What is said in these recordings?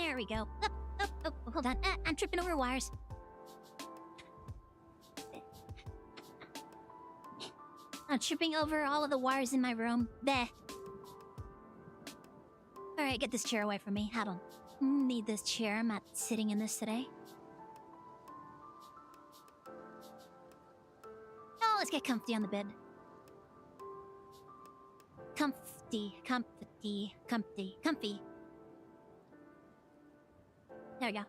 There we go. Hold on. I'm tripping over wires. I'm tripping over all of the wires in my room. There. Alright, get this chair away from me. I don't need this chair. I'm not sitting in this today. Oh, let's get comfy on the bed. Comfy. There we go.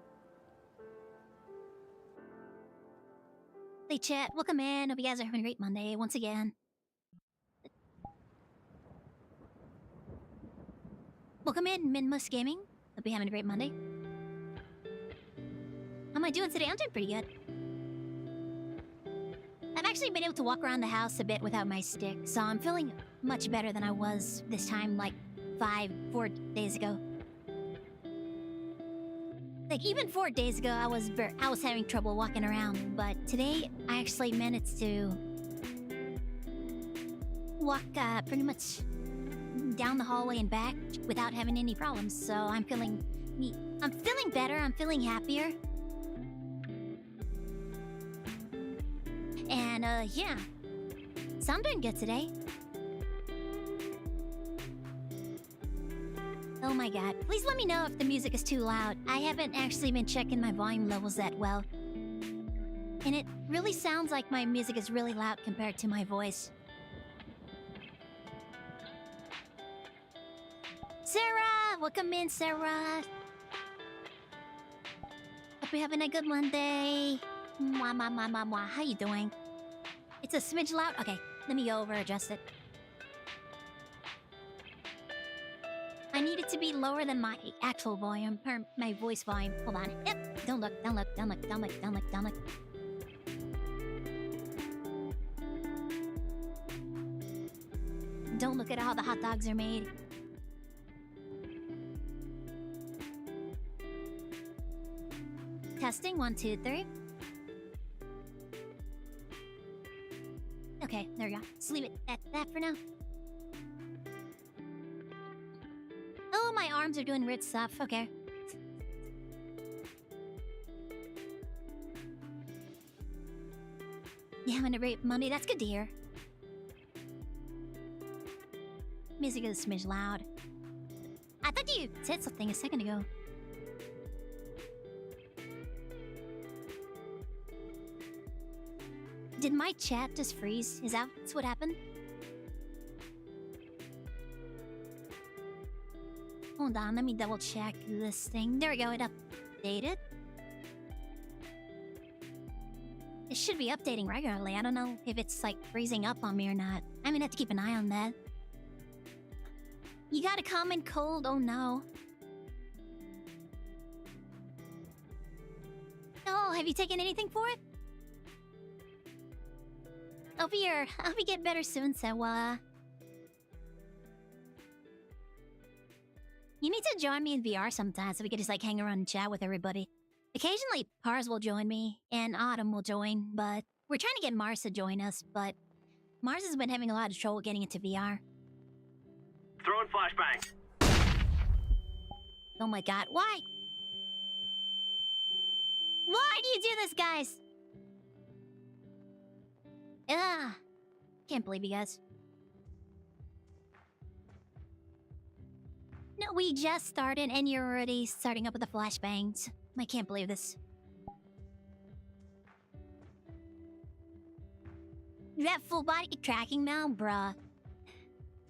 Hey chat, welcome in. Hope you guys are having a great Monday once again. Welcome in, Minmus Gaming. Hope you're having a great Monday. How am I doing today? I'm doing pretty good. I've actually been able to walk around the house a bit without my stick, so I'm feeling much better than I was this time, like 4 days ago. Like even 4 days ago, I was having trouble walking around, but today I actually managed to walk pretty much down the hallway and back without having any problems. So I'm feeling better. I'm feeling happier. And yeah, so I'm doing good today. Oh my god, please let me know if the music is too loud. I haven't actually been checking my volume levels that well. And it really sounds like my music is really loud compared to my voice. Sarah! Welcome in, Sarah! Hope you're having a good Monday. Mwah. How you doing? It's a smidge loud? Okay, let me go over adjust it. I need it to be lower than my actual volume, or my voice volume. Hold on. Yep. Don't look. Don't look at how the hot dogs are made. Testing, 1, 2, 3. Okay, there we go. Just leave it at that for now. Oh, my arms are doing weird stuff. Okay. You having a great Monday? That's good to hear. Music is a smidge loud. I thought you said something a second ago. Did my chat just freeze? Is that what happened? Hold on, let me double check this thing. There we go, it updated. It should be updating regularly. I don't know if it's like freezing up on me or not. I'm gonna have to keep an eye on that. You got a common cold? Oh no. Oh, have you taken anything for it? Hope you get better soon, Sewa. You need to join me in VR sometime so we can just like hang around and chat with everybody. Occasionally, Pars will join me and Autumn will join, but we're trying to get Mars to join us, but Mars has been having a lot of trouble getting into VR. Throwing flashbang. Oh my god, why? Why do you do this, guys? Ugh. Can't believe you guys. No, we just started and you're already starting up with the flashbangs. I can't believe this. You have full body tracking now? Bruh.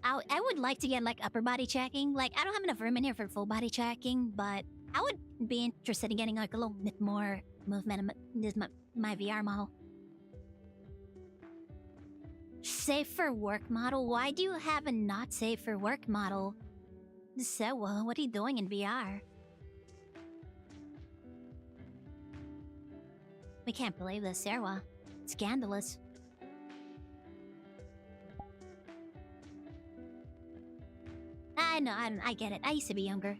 I would like to get like upper body tracking. Like, I don't have enough room in here for full body tracking, but I would be interested in getting like a little bit more movement in my VR model. Safe for work model? Why do you have a not safe for work model? So, what are you doing in VR? We can't believe this, Sarah. Scandalous. I know, I get it. I used to be younger.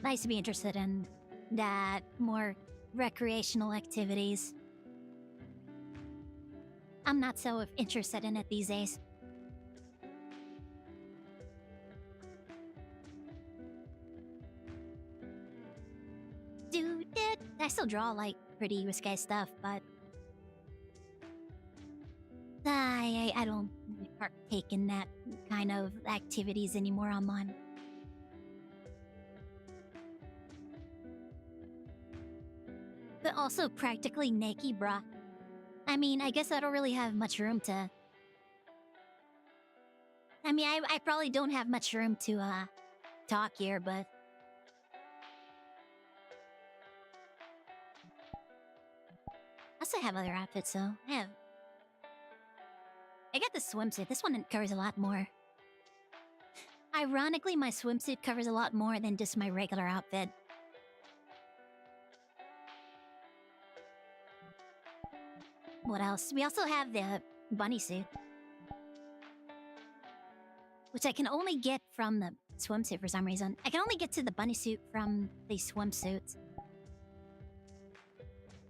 I used to be interested in that more recreational activities. I'm not so interested in it these days. I still draw like pretty risque stuff, but I don't partake in that kind of activities anymore online. But also practically naked, bruh. I mean, I guess I don't really have much room to... I mean, I probably don't have much room to, talk here, but... I also have other outfits, though. I got the swimsuit. This one covers a lot more. Ironically, my swimsuit covers a lot more than just my regular outfit. What else? We also have the bunny suit, which I can only get from the swimsuit for some reason. I can only get to the bunny suit from the swimsuit.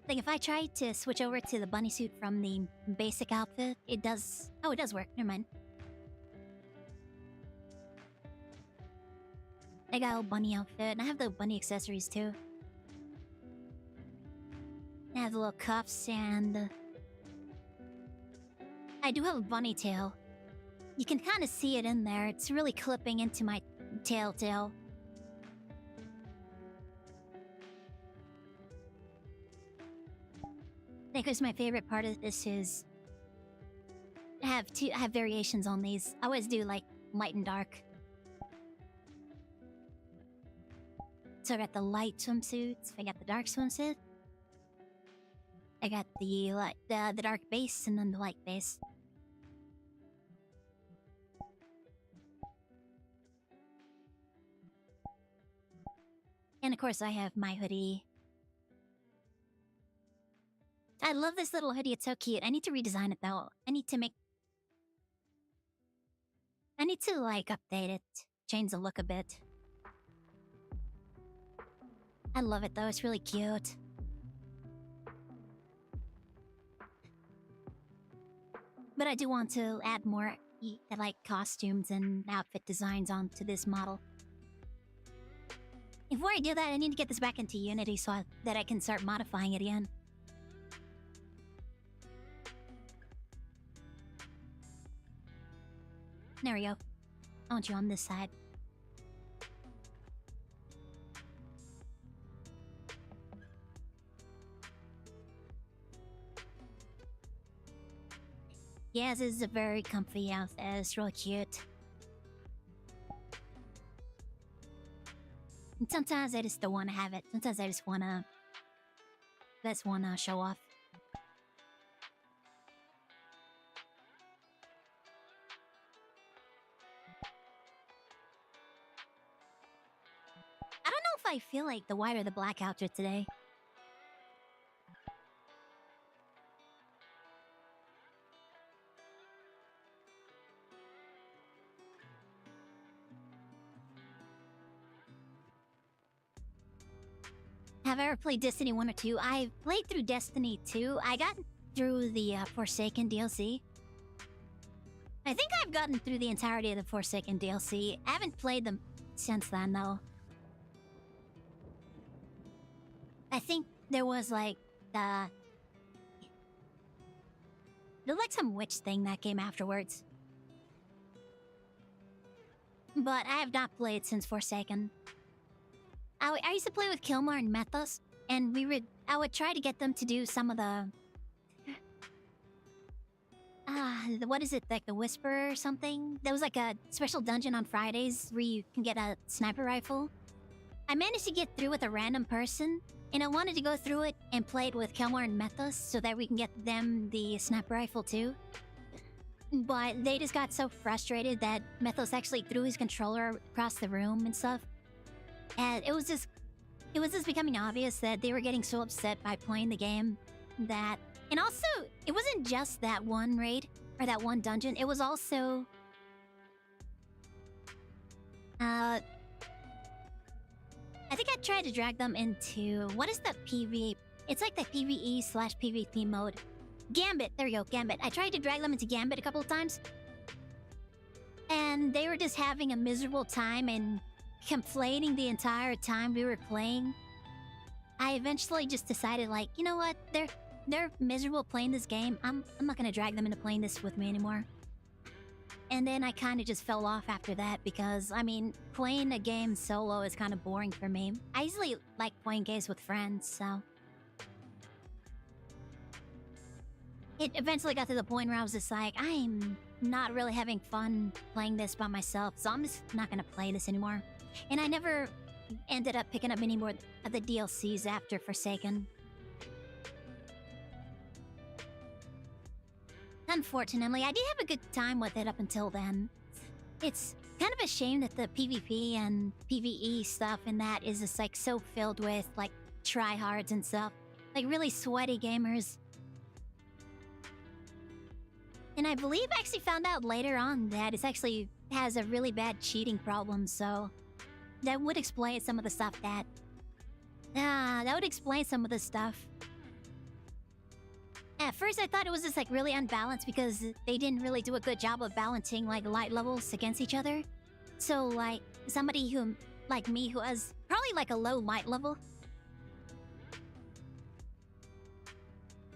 Like, if I try to switch over to the bunny suit from the basic outfit, it does... Oh, it does work. Never mind. I got a bunny outfit, and I have the bunny accessories, too. I have the little cuffs, and... I do have a bunny tail. You can kind of see it in there. It's really clipping into my tail. Because my favorite part of this is I have variations on these. I always do like light and dark. So I got the light swimsuits. I got the dark swimsuit. I got the dark base and then the light base. And of course I have my hoodie. I love this little hoodie, it's so cute. I need to redesign it though. I need to like update it, change the look a bit. I love it though, it's really cute. But I do want to add more like costumes and outfit designs onto this model. Before I do that, I need to get this back into Unity so that I can start modifying it again. There we go. I want you on this side. Yes, this is a very comfy outfit. It's really cute. And sometimes I just don't want to have it. Sometimes I just wanna show off. I don't know if I feel like the white or the black outfit today. Have I ever played Destiny 1 or 2? I played through Destiny 2. I got through the Forsaken DLC. I think I've gotten through the entirety of the Forsaken DLC. I haven't played them since then, though. I think there was like there was like some witch thing that came afterwards. But I have not played since Forsaken. I used to play with Kilmar and Methos, and I would try to get them to do some of the... what is it, like the Whisper or something? There was like a special dungeon on Fridays where you can get a sniper rifle. I managed to get through with a random person, and I wanted to go through it and play it with Kilmar and Methos so that we can get them the sniper rifle too. But they just got so frustrated that Methos actually threw his controller across the room and stuff. And it was just becoming obvious that they were getting so upset by playing the game that... And also, it wasn't just that one raid, or that one dungeon, it was also... I think I tried to drag them into... What is the PvE? It's like the PvE/PvP mode. Gambit! There we go, Gambit. I tried to drag them into Gambit a couple of times. And they were just having a miserable time and... complaining the entire time we were playing. I eventually just decided, like, you know what? They're miserable playing this game. I'm not gonna drag them into playing this with me anymore. And then I kind of just fell off after that because, I mean, playing a game solo is kind of boring for me. I usually like playing games with friends, so... It eventually got to the point where I was just like, I'm not really having fun playing this by myself, so I'm just not gonna play this anymore. And I never ended up picking up any more of the DLCs after Forsaken. Unfortunately, I did have a good time with it up until then. It's kind of a shame that the PvP and PvE stuff in that is just like so filled with like tryhards and stuff. Like really sweaty gamers. And I believe I actually found out later on that it actually has a really bad cheating problem, so... That would explain some of the stuff that... that would explain some of the stuff. At first, I thought it was just, like, really unbalanced because they didn't really do a good job of balancing, like, light levels against each other. So, like, somebody who, like me, who has probably, like, a low light level.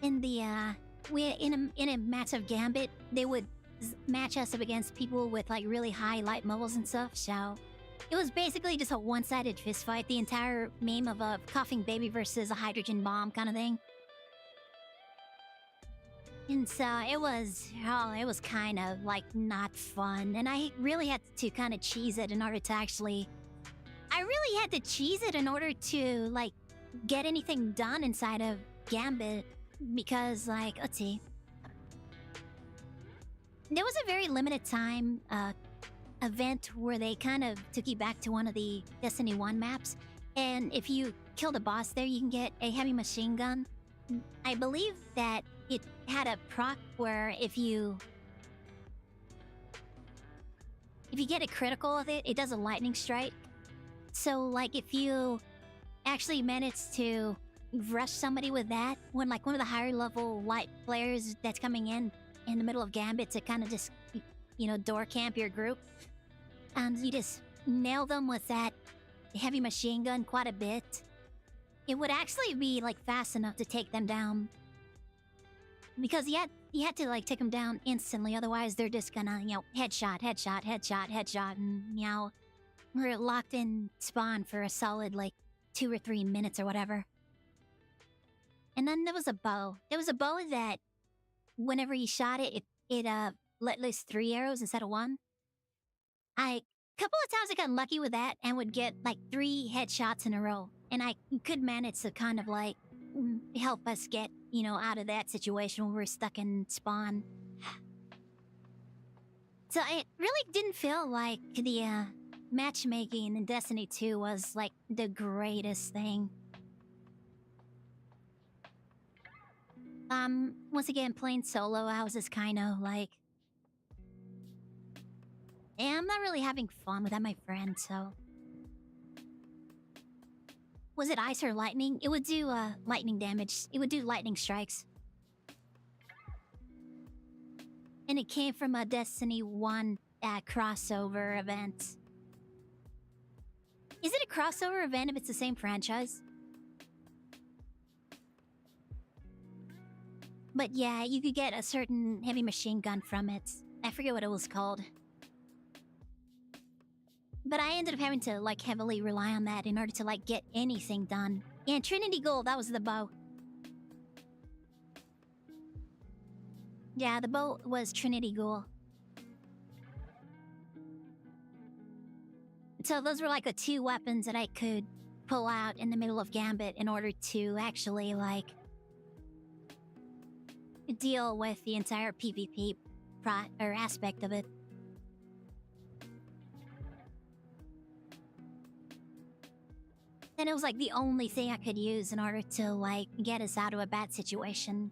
In the, in a match of Gambit, they would match us up against people with, like, really high light levels and stuff, so... It was basically just a one-sided fistfight, the entire meme of a coughing baby versus a hydrogen bomb kind of thing. And so it was kind of, like, not fun. And I really had to kind of cheese it in order to actually... I really had to cheese it in order to, like, get anything done inside of Gambit. Because, like, let's see. There was a very limited time, event where they kind of took you back to one of the Destiny 1 maps. And if you kill the boss there, you can get a heavy machine gun. I believe that it had a proc where if you get a critical of it, it does a lightning strike. So, like, if you actually manage to rush somebody with that, when, like, one of the higher level light players that's coming in the middle of Gambit to kind of just, you know, door camp your group, and you just nail them with that heavy machine gun quite a bit, it would actually be, like, fast enough to take them down. Because you had to, like, take them down instantly, otherwise they're just gonna, you know, headshot, headshot, headshot, headshot, and, you know, we're locked in spawn for a solid, like, 2 or 3 minutes or whatever. And then there was a bow. There was a bow that, whenever you shot it, it let loose 3 arrows instead of 1. A couple of times I got lucky with that and would get, like, 3 headshots in a row. And I could manage to kind of, like, help us get, you know, out of that situation where we're stuck in spawn. So it really didn't feel like the matchmaking in Destiny 2 was, like, the greatest thing. Once again, playing solo, I was just kind of like... Yeah, I'm not really having fun without my friend, so... Was it ice or lightning? It would do, lightning damage. It would do lightning strikes. And it came from a Destiny 1 crossover event. Is it a crossover event if it's the same franchise? But yeah, you could get a certain heavy machine gun from it. I forget what it was called. But I ended up having to, like, heavily rely on that in order to, like, get anything done. Yeah, Trinity Gold, that was the bow. Yeah, the bow was Trinity Gold. So those were, like, the 2 weapons that I could pull out in the middle of Gambit in order to actually, like, deal with the entire PvP aspect of it. And it was, like, the only thing I could use in order to, like, get us out of a bad situation.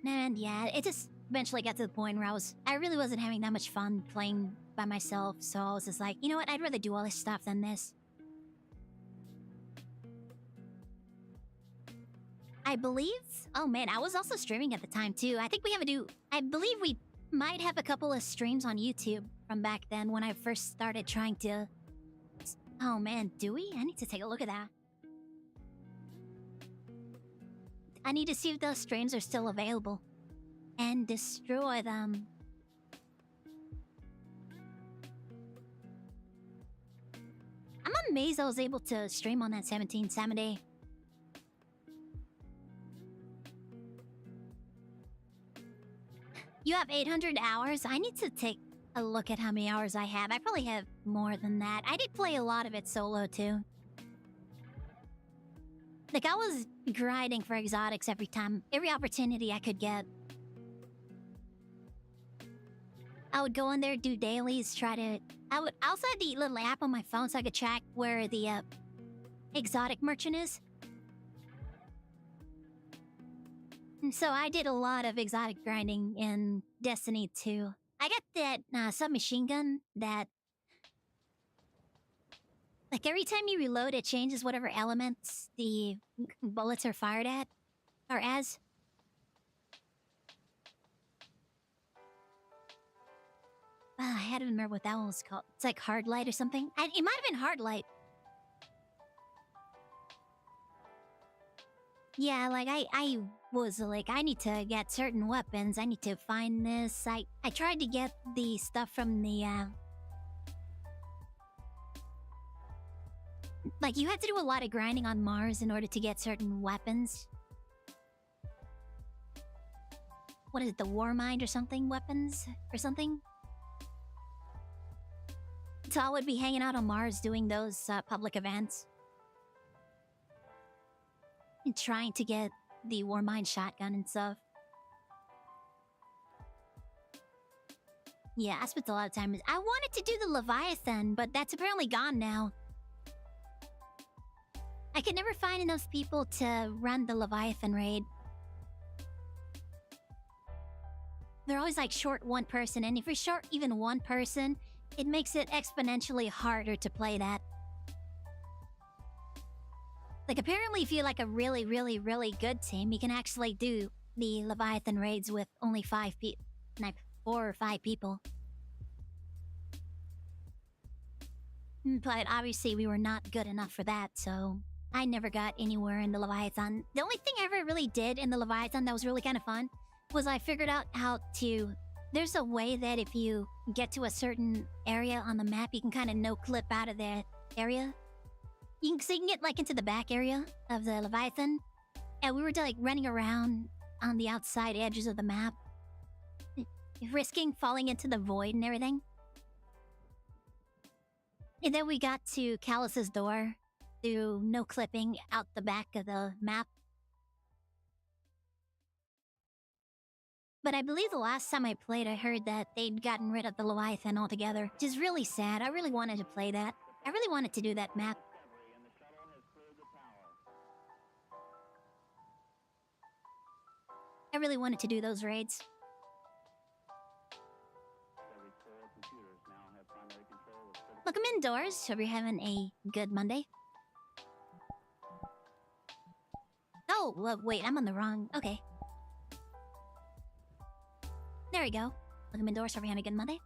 And yeah, it just eventually got to the point where I really wasn't having that much fun playing by myself, so I was just like, you know what, I'd rather do all this stuff than this. I believe... Oh man, I was also streaming at the time too. I think we have I believe we might have a couple of streams on YouTube from back then when I first started trying to Oh man, do we? I need to take a look at that. I need to see if those streams are still available. And destroy them. I'm amazed I was able to stream on that 17 Saturday. You have 800 hours? I need to take a look at how many hours I have. I probably have more than that. I did play a lot of it solo, too. Like, I was grinding for exotics every opportunity I could get. I would go in there, do dailies, I would also had the little app on my phone so I could track where the exotic merchant is. And so I did a lot of exotic grinding in Destiny 2. I got that submachine gun that... Like, every time you reload, it changes whatever elements the bullets are fired at, or as. I had to remember what that one was called. It's like Hard Light or something. It might have been Hard Light. Yeah, like, I was like, I need to get certain weapons. I need to find this. I tried to get the stuff from the, Like, you have to do a lot of grinding on Mars in order to get certain weapons. What is it, the War Mind or something? Weapons? Or something? So I would be hanging out on Mars doing those public events. And trying to get the War Mind shotgun and stuff. Yeah, I spent a lot of time... I wanted to do the Leviathan, but that's apparently gone now. I could never find enough people to run the Leviathan raid. They're always like short one person, and if you're short even one person, it makes it exponentially harder to play that. Like, apparently if you're like a really, really, really good team, you can actually do the Leviathan raids with only 5 people. Like, 4 or 5 people. But obviously we were not good enough for that, so... I never got anywhere in the Leviathan. The only thing I ever really did in the Leviathan that was really kind of fun was I figured out how to... There's a way that if you get to a certain area on the map, you can kind of no-clip out of that area. So you can get like into the back area of the Leviathan. And we were like running around on the outside edges of the map, risking falling into the void and everything. And then we got to Callus's door through no-clipping out the back of the map. But I believe the last time I played, I heard that they'd gotten rid of the Leviathan altogether, which is really sad. I really wanted to play that. I really wanted to do that map. I really wanted to do those raids. Welcome indoors. Hope you're having a good Monday. Oh, well, wait, I'm on the wrong... Okay. There we go. Welcome indoors. Hope you're having a good Monday.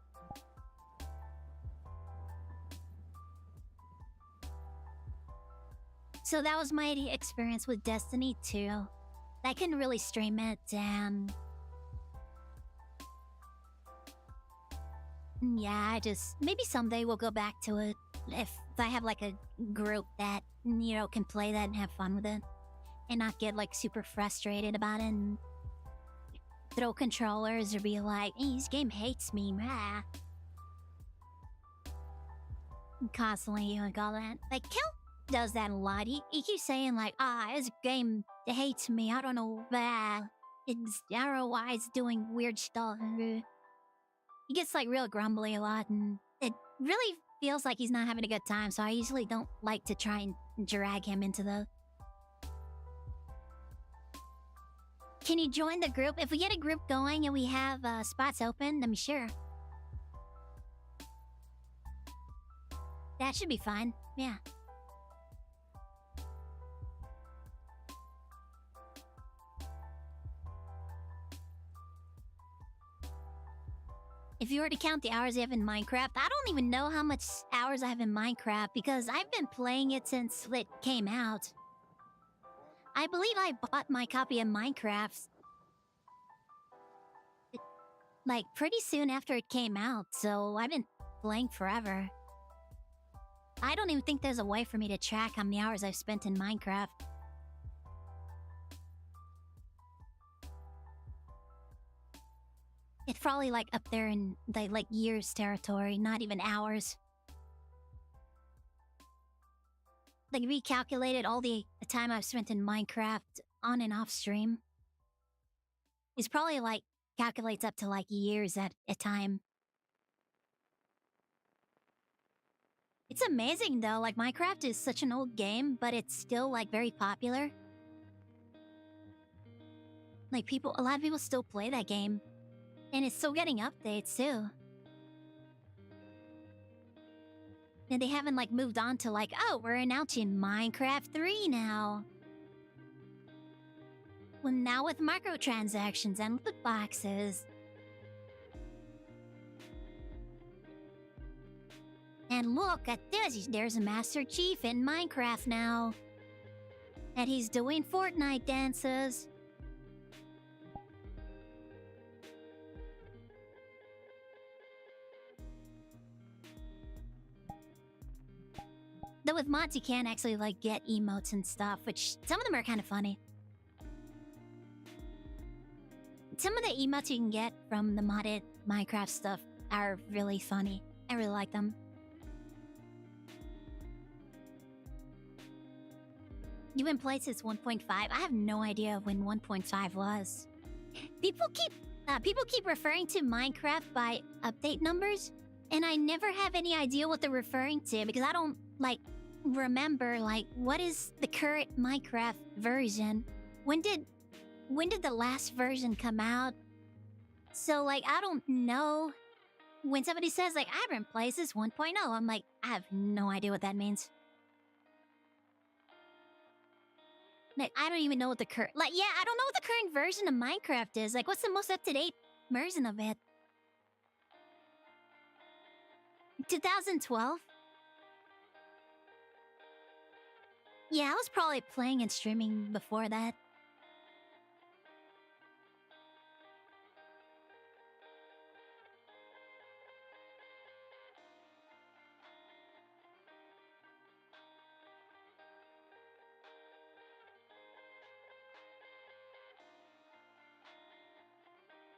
So that was my experience with Destiny 2. I couldn't really stream it, and... Yeah, I just... Maybe someday we'll go back to it. If I have, like, a group that, you know, can play that and have fun with it. And not get, like, super frustrated about it and... throw controllers or be like, hey, this game hates me, rah. Constantly, like, all that. Like, Kill does that a lot. He keeps saying, like, this game hates me. I don't know, I don't know why it's doing weird stuff. He gets, like, real grumbly a lot, and it really feels like he's not having a good time, so I usually don't like to try and drag him into the... Can you join the group? If we get a group going and we have spots open, then sure. That should be fun. Yeah. If you were to count the hours you have in Minecraft, I don't even know how much hours I have in Minecraft because I've been playing it since it came out. I believe I bought my copy of Minecraft like pretty soon after it came out, so I've been playing forever. I don't even think there's a way for me to track how many hours I've spent in Minecraft. It's probably like up there in the like years territory, not even hours. Like recalculated all the time I've spent in Minecraft on and off stream. It's probably like calculates up to like years at a time. It's amazing though, like Minecraft is such an old game, but it's still like very popular. Like a lot of people still play that game. And it's still getting updates too. And they haven't like moved on to like, oh, we're announcing Minecraft 3 now. Well, now with microtransactions and loot boxes. And look at this, there's a Master Chief in Minecraft now. And he's doing Fortnite dances. Though with mods you can actually like get emotes and stuff, which some of them are kind of funny. Some of the emotes you can get from the modded Minecraft stuff are really funny. I really like them. You've been playing since 1.5? I have no idea when 1.5 was. People keep referring to Minecraft by update numbers, and I never have any idea what they're referring to because I don't like remember like what is the current Minecraft version. When did the last version come out? So like I don't know. When somebody says like I've been playing since 1.0, I'm like I have no idea what that means. Like I don't even know what the current I don't know what the current version of Minecraft is. Like what's the most up-to-date version of it? 2012? Yeah, I was probably playing and streaming before that.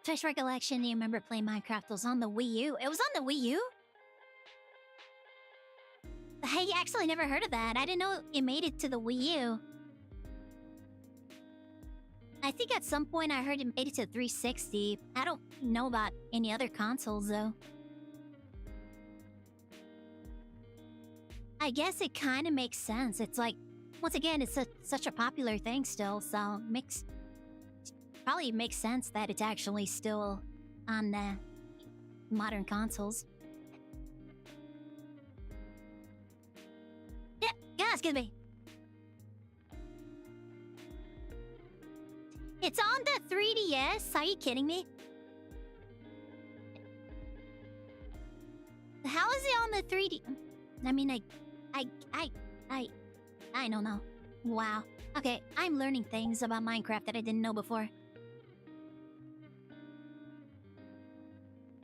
Fresh recollection, you remember playing Minecraft was on the Wii U. It was on the Wii U? I actually never heard of that. I didn't know it made it to the Wii U. I think at some point I heard it made it to 360. I don't know about any other consoles though. I guess it kind of makes sense. It's like, once again, it's such a popular thing still, so probably makes sense that it's actually still on modern consoles. Yeah, excuse me. It's on the 3DS? Are you kidding me? How is it on the 3D? I mean, I don't know. Wow. Okay, I'm learning things about Minecraft that I didn't know before.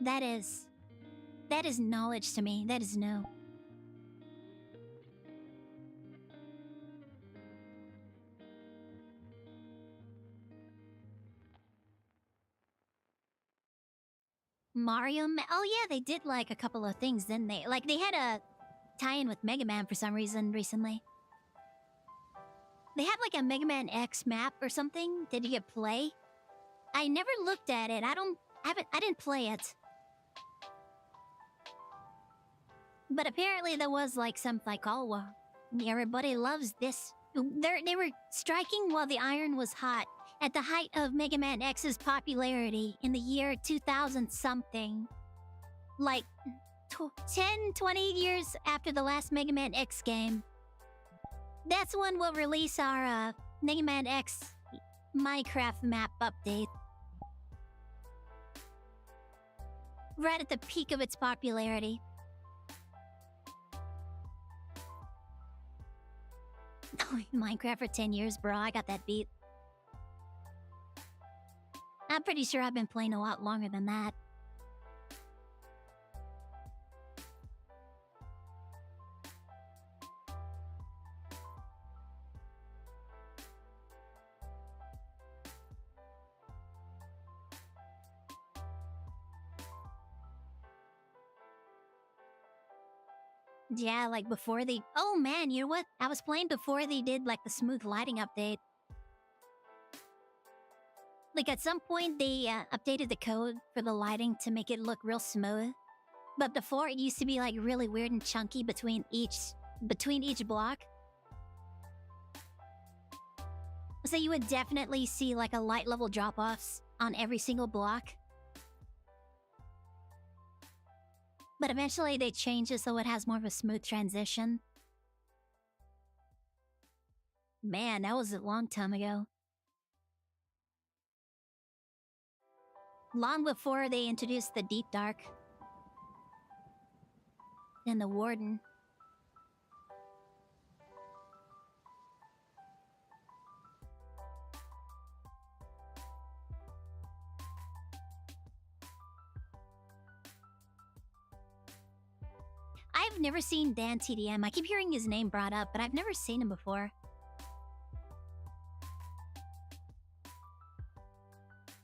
That is knowledge to me. That is new. Mario? Oh yeah, they did like a couple of things, didn't they? Like they had a tie-in with Mega Man for some reason recently. They had like a Mega Man X map or something. Did you get play? I never looked at it. I didn't play it. But apparently there was like some like, oh, well, everybody loves this. They were striking while the iron was hot. At the height of Mega Man X's popularity in the year 2000 something. Like 20 years after the last Mega Man X game. That's when we'll release our Mega Man X Minecraft map update. right at the peak of its popularity. Oh, Minecraft for 10 years, bro. I got that beat. I'm pretty sure I've been playing a lot longer than that. Yeah, like before they... Oh man, you know what? I was playing before they did like the smooth lighting update. Like at some point they updated the code for the lighting to make it look real smooth. But before it used to be like really weird and chunky between each block. So you would definitely see like a light level drop-offs on every single block. But eventually they changed it so it has more of a smooth transition. Man, that was a long time ago. Long before they introduced the Deep Dark. And the Warden. I've never seen Dan TDM. I keep hearing his name brought up, but I've never seen him before.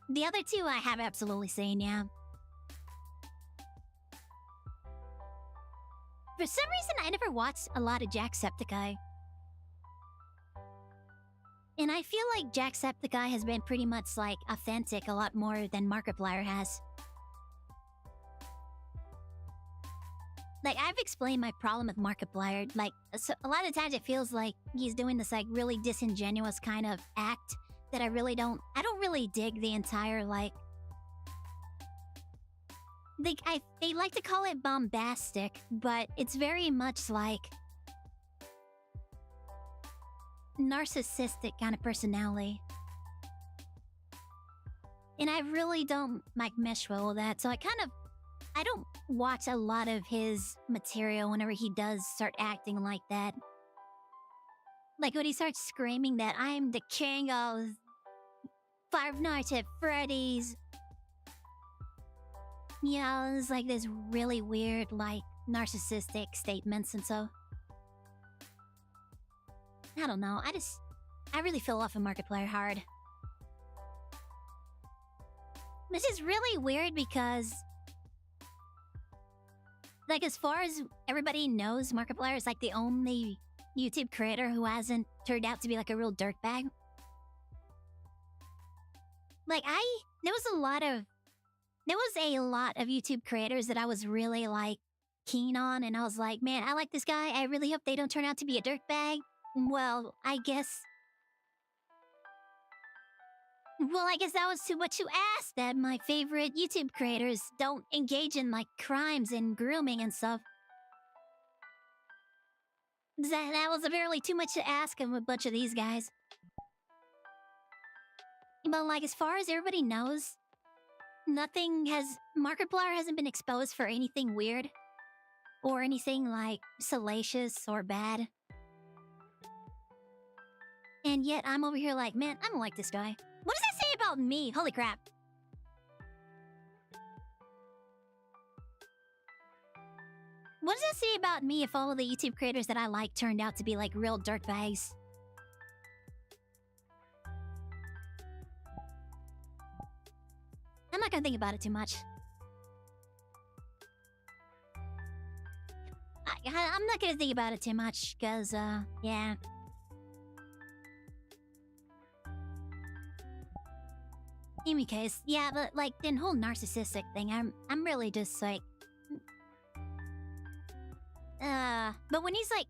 The other two I have absolutely seen, yeah. For some reason, I never watched a lot of Jacksepticeye. And I feel like Jacksepticeye has been pretty much, like, authentic a lot more than Markiplier has. Like, I've explained my problem with Markiplier. Like, so a lot of times it feels like he's doing this, like, really disingenuous kind of act that I don't really dig the entire, like... They like to call it bombastic, but it's very much like... narcissistic kind of personality. And I really don't, like, mesh well with that, so I don't watch a lot of his material whenever he does start acting like that. Like when he starts screaming that I'm the king of Five Nights at Freddy's. Yeah, it's like this really weird, like, narcissistic statements and so. I don't know, I really fell off of Markiplier hard. This is really weird because... like, as far as everybody knows, Markiplier is like the only YouTube creator who hasn't turned out to be like a real dirtbag. Like, there was a lot of YouTube creators that I was really, like, keen on, and I was like, man, I like this guy, I really hope they don't turn out to be a dirtbag. Well, I guess that was too much to ask, that my favorite YouTube creators don't engage in, like, crimes and grooming and stuff. That was barely too much to ask of a bunch of these guys. But, like, as far as everybody knows, Markiplier hasn't been exposed for anything weird. Or anything, like, salacious or bad. And yet, I'm over here like, man, I don't like this guy. What does that say about me? Holy crap. What does that say about me if all of the YouTube creators that I like turned out to be like real dirtbags? I'm not gonna think about it too much. I'm not gonna think about it too much, cause, yeah. In any case, yeah, but like the whole narcissistic thing, I'm really just like, but when he's like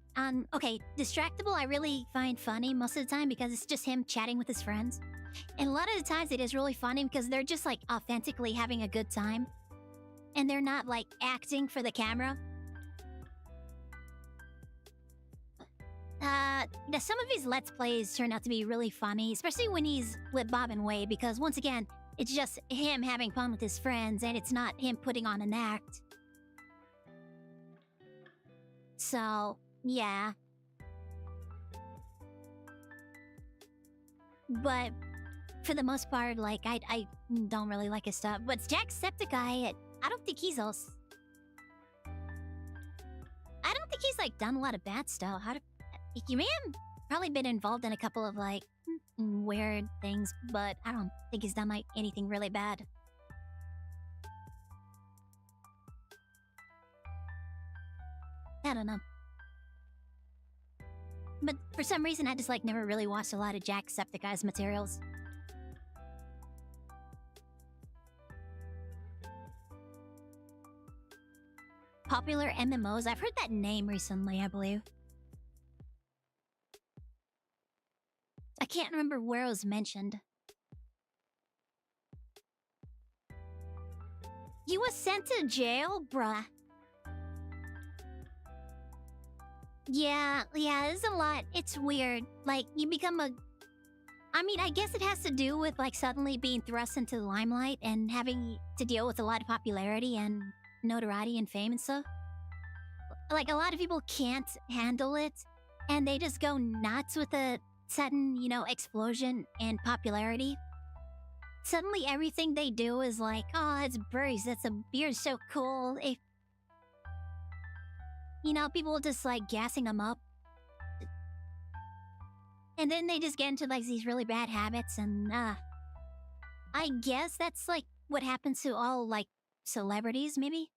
okay, Distractable, I really find funny most of the time because it's just him chatting with his friends, and a lot of the times it is really funny because they're just like authentically having a good time, and they're not like acting for the camera. Some of his Let's Plays turn out to be really funny, especially when he's with Bob and Wade, because once again, It's just him having fun with his friends, and it's not him putting on an act. So, yeah. But for the most part, like, I don't really like his stuff. But Jacksepticeye, I don't think he's also... I don't think he's, like, done a lot of bad stuff. He may have probably been involved in a couple of, like, weird things, but I don't think he's done, like, anything really bad. I don't know. But for some reason, I just, like, never really watched a lot of Jacksepticeye's materials. Popular MMOs? I've heard that name recently, I believe. I can't remember where it was mentioned. He was sent to jail? Bruh. Yeah, there's a lot. It's weird. Like, you become a... I mean, I guess it has to do with, like, suddenly being thrust into the limelight and having to deal with a lot of popularity and notoriety and fame and stuff. Like, a lot of people can't handle it, and they just go nuts with a sudden, you know, explosion in popularity. Suddenly, everything they do is like, oh, it's Bruce, that's a beer, so cool. If, you know, people just, like, gassing them up. And then they just get into, like, these really bad habits, and, I guess that's, like, what happens to all, like, celebrities, maybe?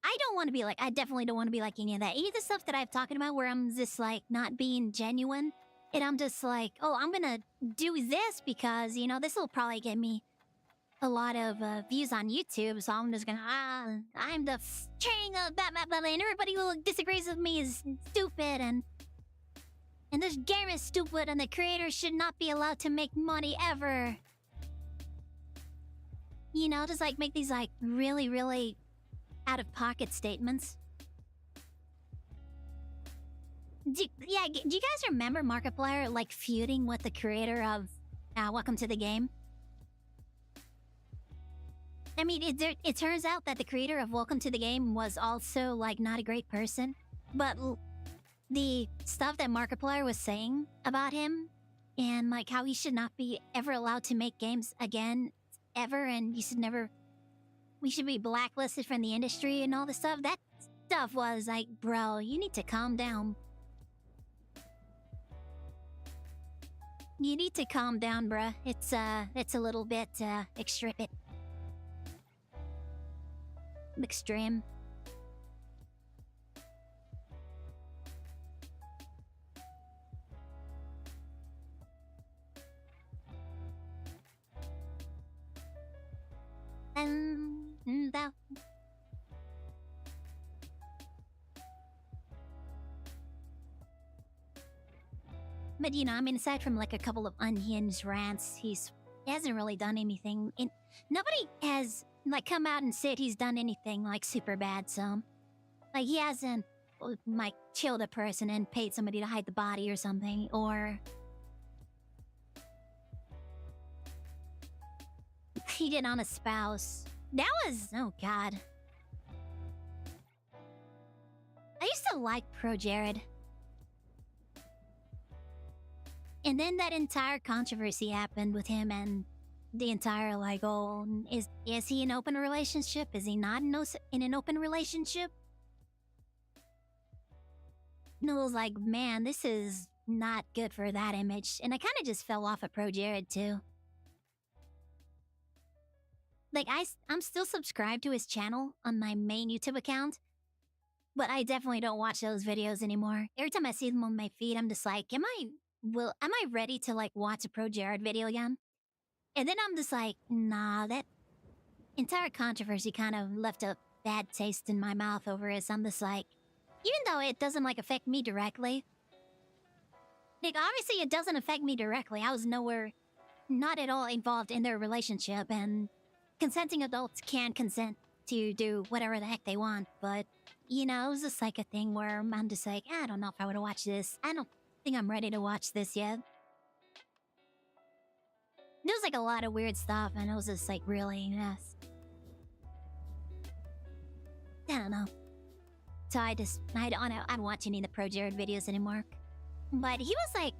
I don't want to be like, I definitely don't want to be like any of that. Any of the stuff that I've talking about where I'm just, like, not being genuine, and I'm just like, oh, I'm gonna do this because, you know, this will probably get me a lot of views on YouTube, so I'm just gonna, I'm the king of Batman, and everybody who disagrees with me is stupid, and this game is stupid, and the creators should not be allowed to make money ever. You know, just, like, make these, like, really, really out-of-pocket statements. Do you guys remember Markiplier, like, feuding with the creator of Welcome to the Game? I mean, it turns out that the creator of Welcome to the Game was also, like, not a great person. But the stuff that Markiplier was saying about him, and, like, how he should not be ever allowed to make games again, ever, and we should be blacklisted from the industry and all this stuff, that stuff was like, bro, you need to calm down. You need to calm down, bruh. It's a little bit, extreme. Extreme. That... But, you know, I mean, aside from, like, a couple of unhinged rants, he hasn't really done anything. And nobody has, like, come out and said he's done anything, like, super bad, so... Like, he hasn't, like, killed a person and paid somebody to hide the body or something, or... cheated on a spouse. That was... oh, God. I used to like Pro Jared. And then that entire controversy happened with him and the entire, like, oh, is he in an open relationship? Is he not in an open relationship? And I was like, man, this is not good for that image. And I kind of just fell off of Pro Jared, too. Like, I'm still subscribed to his channel on my main YouTube account, but I definitely don't watch those videos anymore. Every time I see them on my feed, I'm just like, am I ready to, like, watch a Pro Jared video again? And then I'm just like, nah, that entire controversy kind of left a bad taste in my mouth over it. So I'm just like, even though it doesn't, like, affect me directly, like, obviously it doesn't affect me directly. I was not at all involved in their relationship, and consenting adults can consent to do whatever the heck they want, but, you know, it was just like a thing where I'm just like, I don't know if I would watch this. I don't think I'm ready to watch this yet. There was like a lot of weird stuff, and it was just like really, yes. I don't know. So I don't watch any of the Pro Jared videos anymore. But he was like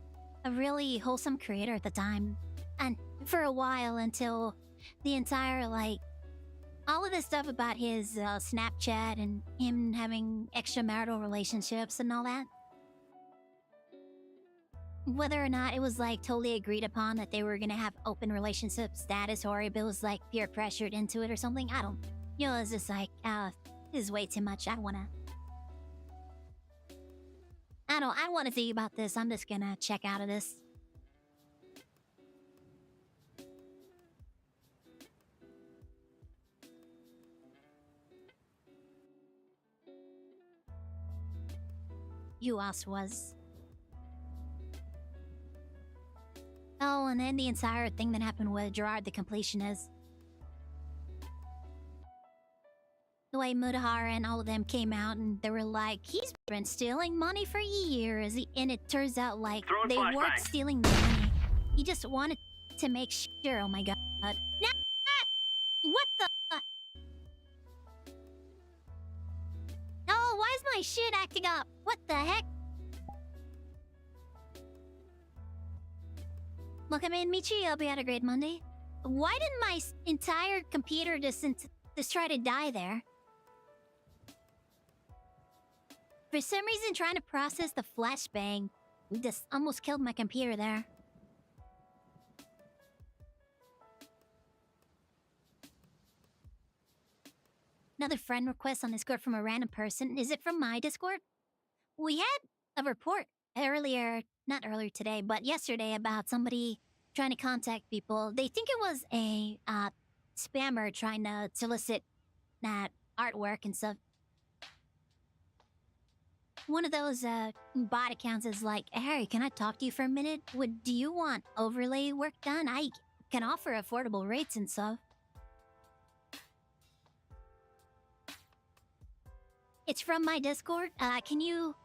a really wholesome creator at the time. And for a while until the entire like all of this stuff about his Snapchat and him having extramarital relationships and all that. Whether or not it was like totally agreed upon that they were gonna have open relationship status or if it was like peer pressured into it or something, I don't. You know, it's just like, this is way too much. I don't want to think about this. I'm just gonna check out of this. Who else was? Oh, and then the entire thing that happened with Gerard the Completionist. The way Mudahar and all of them came out and they were like, he's been stealing money for years. And it turns out like they weren't stealing the money. He just wanted to make sure, oh my god. Nah, what the? Oh, why is my shit acting up? What the heck? Welcome in, Michi. Hope you had a great Monday. Why didn't my entire computer just try to die there? For some reason, trying to process the flashbang just almost killed my computer there. Another friend request on Discord from a random person. Is it from my Discord? We had a report not earlier today, but yesterday about somebody trying to contact people. They think it was a spammer trying to solicit that artwork and stuff. One of those bot accounts is like, Harry, can I talk to you for a minute? Do you want overlay work done? I can offer affordable rates and stuff. It's from my Discord. Can you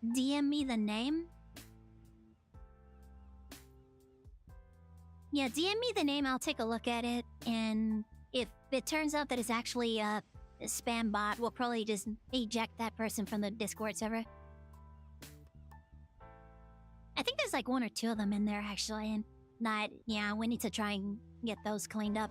DM me the name? Yeah, DM me the name. I'll take a look at it. And if it turns out that it's actually a spam bot, we'll probably just eject that person from the Discord server. I think there's like one or two of them in there actually. And yeah, we need to try and get those cleaned up.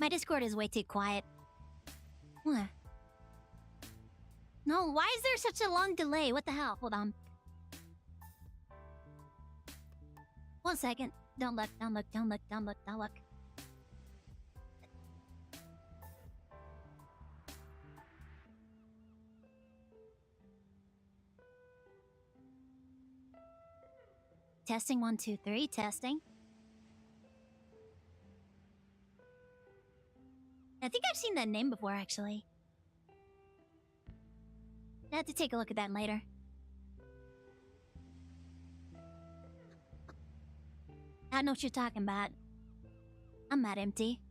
My Discord is way too quiet. What? No, why is there such a long delay? What the hell? Hold on. 1 second. Don't look. Testing 1, 2, 3. Testing. I think I've seen that name before, actually. I have to take a look at that later. I don't know what you're talking about. I'm not empty.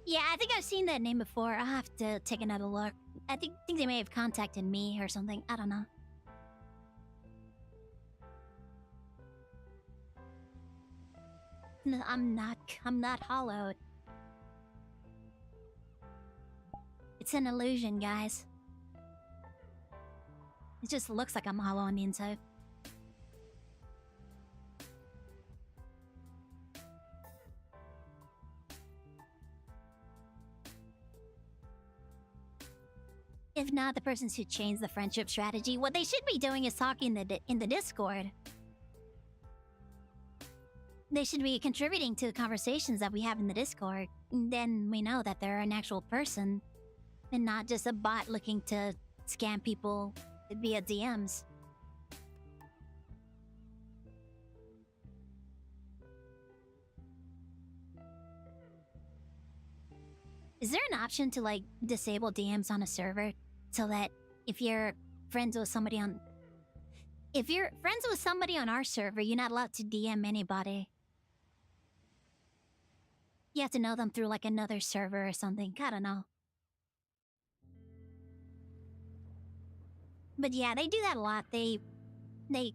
Yeah, I think I've seen that name before. I'll have to take another look. I think they may have contacted me or something. I don't know. No, I'm not hollowed. It's an illusion, guys. It just looks like I'm hollow on the inside. If not, the person should change the friendship strategy. What they should be doing is talking in the Discord. They should be contributing to the conversations that we have in the Discord. Then we know that they're an actual person and not just a bot looking to scam people via DMs. Is there an option to like disable DMs on a server so that if you're friends with somebody on our server, you're not allowed to DM anybody? You have to know them through like another server or something. I don't know. But yeah, they do that a lot. They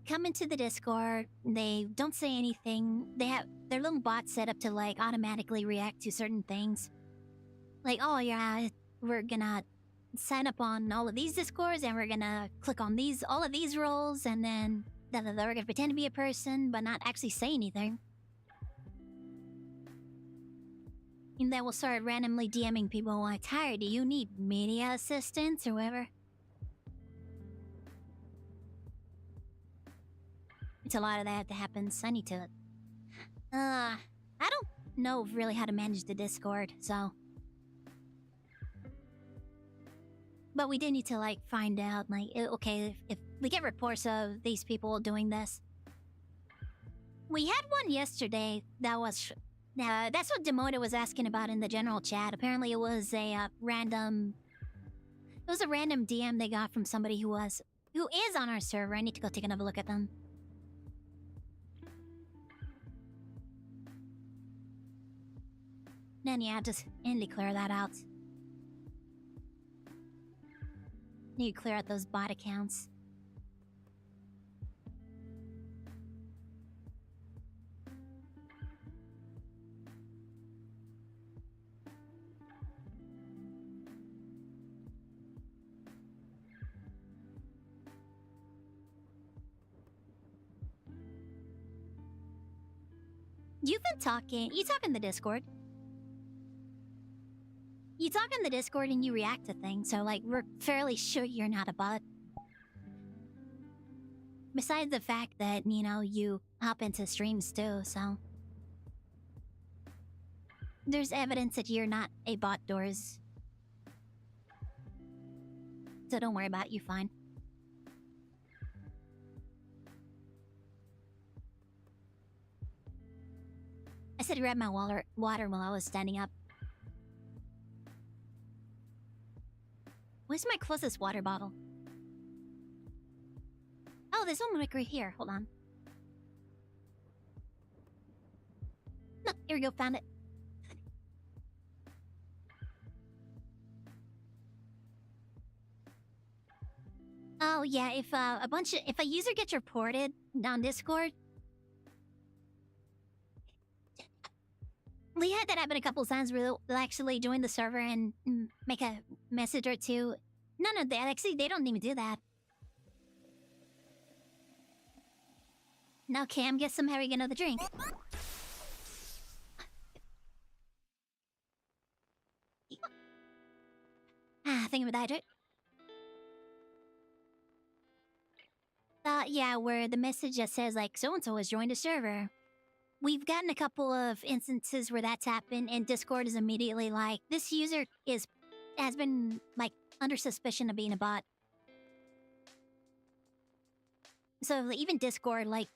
come into the Discord, they don't say anything. They have their little bot set up to like automatically react to certain things. Like, oh yeah, we're gonna sign up on all of these Discords and we're gonna click on all of these roles, and then we're gonna pretend to be a person but not actually say anything. And then we'll start randomly DMing people like, "Hi, do you need media assistance or whatever?" It's a lot of that happens. I need to... I don't know really how to manage the Discord, so... But we do need to, like, find out, like, okay, if we get reports of these people doing this. We had one yesterday that was... that's what Demoda was asking about in the general chat. Apparently it was a random... It was a random DM they got from somebody who is on our server. I need to go take another look at them. Then yeah, just endly clear that out. Need to clear out those bot accounts. You've been talking. You talk in the Discord. You talk in the Discord and you react to things, so like we're fairly sure you're not a bot. Besides the fact that, you know, you hop into streams too, so... There's evidence that you're not a bot, Doors. So don't worry about it, you're fine. I said grab my water while I was standing up. Where's my closest water bottle? Oh, there's one right here. Hold on. No, here we go. Found it. Oh yeah, if a user gets reported on Discord, we had that happen a couple times where they'll actually join the server and make a message or two. None of that. Actually, they don't even do that. Now Cam gets some Harry another drink. Think of that. Yeah, where the message that says like so-and-so has joined a server. We've gotten a couple of instances where that's happened, and Discord is immediately like, this user has been, like, under suspicion of being a bot. So even Discord, like,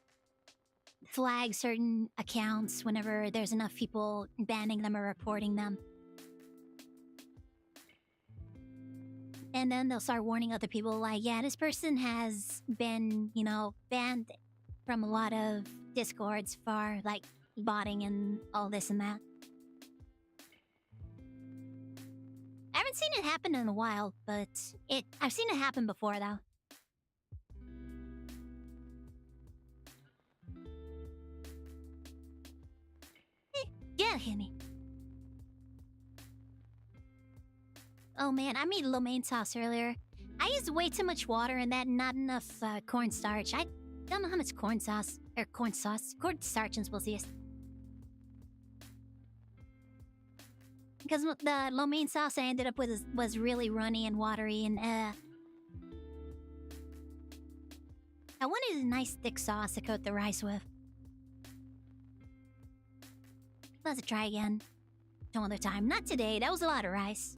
flags certain accounts whenever there's enough people banning them or reporting them. And then they'll start warning other people, like, yeah, this person has been, you know, banned from a lot of Discords for, like, botting and all this and that. I haven't seen it happen in a while, but I've seen it happen before, though. Yeah, hit me. Oh man, I made lo mein sauce earlier. I used way too much water and that, not enough cornstarch. I don't know how much cornstarch I'm supposed to use. Because the lo mein sauce I ended up with was really runny and watery, and I wanted a nice thick sauce to coat the rice with. Let's try again. Some other time. Not today, that was a lot of rice.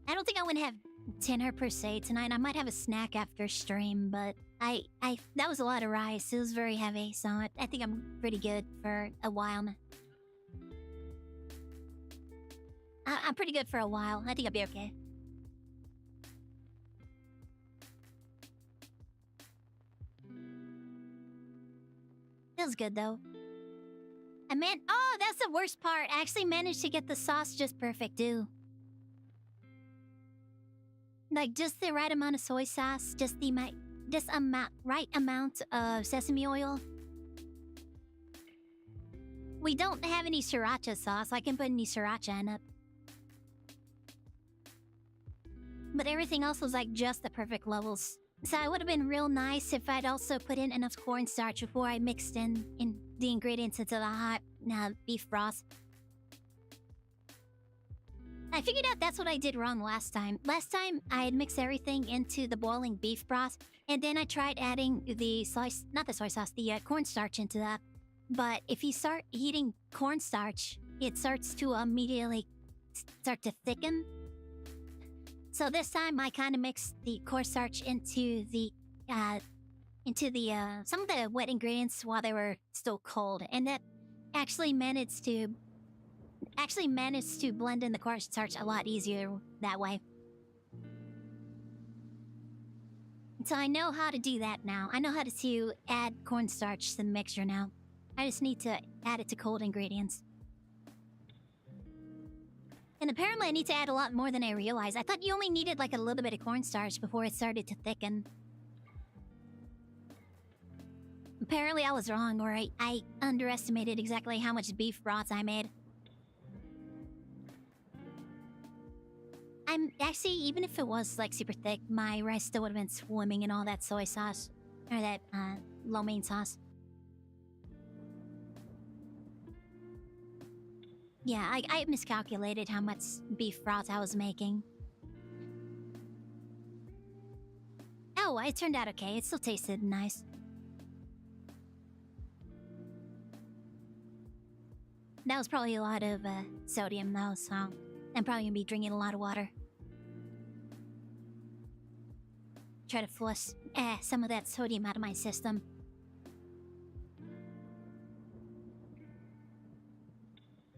I don't think I want to have dinner per se tonight. I might have a snack after stream, but that was a lot of rice. It was very heavy, so I think I'm pretty good for a while now. I'm pretty good for a while. I think I'll be okay. Feels good though. Oh, that's the worst part. I actually managed to get the sauce just perfect too. Like just the right amount of soy sauce, just the right amount of sesame oil. We don't have any sriracha sauce. I can put any sriracha in it. But everything else was like just the perfect levels. So it would have been real nice if I'd also put in enough cornstarch before I mixed in the ingredients into the hot beef broth. I figured out that's what I did wrong last time. Last time, I had mixed everything into the boiling beef broth, and then I tried adding the cornstarch into that. But if you start heating cornstarch, it starts to immediately start to thicken. So this time, I kind of mixed the cornstarch into some of the wet ingredients while they were still cold, and that actually managed to blend in the cornstarch a lot easier that way. So I know how to do that now. I know how to add cornstarch to the mixture now. I just need to add it to cold ingredients. And apparently I need to add a lot more than I realized. I thought you only needed like a little bit of cornstarch before it started to thicken. Apparently I was wrong, or I underestimated exactly how much beef broth I made. Actually, even if it was like super thick, my rice still would have been swimming in all that soy sauce. Or that lo mein sauce. Yeah, I miscalculated how much beef broth I was making. Oh, it turned out okay. It still tasted nice. That was probably a lot of sodium though, so I'm probably gonna be drinking a lot of water. Try to flush some of that sodium out of my system.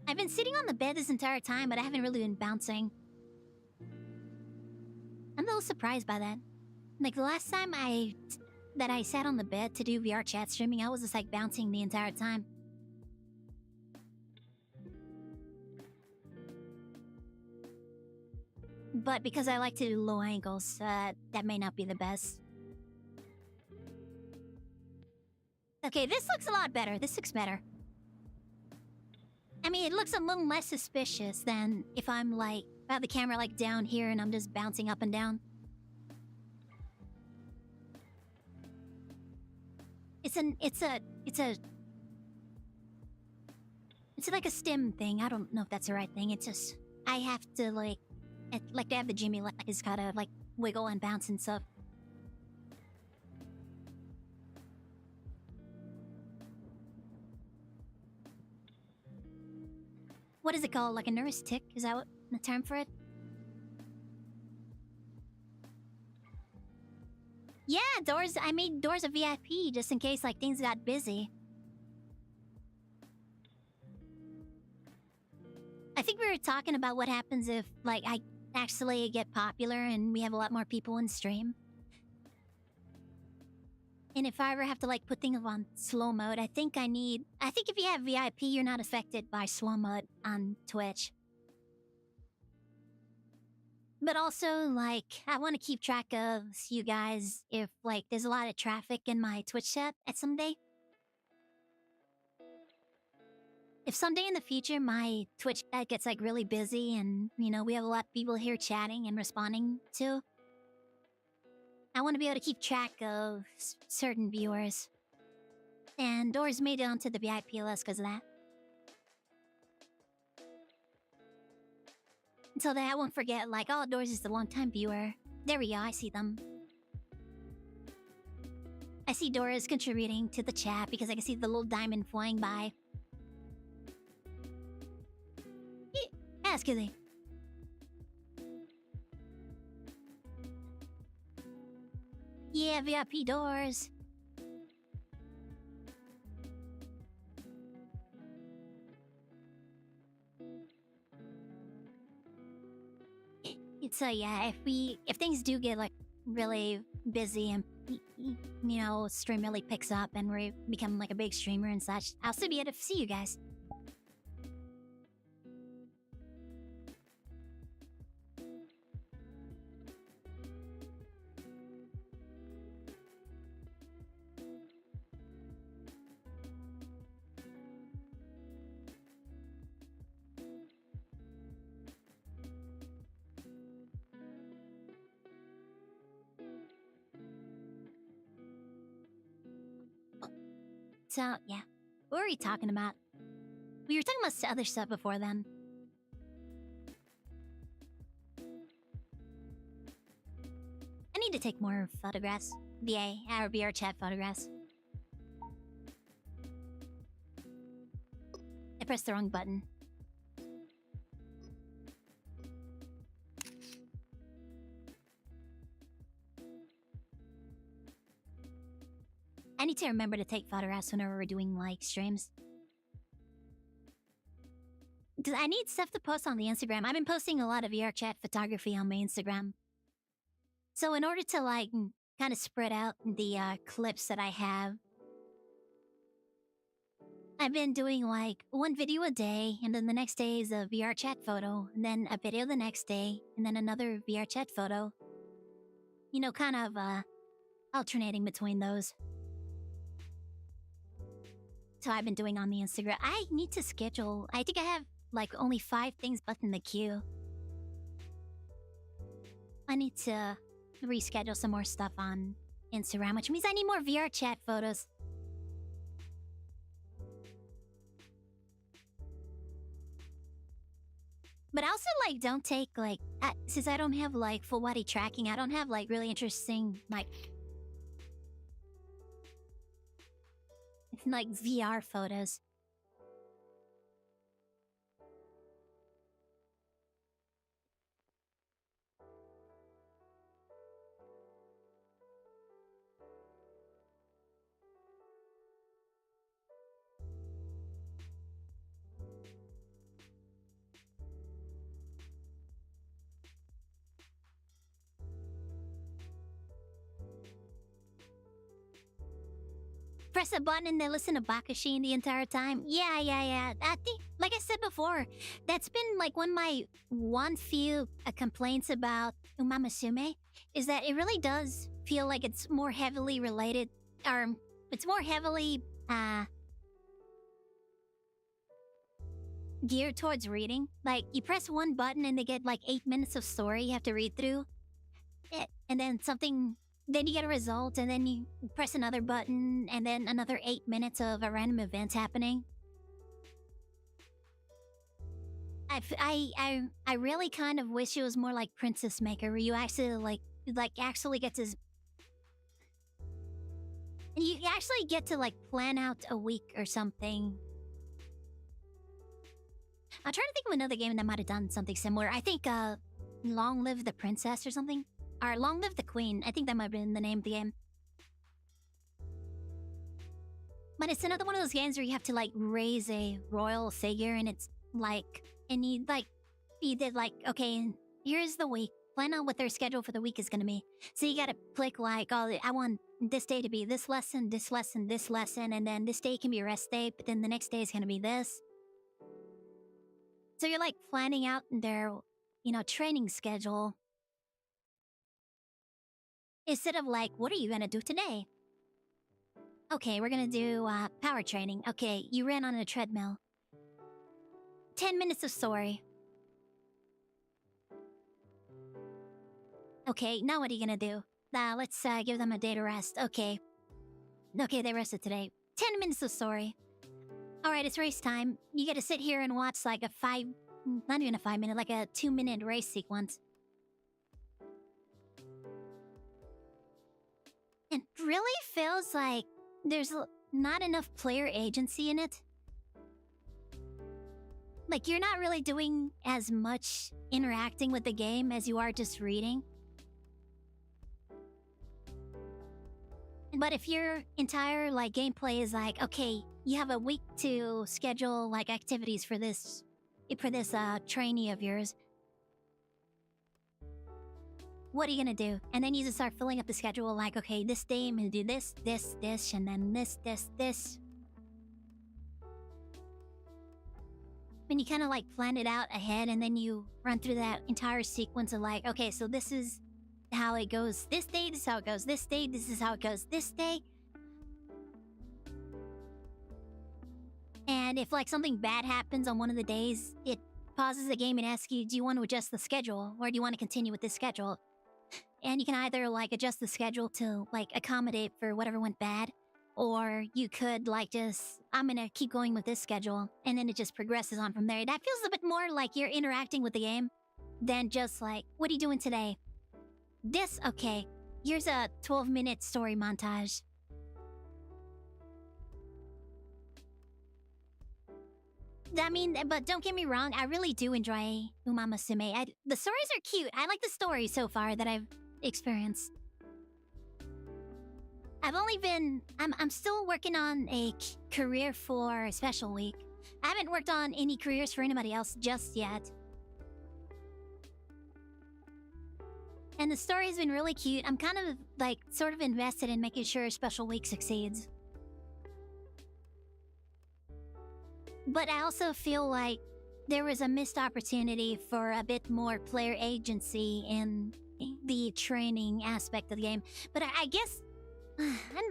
I've been sitting on the bed this entire time, but I haven't really been bouncing. I'm a little surprised by that. Like the last time I sat on the bed to do VRChat streaming, I was just like bouncing the entire time. But because I like to do low angles, that may not be the best. Okay, this looks a lot better. This looks better. I mean, it looks a little less suspicious than if I'm like, I have the camera like down here and I'm just bouncing up and down. It's like a stem thing. I don't know if that's the right thing. It's just, I have to like to have the Jimmy legs gotta like wiggle and bounce and stuff. What is it called? Like a nervous tick? Is that what the term for it? Yeah, doors. I made doors a VIP just in case like things got busy. I think we were talking about what happens if like I actually get popular and we have a lot more people in stream. And if I ever have to like put things on slow mode, I think if you have VIP, you're not affected by slow mode on Twitch. But also, like, I want to keep track of you guys if, like, there's a lot of traffic in my Twitch chat at some day. If someday in the future my Twitch chat gets, like, really busy and, you know, we have a lot of people here chatting and responding to, I want to be able to keep track of certain viewers. And Doors made it onto the VIP list because of that. So that I won't forget, like, oh, Doors is the long-time viewer. There we go, I see them. I see Doris contributing to the chat because I can see the little diamond flying by. Ask you. Yeah, VIP Doors. So yeah, if things do get like really busy and stream really picks up and we become like a big streamer and such, I'll still be able to see you guys. So yeah, what were we talking about? We were talking about other stuff before then. I need to take more photographs. Our VRChat photographs. I pressed the wrong button. I need to remember to take photographs whenever we're doing like streams. Cause I need stuff to post on the Instagram. I've been posting a lot of VRChat photography on my Instagram. So in order to like kind of spread out the clips that I have, I've been doing like one video a day, and then the next day is a VRChat photo, and then a video the next day, and then another VRChat photo. You know, kind of alternating between those. So I've been doing on the Instagram. I need to schedule. I think I have like only 5 things left in the queue. I need to reschedule some more stuff on Instagram, which means I need more VRChat photos. But I also like don't take like since I don't have like full body tracking, I don't have like really interesting like VR photos. Press a button and they listen to Bakashin the entire time. Yeah. I think, like I said before, that's been like one few complaints about Umamasume is that it really does feel like it's more heavily related, or it's more heavily geared towards reading. Like you press one button and they get like 8 minutes of story you have to read through, and then something. Then you get a result, and then you press another button, and then another 8 minutes of a random event happening. I really kind of wish it was more like Princess Maker, where you actually actually get to... You actually get to like plan out a week or something. I'm trying to think of another game that might have done something similar. I think Long Live the Princess or something. Or Long Live the Queen. I think that might have been the name of the game. But it's another one of those games where you have to like raise a royal figure, and it's like, and you did like, okay, here's the week. Plan out what their schedule for the week is gonna be. So you gotta click like, oh, I want this day to be this lesson, this lesson, this lesson, and then this day can be a rest day, but then the next day is gonna be this. So you're like planning out their, training schedule. Instead of like, what are you gonna do today? Okay, we're gonna do power training. Okay, you ran on a treadmill. 10 minutes of story. Okay, now what are you gonna do? Let's give them a day to rest. Okay, they rested today. 10 minutes of story. Alright, it's race time. You gotta sit here and watch like not even a 5 minute, like a 2-minute race sequence. It really feels like there's not enough player agency in it. Like, you're not really doing as much interacting with the game as you are just reading. But if your entire, like, gameplay is like, okay, you have a week to schedule, like, activities for this trainee of yours. what are you gonna do? And then you just start filling up the schedule like, okay, this day I'm gonna do this, this, this, and then this. And you kind of like plan it out ahead, and then you run through that entire sequence of like, okay, so this is how it goes this day, this is how it goes this day, this is how it goes this day. And if like something bad happens on one of the days, it pauses the game and asks you, do you want to adjust the schedule or do you want to continue with this schedule? And you can either like adjust the schedule to like accommodate for whatever went bad, or you could like just, I'm gonna keep going with this schedule, and then it just progresses on from there. That feels a bit more like you're interacting with the game than just like, what are you doing today? This, okay, here's a 12-minute story montage. I mean, but don't get me wrong, I really do enjoy Uma Musume. The stories are cute. I like the stories so far that I've experienced. I've only been... I'm still working on a career for Special Week. I haven't worked on any careers for anybody else just yet. And the story has been really cute. I'm kind of, like, sort of invested in making sure Special Week succeeds. But I also feel like there was a missed opportunity for a bit more player agency in the training aspect of the game. But I guess...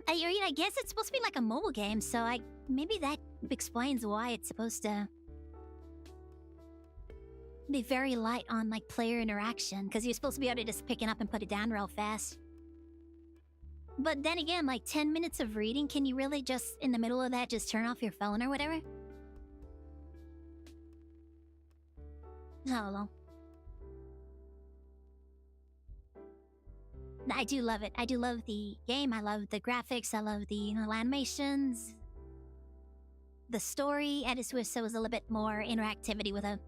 I guess it's supposed to be like a mobile game, so maybe that explains why it's supposed to be very light on like player interaction, because you're supposed to be able to just pick it up and put it down real fast. But then again, like 10 minutes of reading, can you really just, in the middle of that, just turn off your phone or whatever? I don't know. I do love it. I do love the game. I love the graphics. I love the animations. The story. I just wish there was a little bit more interactivity with it.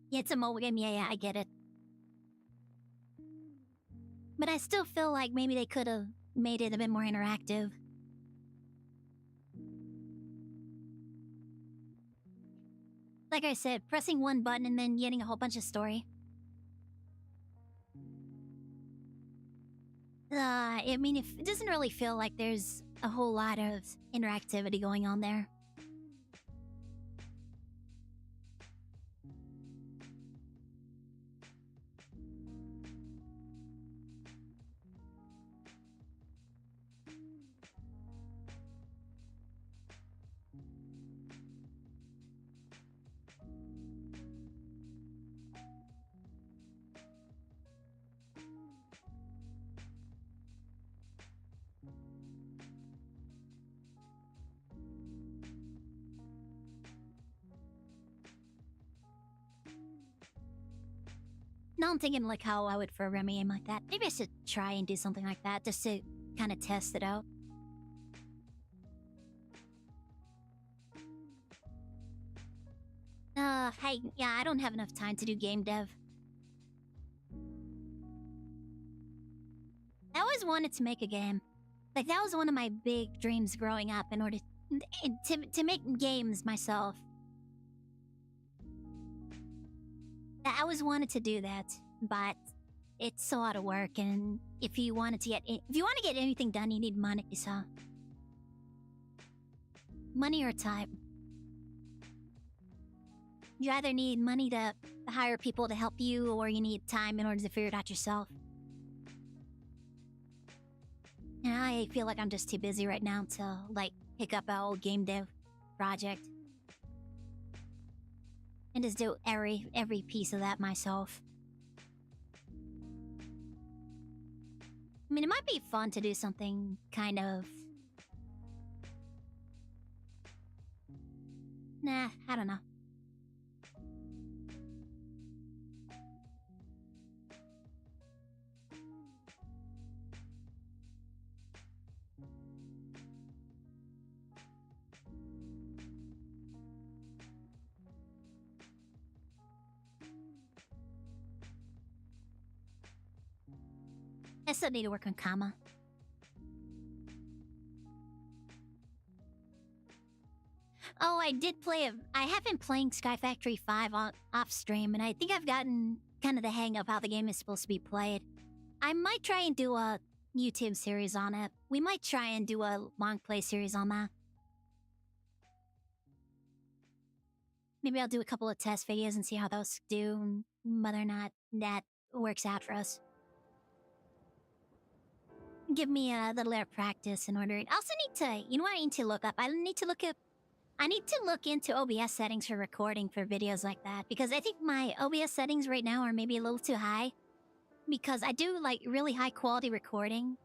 Yeah, it's a mobile game. Yeah, I get it. But I still feel like maybe they could have made it a bit more interactive. Like I said, pressing one button and then getting a whole bunch of story. I mean, it doesn't really feel like there's a whole lot of interactivity going on there. Now I'm thinking like how I would program a game like that. Maybe I should try and do something like that just to kind of test it out. Hey, yeah, I don't have enough time to do game dev. I always wanted to make a game. Like, that was one of my big dreams growing up, in order to make games myself. I always wanted to do that, but it's a lot of work, and if you want to get anything done, you need money, so... Money or time. You either need money to hire people to help you, or you need time in order to figure it out yourself. And I feel like I'm just too busy right now to, like, pick up an old game dev project and just do every piece of that myself. I mean, it might be fun to do something kind of... Nah, I don't know. I still need to work on comma. Oh, I did play it. I have been playing Sky Factory 5 off stream, and I think I've gotten kind of the hang of how the game is supposed to be played. I might try and do a YouTube series on it. We might try and do a long play series on that. Maybe I'll do a couple of test videos and see how those do, and whether or not that works out for us. Give me a little air practice in order. I also need to, you know what I need to look up? I need to look into OBS settings for recording for videos like that, because I think my OBS settings right now are maybe a little too high, because I do like really high quality recording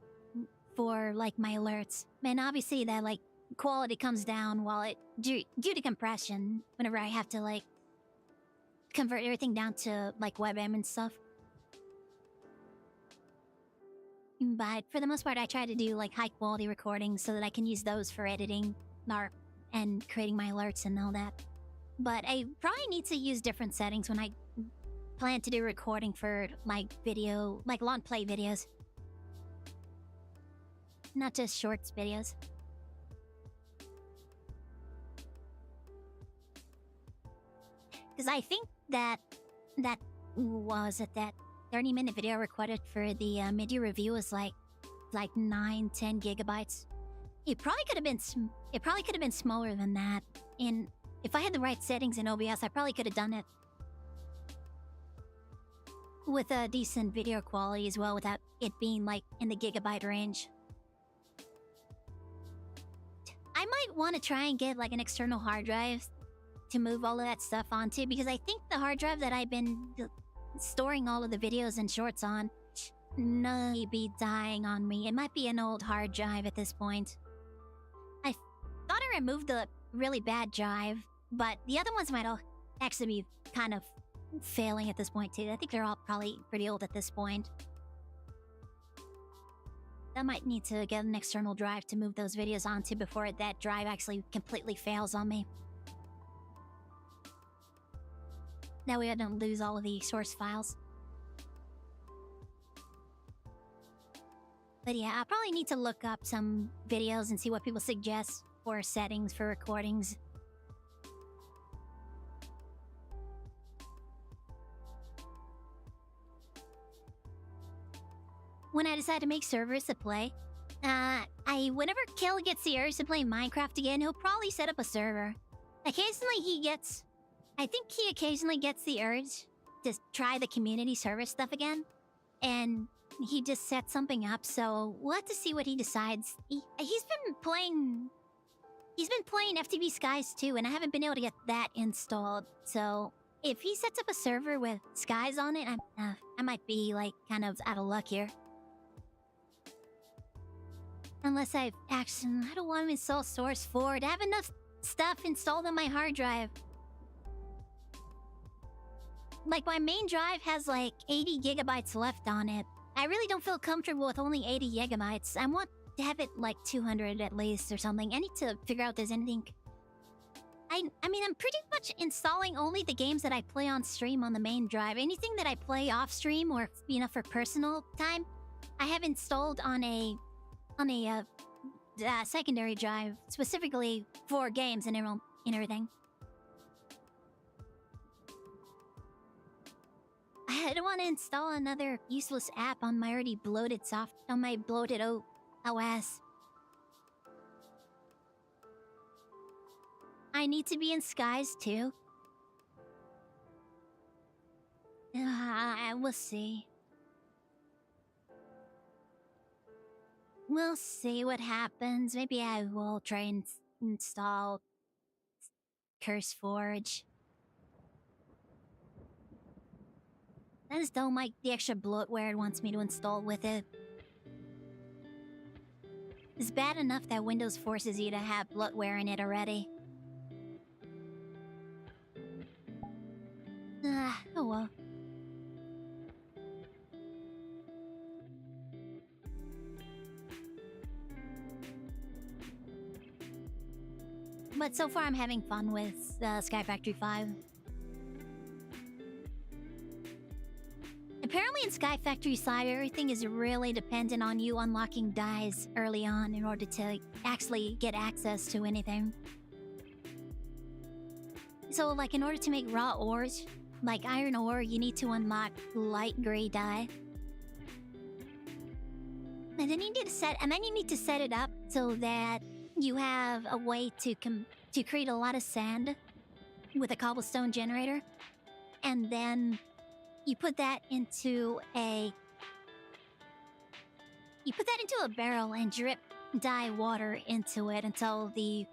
for like my alerts, and obviously that like quality comes down while it due to compression whenever I have to like convert everything down to like WebM and stuff. But for the most part, I try to do like high quality recordings so that I can use those for editing and creating my alerts and all that. But I probably need to use different settings when I plan to do recording for like video, like long play videos. Not just shorts videos. Because I think that 30-minute video recorded for the mid-year review was like 9-10 gigabytes. It probably could have been smaller than that. And if I had the right settings in OBS, I probably could have done it with a decent video quality as well, without it being like in the gigabyte range. I might want to try and get like an external hard drive to move all of that stuff onto, because I think the hard drive that I've been storing all of the videos and shorts on may be dying on me. It might be an old hard drive at this point. I thought I removed the really bad drive, but the other ones might all actually be kind of failing at this point too. I think they're all probably pretty old at this point. I might need to get an external drive to move those videos onto before that drive actually completely fails on me. That way I don't lose all of the source files. But yeah, I'll probably need to look up some videos and see what people suggest for settings for recordings. When I decide to make servers to play, whenever Kill gets the urge to play Minecraft again, he'll probably set up a server. I think he occasionally gets the urge to try the community service stuff again, and he just sets something up, so we'll have to see what he decides. He's been playing FTB Skies too, and I haven't been able to get that installed, so if he sets up a server with Skies on it, I might be like kind of out of luck here. Unless I don't want to install Source 4 to have enough stuff installed on my hard drive. Like, my main drive has like 80 gigabytes left on it. I really don't feel comfortable with only 80 gigabytes. I want to have it like 200 at least or something. I need to figure out if there's anything. I mean, I'm pretty much installing only the games that I play on stream on the main drive. Anything that I play off stream or, you know, for personal time, I have installed on a secondary drive, specifically for games and everything. I don't want to install another useless app on my already bloated OS. I need to be in Skies too. We'll see. We'll see what happens. Maybe I will try and install CurseForge. I just don't like the extra bloatware it wants me to install with it. It's bad enough that Windows forces you to have bloatware in it already. Oh well. But so far I'm having fun with Sky Factory 5. Apparently in Sky Factory 5, everything is really dependent on you unlocking dyes early on in order to actually get access to anything. So, like, in order to make raw ores, like iron ore, you need to unlock light gray dye. And then you need to set it up so that you have a way to create a lot of sand with a cobblestone generator. And then you put that into a barrel and drip dye water into it until the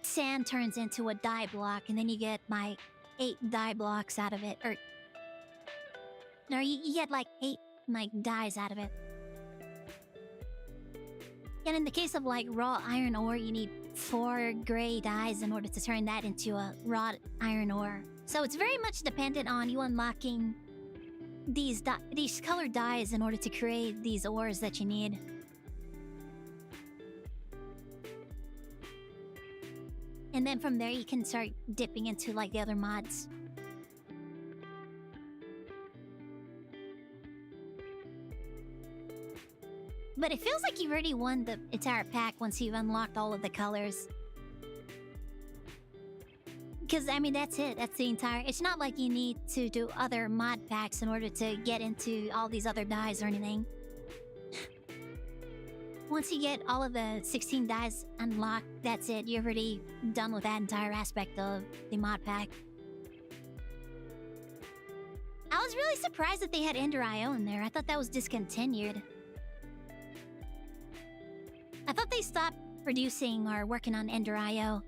sand turns into a dye block, and then you get like 8 dye blocks out of it, or no, you get like 8 like dyes out of it. And in the case of like raw iron ore, you need 4 gray dyes in order to turn that into a raw iron ore. So it's very much dependent on you unlocking these colored dyes in order to create these ores that you need. And then from there you can start dipping into like the other mods. But it feels like you've already won the entire pack once you've unlocked all of the colors. Because, I mean, that's it. That's the entire... It's not like you need to do other mod packs in order to get into all these other dyes or anything. Once you get all of the 16 dyes unlocked, that's it. You're already done with that entire aspect of the mod pack. I was really surprised that they had Ender IO in there. I thought that was discontinued. I thought they stopped producing or working on Ender IO.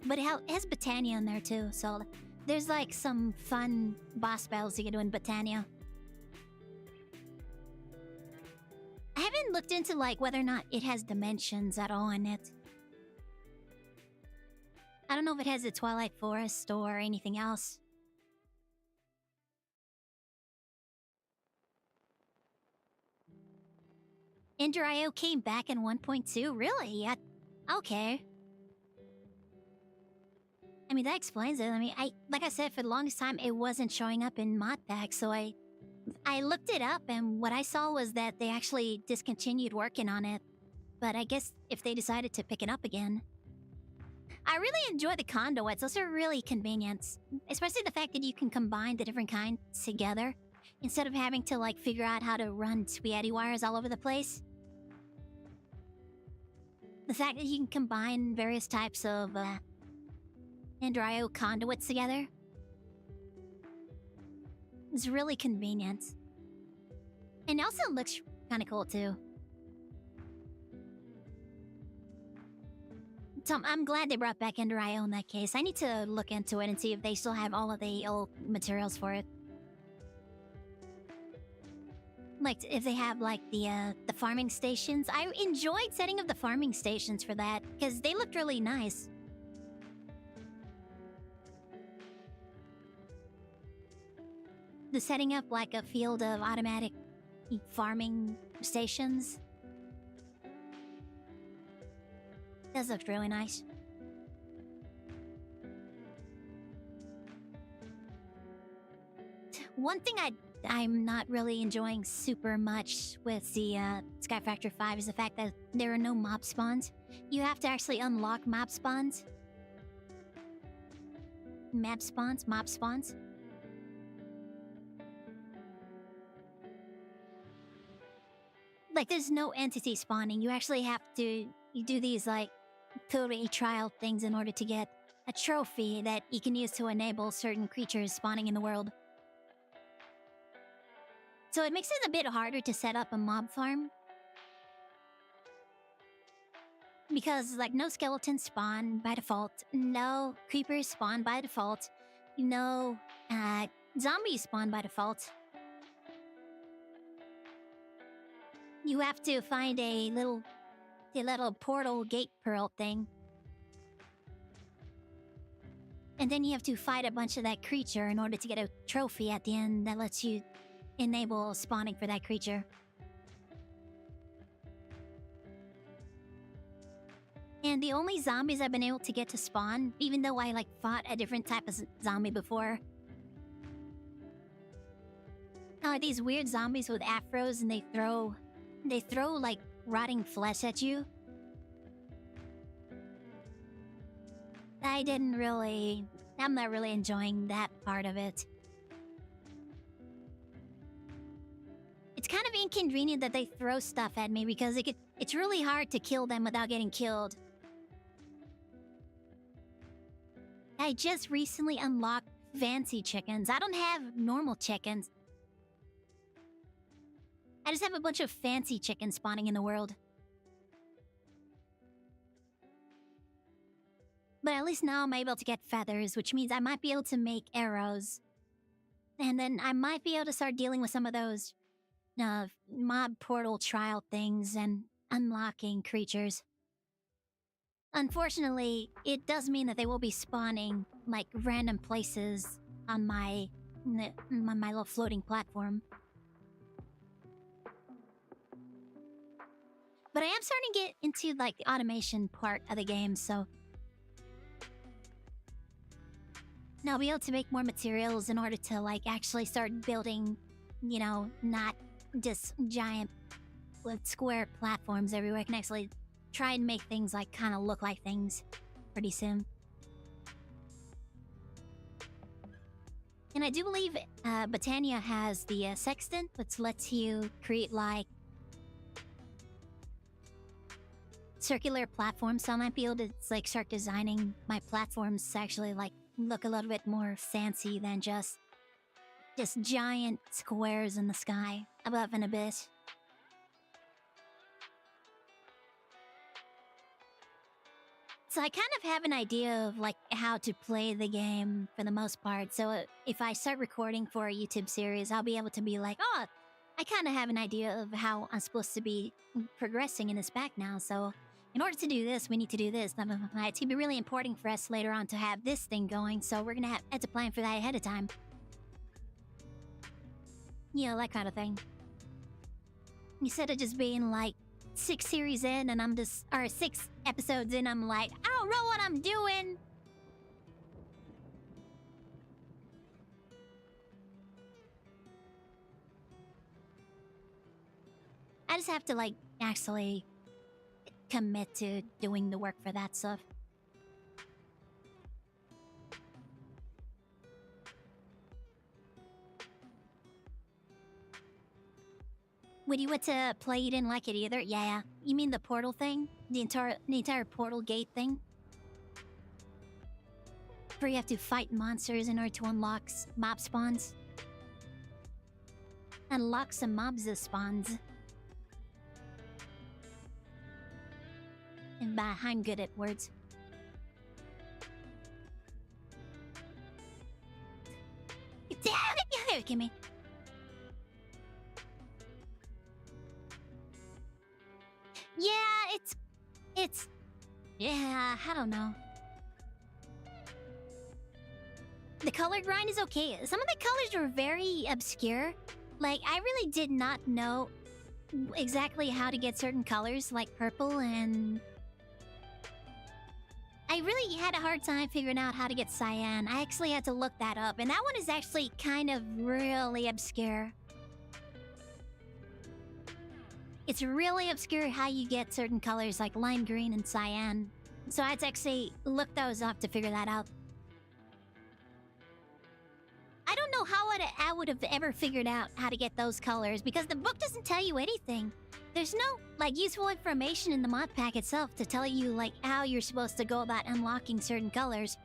But it has Botania in there too, so there's like some fun boss battles you can do in Botania. I haven't looked into like whether or not it has dimensions at all in it. I don't know if it has a Twilight Forest or anything else. Ender IO came back in 1.2? Really? Okay. I mean, that explains it. I mean, like I said, for the longest time, it wasn't showing up in mod packs, so I looked it up, and what I saw was that they actually discontinued working on it. But I guess if they decided to pick it up again. I really enjoy the conduits. Those are really convenient. Especially the fact that you can combine the different kinds together instead of having to, like, figure out how to run spaghetti wires all over the place. The fact that you can combine various types of, Ender IO conduits together is really convenient. And it also looks kind of cool, too. So I'm glad they brought back Ender IO in that case. I need to look into it and see if they still have all of the old materials for it. Like, if they have, like, the farming stations. I enjoyed setting up the farming stations for that, because they looked really nice. The setting up, like, a field of automatic farming stations. That looked really nice. One thing I'm not really enjoying super much with the Sky Factor 5 is the fact that there are no mob spawns. You have to actually unlock mob spawns. Mob spawns. Like, there's no entity spawning. You actually have to... You do these, like, PvE trial things in order to get a trophy that you can use to enable certain creatures spawning in the world. So it makes it a bit harder to set up a mob farm. Because, like, no skeletons spawn by default. No creepers spawn by default. No zombies spawn by default. You have to find a little portal gate pearl thing. And then you have to fight a bunch of that creature in order to get a trophy at the end that lets you enable spawning for that creature. And the only zombies I've been able to get to spawn, even though I, like, fought a different type of zombie before, are these weird zombies with afros, and they throw like rotting flesh at you. I'm not really enjoying that part of it. It's kind of inconvenient that they throw stuff at me because it's really hard to kill them without getting killed. I just recently unlocked fancy chickens. I don't have normal chickens. I just have a bunch of fancy chickens spawning in the world. But at least now I'm able to get feathers, which means I might be able to make arrows. And then I might be able to start dealing with some of those mob portal trial things and unlocking creatures. Unfortunately, it does mean that they will be spawning like random places on my little floating platform. But I am starting to get into like the automation part of the game, so now I'll be able to make more materials in order to like actually start building, you know, not just giant square platforms everywhere. I can actually try and make things like kind of look like things pretty soon. And I do believe Botania has the sextant, which lets you create like circular platforms, so I might be able to like start designing my platforms to actually like look a little bit more fancy than just giant squares in the sky above an abyss. So I kind of have an idea of like how to play the game for the most part. So if I start recording for a YouTube series, I'll be able to be like, oh, I kind of have an idea of how I'm supposed to be progressing in this pack now. So in order to do this, we need to do this. It's going to be really important for us later on to have this thing going. So we're going to have to plan for that ahead of time. You know, that kind of thing. Instead of just being like 6 series in and I'm just, or 6 episodes in, I'm like, I don't know what I'm doing. I just have to like actually commit to doing the work for that stuff. When you went to play, you didn't like it either? Yeah. You mean the portal thing? The entire portal gate thing? Where you have to fight monsters in order to unlock mob spawns? Unlock some mobs spawns. And I'm good at words. Damn it! Give me. Yeah, I don't know. The color grind is okay. Some of the colors were very obscure. Like, I really did not know exactly how to get certain colors, like purple, and I really had a hard time figuring out how to get cyan. I actually had to look that up, and that one is actually kind of really obscure. It's really obscure how you get certain colors like lime green and cyan. So I had to actually look those up to figure that out. I don't know how I would have ever figured out how to get those colors because the book doesn't tell you anything. There's no like useful information in the mod pack itself to tell you like how you're supposed to go about unlocking certain colors.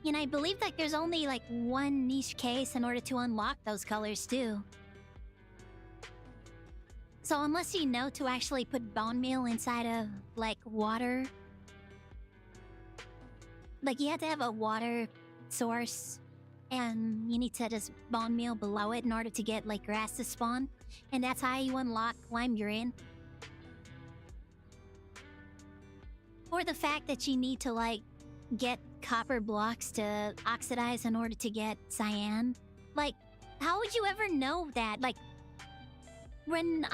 And I believe like there's only like one niche case in order to unlock those colors too. So unless you know to actually put bone meal inside of, like, water... Like, you have to have a water source, and you need to just bone meal below it in order to get, like, grass to spawn. And that's how you unlock lime green. Or the fact that you need to, like, get copper blocks to oxidize in order to get cyan. Like, how would you ever know that? Like, when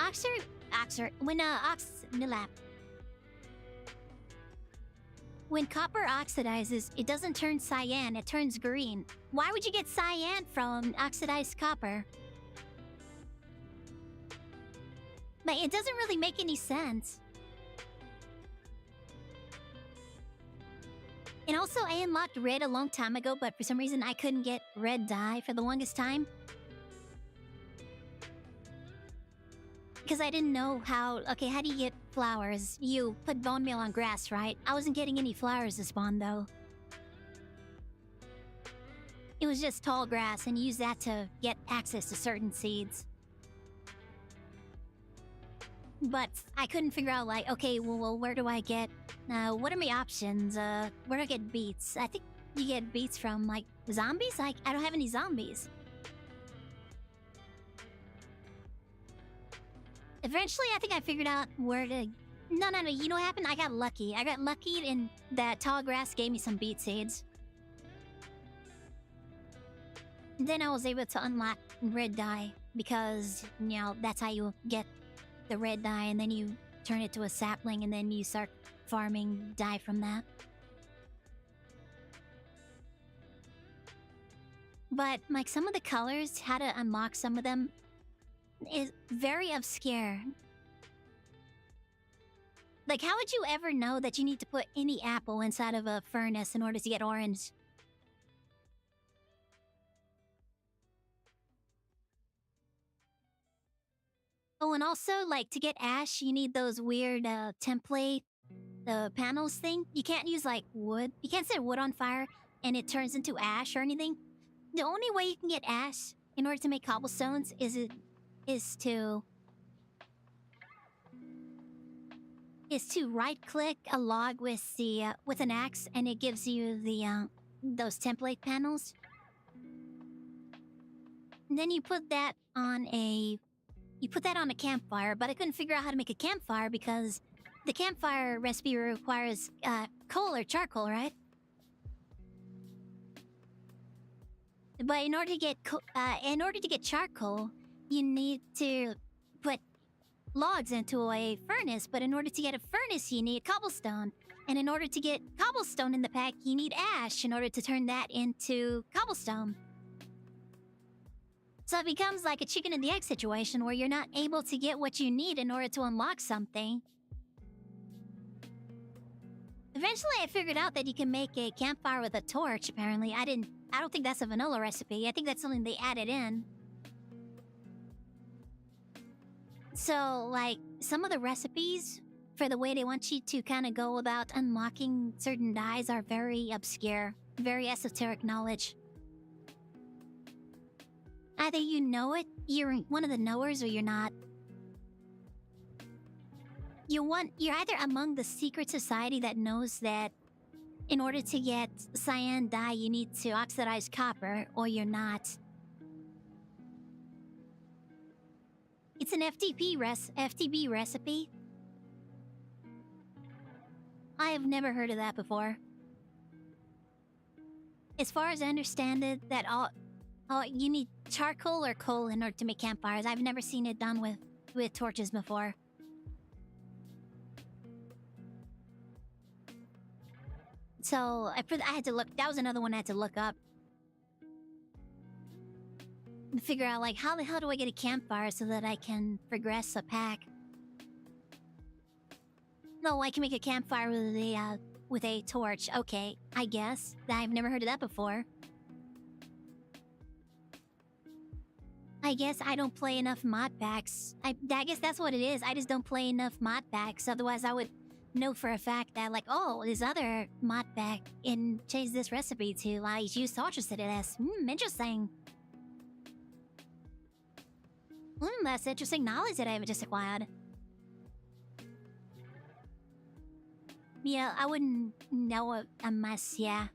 when copper oxidizes, it doesn't turn cyan, it turns green. Why would you get cyan from oxidized copper? But it doesn't really make any sense. And also, I unlocked red a long time ago, but for some reason I couldn't get red dye for the longest time. Because I didn't know how... Okay, how do you get flowers? You put bone meal on grass, right? I wasn't getting any flowers to spawn, though. It was just tall grass, and you use that to get access to certain seeds. But I couldn't figure out, like, okay, well where do I get... what are my options? Where do I get beets? I think you get beets from, like, zombies? Like, I don't have any zombies. Eventually, I think I figured out where to... No, you know what happened? I got lucky. I got lucky and that tall grass gave me some beet seeds. Then I was able to unlock red dye because, you know, that's how you get the red dye, and then you turn it to a sapling and then you start farming dye from that. But, like, some of the colors, how to unlock some of them is very obscure. Like, how would you ever know that you need to put any apple inside of a furnace in order to get orange? Oh, and also, like, to get ash, you need those weird, template, panels thing. You can't use, like, wood. You can't set wood on fire and it turns into ash or anything. The only way you can get ash in order to make cobblestones is to right-click a log with the, with an axe, and it gives you the, those template panels. And then you put that on a... You put that on a campfire, but I couldn't figure out how to make a campfire because the campfire recipe requires coal or charcoal, right? But in order to get charcoal, you need to put logs into a furnace. But in order to get a furnace, you need cobblestone, and in order to get cobblestone in the pack, you need ash in order to turn that into cobblestone. So it becomes like a chicken and the egg situation where you're not able to get what you need in order to unlock something. Eventually I figured out that you can make a campfire with a torch, apparently. I don't think that's a vanilla recipe. I think that's something they added in. So, like, some of the recipes for the way they want you to kind of go about unlocking certain dyes are very obscure, very esoteric knowledge. Either you know it, you're one of the knowers, or you're not. You're either among the secret society that knows that in order to get cyan dye, you need to oxidize copper, or you're not. It's an FTB recipe. I have never heard of that before. As far as I understand it, that you need charcoal or coal in order to make campfires. I've never seen it done with torches before. So, I had to look... That was another one I had to look up. And figure out, like, how the hell do I get a campfire so that I can progress a pack? No, I can make a campfire with a torch. Okay, I guess. I've never heard of that before. I guess I don't play enough mod packs. I guess that's what it is. I just don't play enough mod packs. Otherwise, I would know for a fact that, like, oh, this other mod pack and change this recipe to, like, use torches to this. Interesting. That's interesting knowledge that I've just acquired. Yeah, I wouldn't know unless, yeah.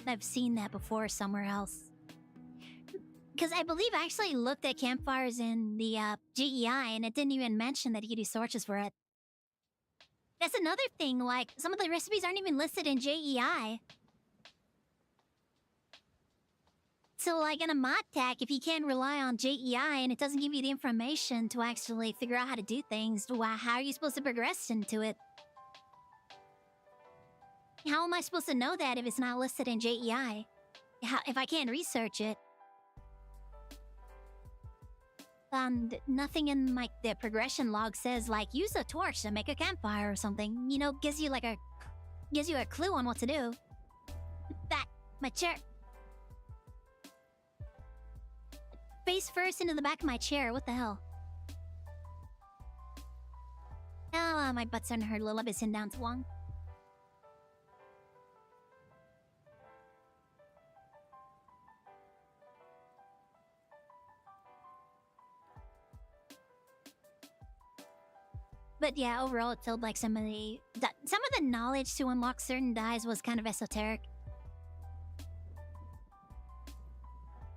I've seen that before somewhere else. Because I believe I actually looked at campfires in the GEI, and it didn't even mention that you could use torches for it. That's another thing, like, some of the recipes aren't even listed in JEI. So, like, in a mod pack, if you can't rely on JEI and it doesn't give you the information to actually figure out how to do things, how are you supposed to progress into it? How am I supposed to know that if it's not listed in JEI? If I can't research it? And nothing in like the progression log says like use a torch to make a campfire or something. You know, gives you a clue on what to do. That my chair. Face first into the back of my chair. What the hell? Oh, my butt's starting to hurt a little bit sitting down too long. But yeah, overall, it felt like some of the knowledge to unlock certain dyes was kind of esoteric.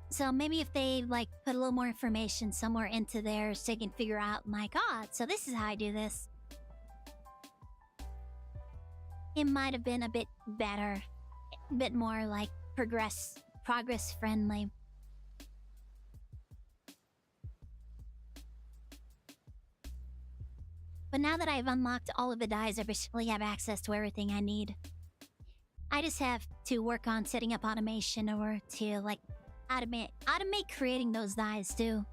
So maybe if they like put a little more information somewhere into there so they can figure out like, oh, so this is how I do this. It might have been a bit better. A bit more like progress friendly. But now that I've unlocked all of the dyes, I basically have access to everything I need. I just have to work on setting up automation or to like automate creating those dyes too.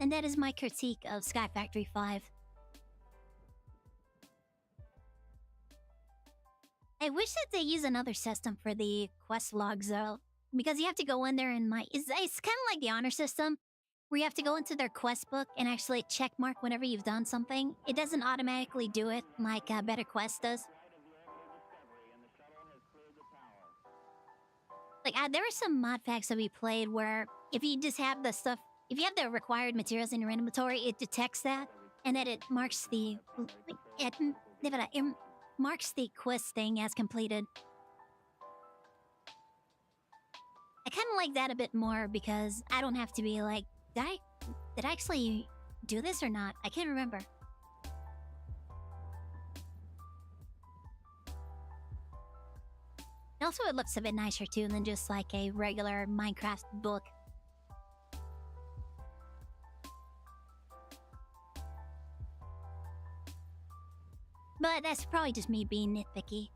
And that is my critique of Sky Factory 5. I wish that they use another system for the quest logs though. Because you have to go in there and like... It's kind of like the honor system. Where you have to go into their quest book and actually check mark whenever you've done something. It doesn't automatically do it like Better Quest does. Like, there are some mod packs that we played where if you just have the stuff... If you have the required materials in your inventory, it detects that. And then it marks the... It marks the quest thing as completed. I kind of like that a bit more because I don't have to be like, did I actually do this or not? I can't remember. And also, it looks a bit nicer too than just like a regular Minecraft book. But that's probably just me being nitpicky.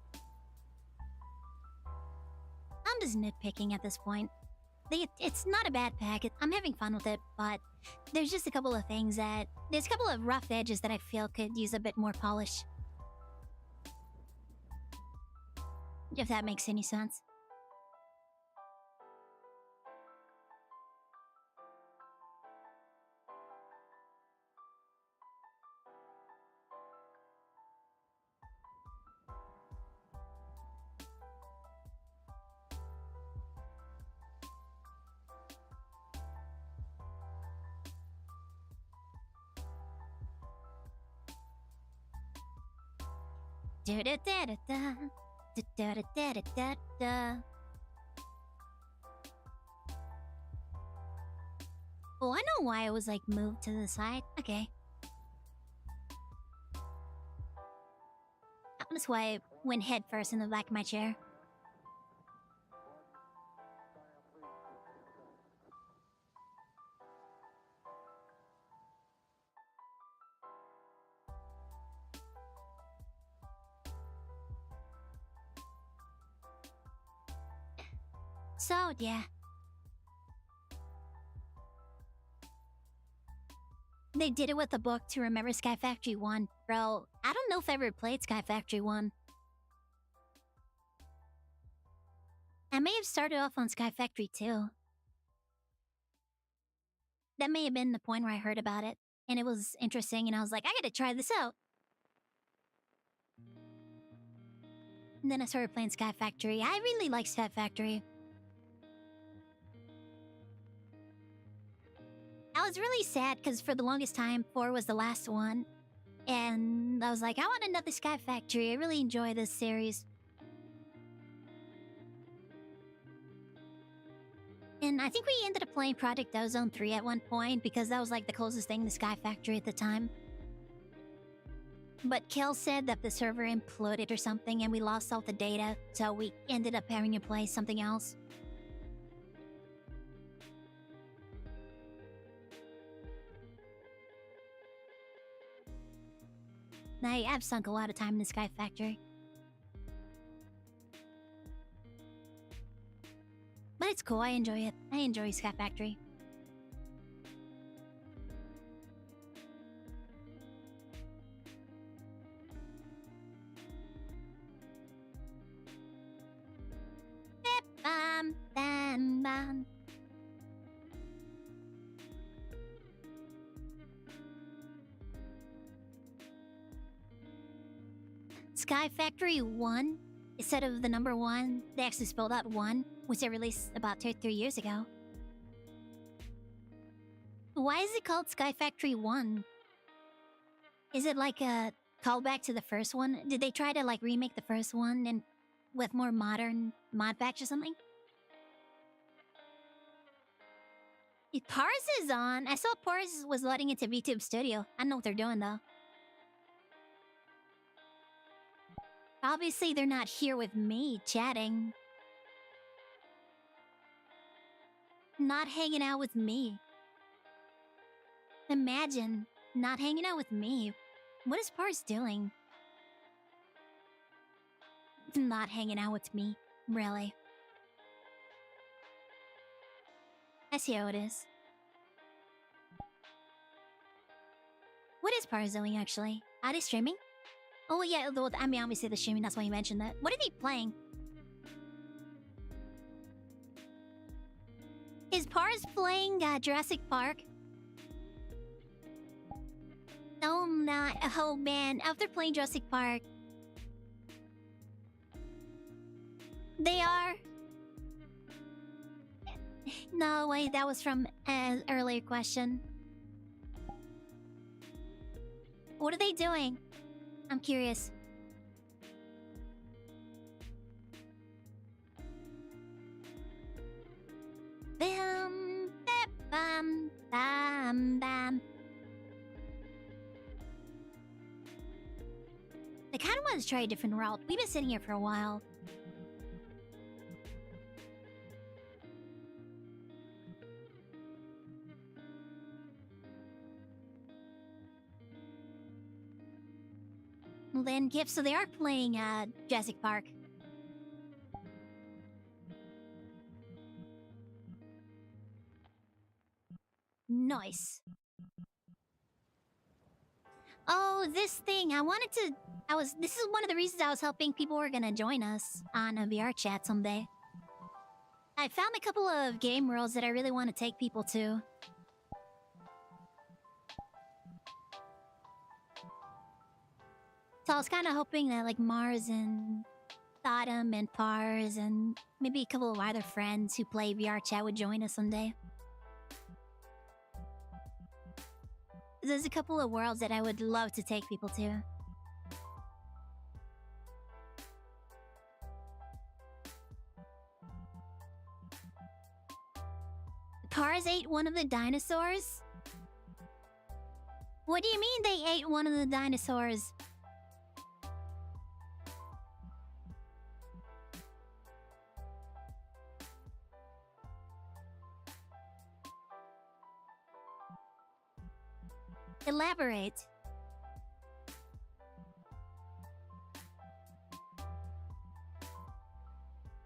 I'm just nitpicking at this point. It's not a bad pack. I'm having fun with it, but there's just a couple of things that... There's a couple of rough edges that I feel could use a bit more polish. If that makes any sense. Da-da-da-da-da. Da-da-da-da-da-da. Oh, I know why I was like moved to the side. Okay. That's why I went head first in the back of my chair. So, yeah. They did it with the book to remember Sky Factory 1. Bro, I don't know if I ever played Sky Factory 1. I may have started off on Sky Factory 2. That may have been the point where I heard about it. And it was interesting and I was like, I gotta try this out. And then I started playing Sky Factory. I really like Sky Factory. I was really sad because for the longest time, 4 was the last one. And I was like, I want another Sky Factory. I really enjoy this series. And I think we ended up playing Project Ozone 3 at one point because that was like the closest thing to Sky Factory at the time. But Kel said that the server imploded or something and we lost all the data, so we ended up having to play something else. I've sunk a lot of time in the Sky Factory. But it's cool, I enjoy it. I enjoy Sky Factory. Bam, bam, bam. Sky Factory 1, instead of the number 1, they actually spelled out 1, which they released about 2 or 3 years ago. Why is it called Sky Factory 1? Is it like a callback to the first one? Did they try to like remake the first one and with more modern mod packs or something? If Pars is on, I saw Pars was loading into VTube Studio. I don't know what they're doing though. Obviously, they're not here with me chatting. Not hanging out with me. Imagine not hanging out with me. What is Pars doing? Not hanging out with me. Really. I see how it is. What is Pars doing actually? Are they streaming? Oh yeah, I mean obviously the streaming, that's why you mentioned that. What are they playing? Is Pars playing Jurassic Park? Oh not, oh man, after playing Jurassic Park. They are... No, wait, that was from an earlier question. What are they doing? I'm curious. Bam, bam, bam, bam. I kind of want to try a different route. We've been sitting here for a while. Then Gift, so they are playing Jurassic Park. Nice. Oh, this thing. This is one of the reasons I was hoping people were gonna join us on a VRChat someday. I found a couple of game worlds that I really want to take people to. So I was kind of hoping that like Mars and Sodom and Pars and maybe a couple of other friends who play VRChat would join us someday. There's a couple of worlds that I would love to take people to. Pars ate one of the dinosaurs? What do you mean they ate one of the dinosaurs? Elaborate.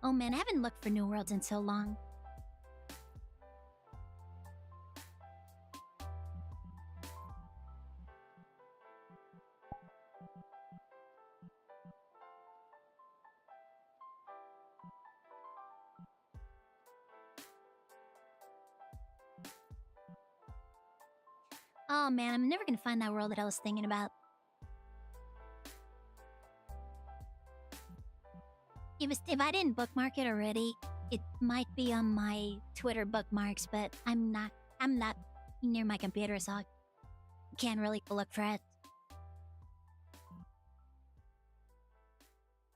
Oh man, I haven't looked for new worlds in so long. Oh man, I'm never gonna find that world that I was thinking about. If I didn't bookmark it already, it might be on my Twitter bookmarks, but I'm not near my computer, so I can't really look for it.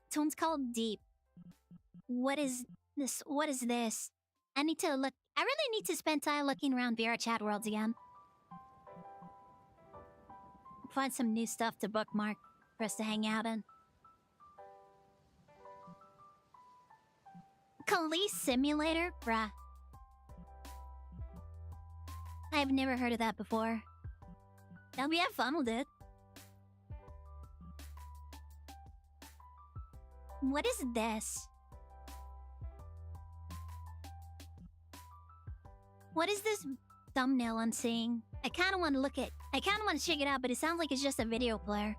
This one's called Deep. What is this? What is this? I need to look. I really need to spend time looking around VRChat worlds again. Find some new stuff to bookmark for us to hang out in. Police Simulator? Bruh. I've never heard of that before. That'll be have fun with it. What is this? What is this thumbnail I'm seeing? I kind of want to check it out, but it sounds like it's just a video player.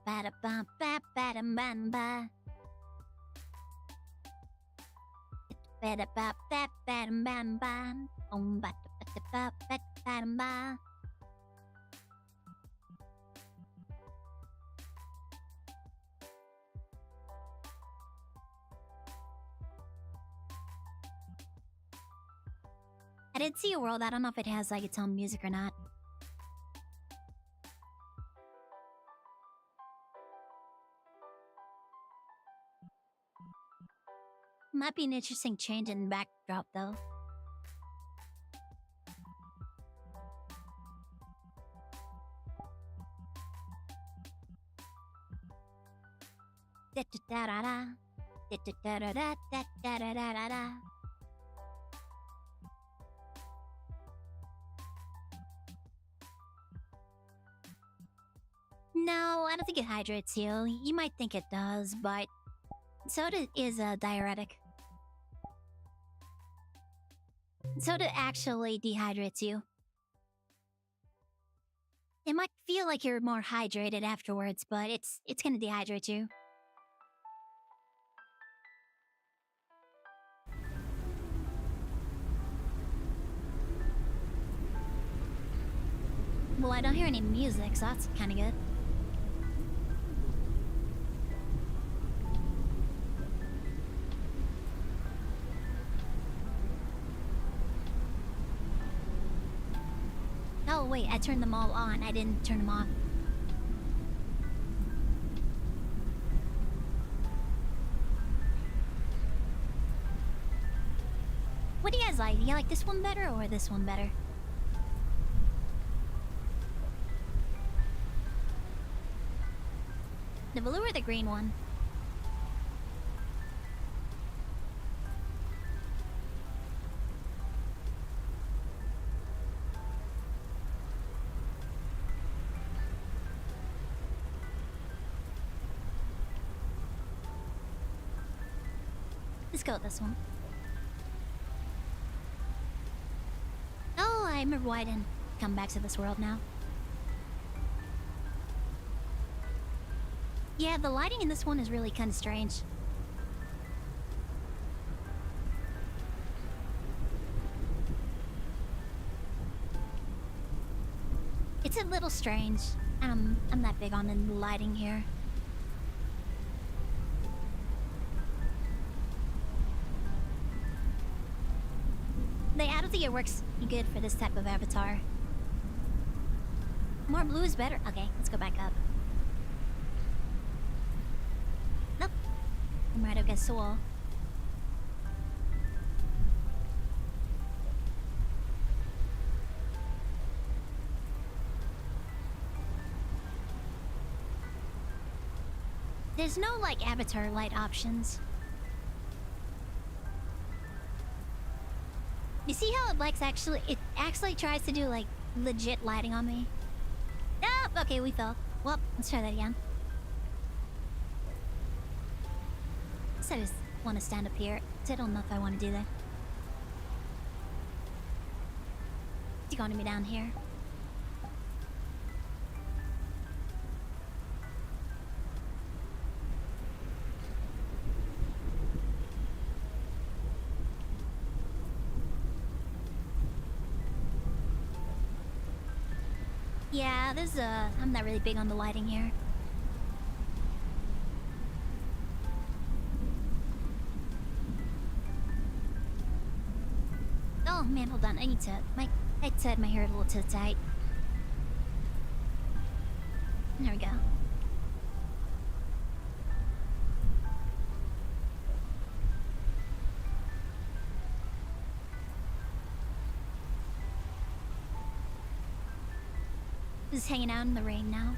Ba-da-bum-ba-ba-dum-bum-ba. Ba-da-ba-ba-ba-dum-bum-bum. Om-ba-da-ba-da-ba-ba-ba-dum-ba. I did see a world. I don't know if it has like its own music or not. Might be an interesting change in backdrop though. Da-da-da-da-da. Da-da-da-da-da-da-da-da-da. No, I don't think it hydrates you. You might think it does, but soda is a diuretic. Soda actually dehydrates you. It might feel like you're more hydrated afterwards, but it's gonna dehydrate you. Well, I don't hear any music, so that's kinda good. Oh wait, I turned them all on. I didn't turn them off. What do you guys like? Do you like this one better or this one better? The blue or the green one? Let's go with this one. Oh, I remember why I didn't come back to this world now. Yeah, the lighting in this one is really kind of strange. It's a little strange. I'm not big on the lighting here. I don't think it works good for this type of avatar. More blue is better. Okay, let's go back up. Nope. I'm right against the wall. There's no, like, avatar light options. You see how it actually tries to do, like, legit lighting on me? Nope! Okay, we fell. Well, let's try that again. I just want to stand up here. I don't know if I want to do that. You going to be down here? Yeah, I'm not really big on the lighting here. Oh man, hold on, I tied my hair a little too tight. There we go. Just hanging out in the rain now.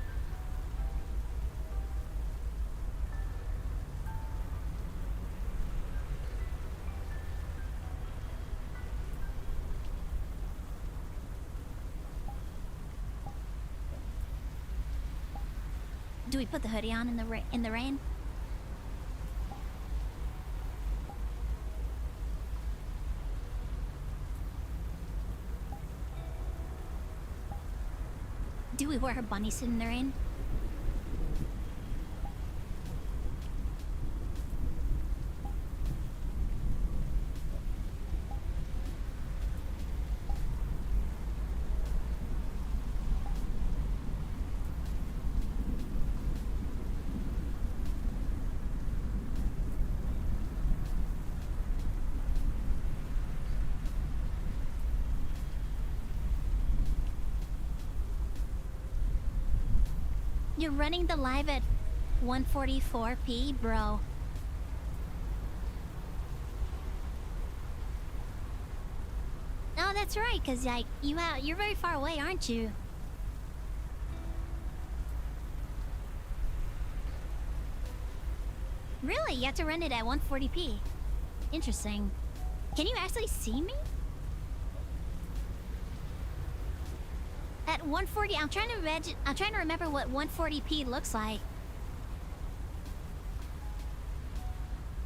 Do we put the hoodie on in the rain? Do we wear her bunny suit in the rain? You're running the live at 144p, bro. Oh, that's right, cause like you're very far away, aren't you? Really? You have to run it at 140p. Interesting. Can you actually see me? At 140, I'm trying to remember what 140p looks like.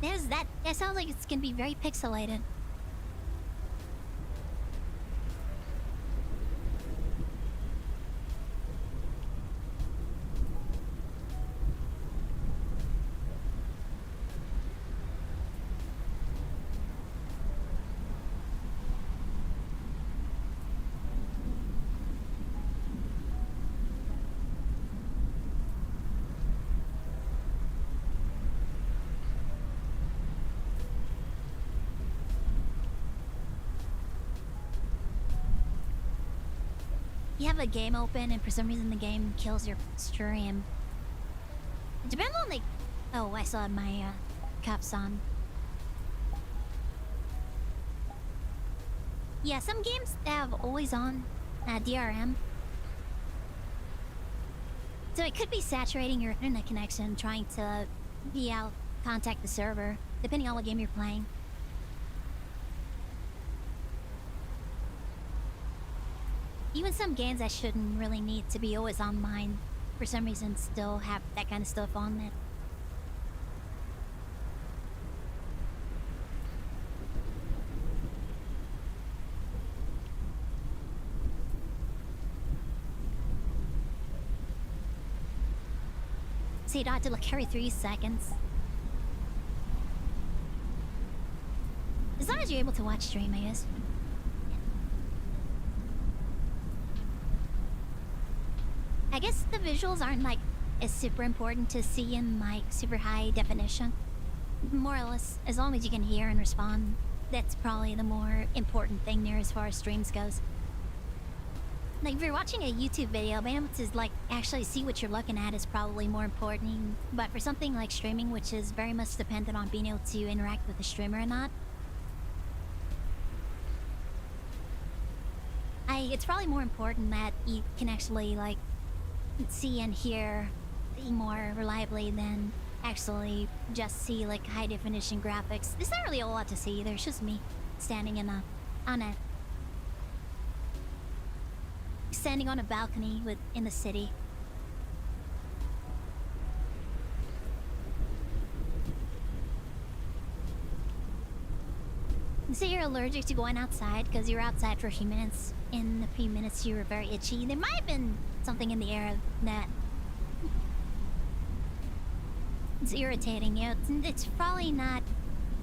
That sounds like it's gonna be very pixelated. You have a game open and for some reason the game kills your stream. It depends on like... Oh, I still have my caps on. Yeah, some games have always on DRM. So it could be saturating your internet connection trying to contact the server, depending on what game you're playing. Even some games that shouldn't really need to be always online, for some reason still have that kind of stuff on it. So you don't have to look every 3 seconds. As long as you're able to watch stream, I guess. I guess the visuals aren't like as super important to see in like super high definition. More or less, as long as you can hear and respond, that's probably the more important thing there as far as streams goes. Like if you're watching a YouTube video, being able to like actually see what you're looking at is probably more important. But for something like streaming, which is very much dependent on being able to interact with the streamer or not, it's probably more important that you can actually like see and hear more reliably than actually just see like high definition graphics. There's not really a lot to see. There's just me standing on a balcony in the city. So you're allergic to going outside because you were outside for a few minutes. In a few minutes you were very itchy. There might have been something in the air that it's irritating you. It's probably not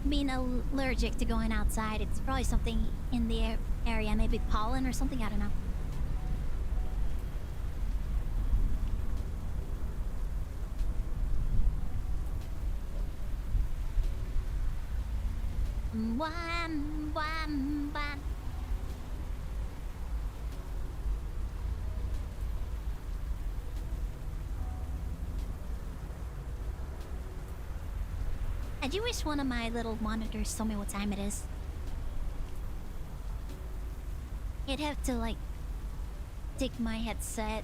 being allergic to going outside. It's probably something in the area, maybe pollen or something, I don't know. Wham, wham, wham. I do wish one of my little monitors told me what time it is. I'd have to like take my headset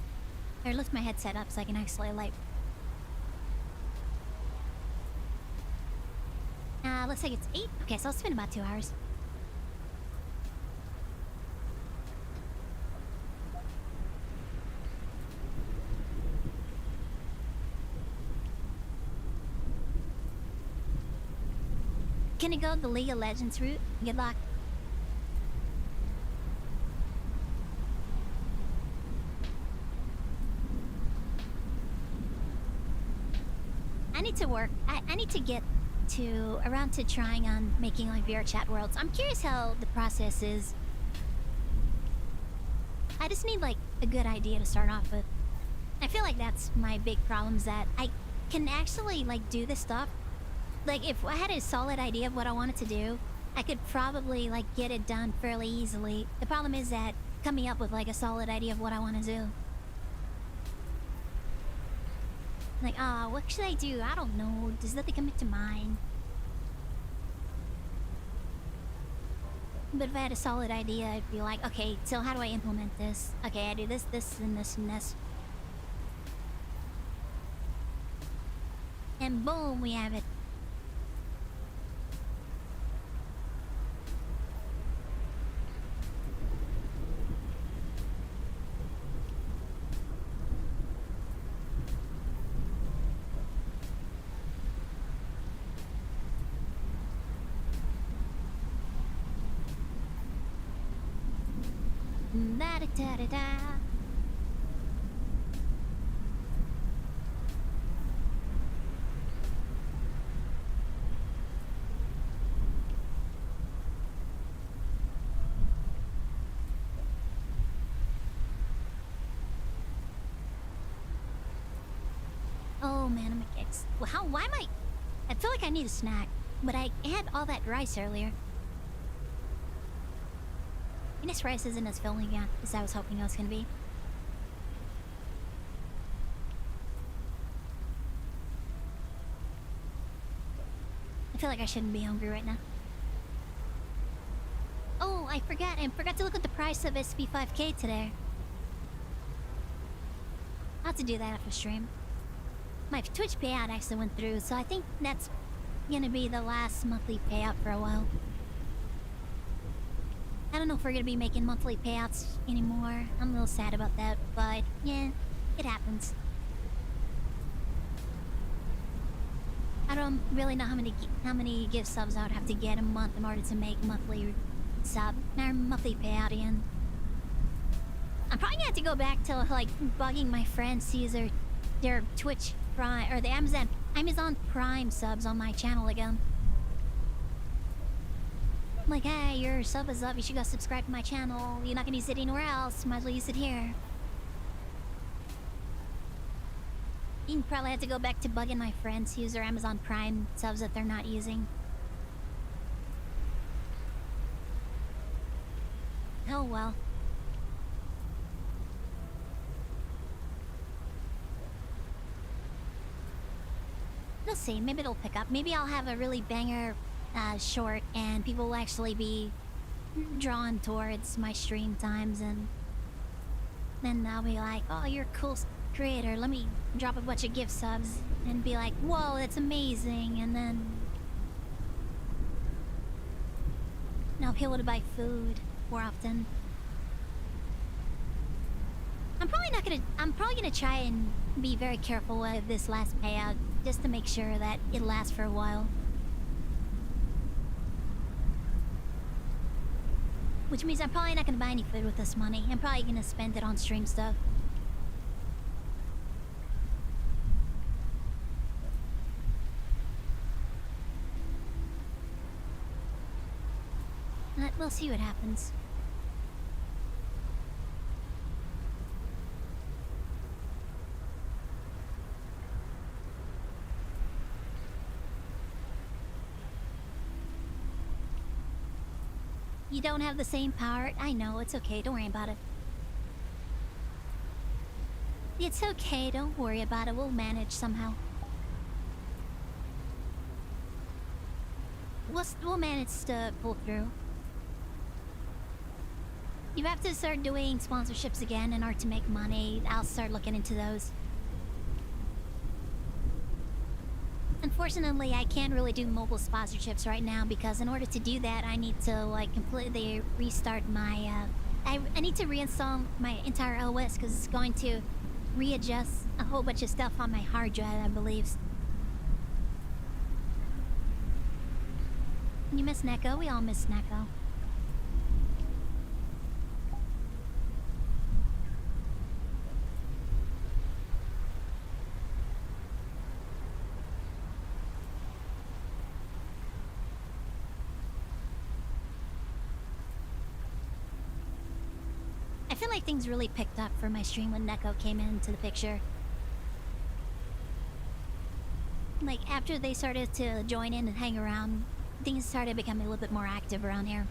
or lift my headset up so I can actually like looks like it's 8. Okay, so it's been about 2 hours. Can you go the League of Legends route? Good luck. I need to work. I need to get around to trying on making like VRChat worlds. I'm curious how the process is. I just need like a good idea to start off with. I feel like that's my big problem, is that I can actually like do this stuff. Like if I had a solid idea of what I wanted to do, I could probably like get it done fairly easily. The problem is that coming up with like a solid idea of what I want to do. Like, what should I do? I don't know. Does nothing come to mind? But if I had a solid idea, I'd be like, okay, so how do I implement this? Okay, I do this, this, and this, and this. And boom, we have it. Da da da da da. Oh man, I'm a kicks. Well, why am I feel like I need a snack, but I had all that rice earlier. And this rice isn't as filling yet as I was hoping it was gonna be. I feel like I shouldn't be hungry right now. Oh, I forgot to look at the price of SP5K today. I'll have to do that after stream. My Twitch payout actually went through, so I think that's gonna be the last monthly payout for a while. I don't know if we're gonna be making monthly payouts anymore. I'm a little sad about that, but yeah, it happens. I don't really know how many gift subs I would have to get a month in order to make monthly sub or monthly payout again. I'm probably gonna have to go back to like bugging my friends, see their Twitch Prime or the Amazon Prime subs on my channel again. I'm like, hey, your sub is up, you should go subscribe to my channel. You're not gonna use it anywhere else, might as well use it here. You probably have to go back to bugging my friends who use their Amazon Prime subs that they're not using. Oh well. We'll see, maybe it'll pick up. Maybe I'll have a really banger short and people will actually be drawn towards my stream times, and then I'll be like, oh, you're a cool creator, let me drop a bunch of gift subs and be like, whoa, that's amazing, and then now be able to buy food more often. I'm probably gonna try and be very careful with this last payout just to make sure that it lasts for a while. Which means I'm probably not gonna buy any food with this money. I'm probably gonna spend it on stream stuff. But we'll see what happens. You don't have the same power. I know, it's okay. Don't worry about it. It's okay. Don't worry about it. We'll manage somehow. We'll manage to pull through. You have to start doing sponsorships again in order to make money. I'll start looking into those. Unfortunately, I can't really do mobile sponsorships right now because in order to do that, I need to like completely restart my I need to reinstall my entire OS because it's going to readjust a whole bunch of stuff on my hard drive, I believe. You miss Neko? We all miss Neko. I feel like things really picked up for my stream when Neko came into the picture. Like, after they started to join in and hang around, things started becoming a little bit more active around here.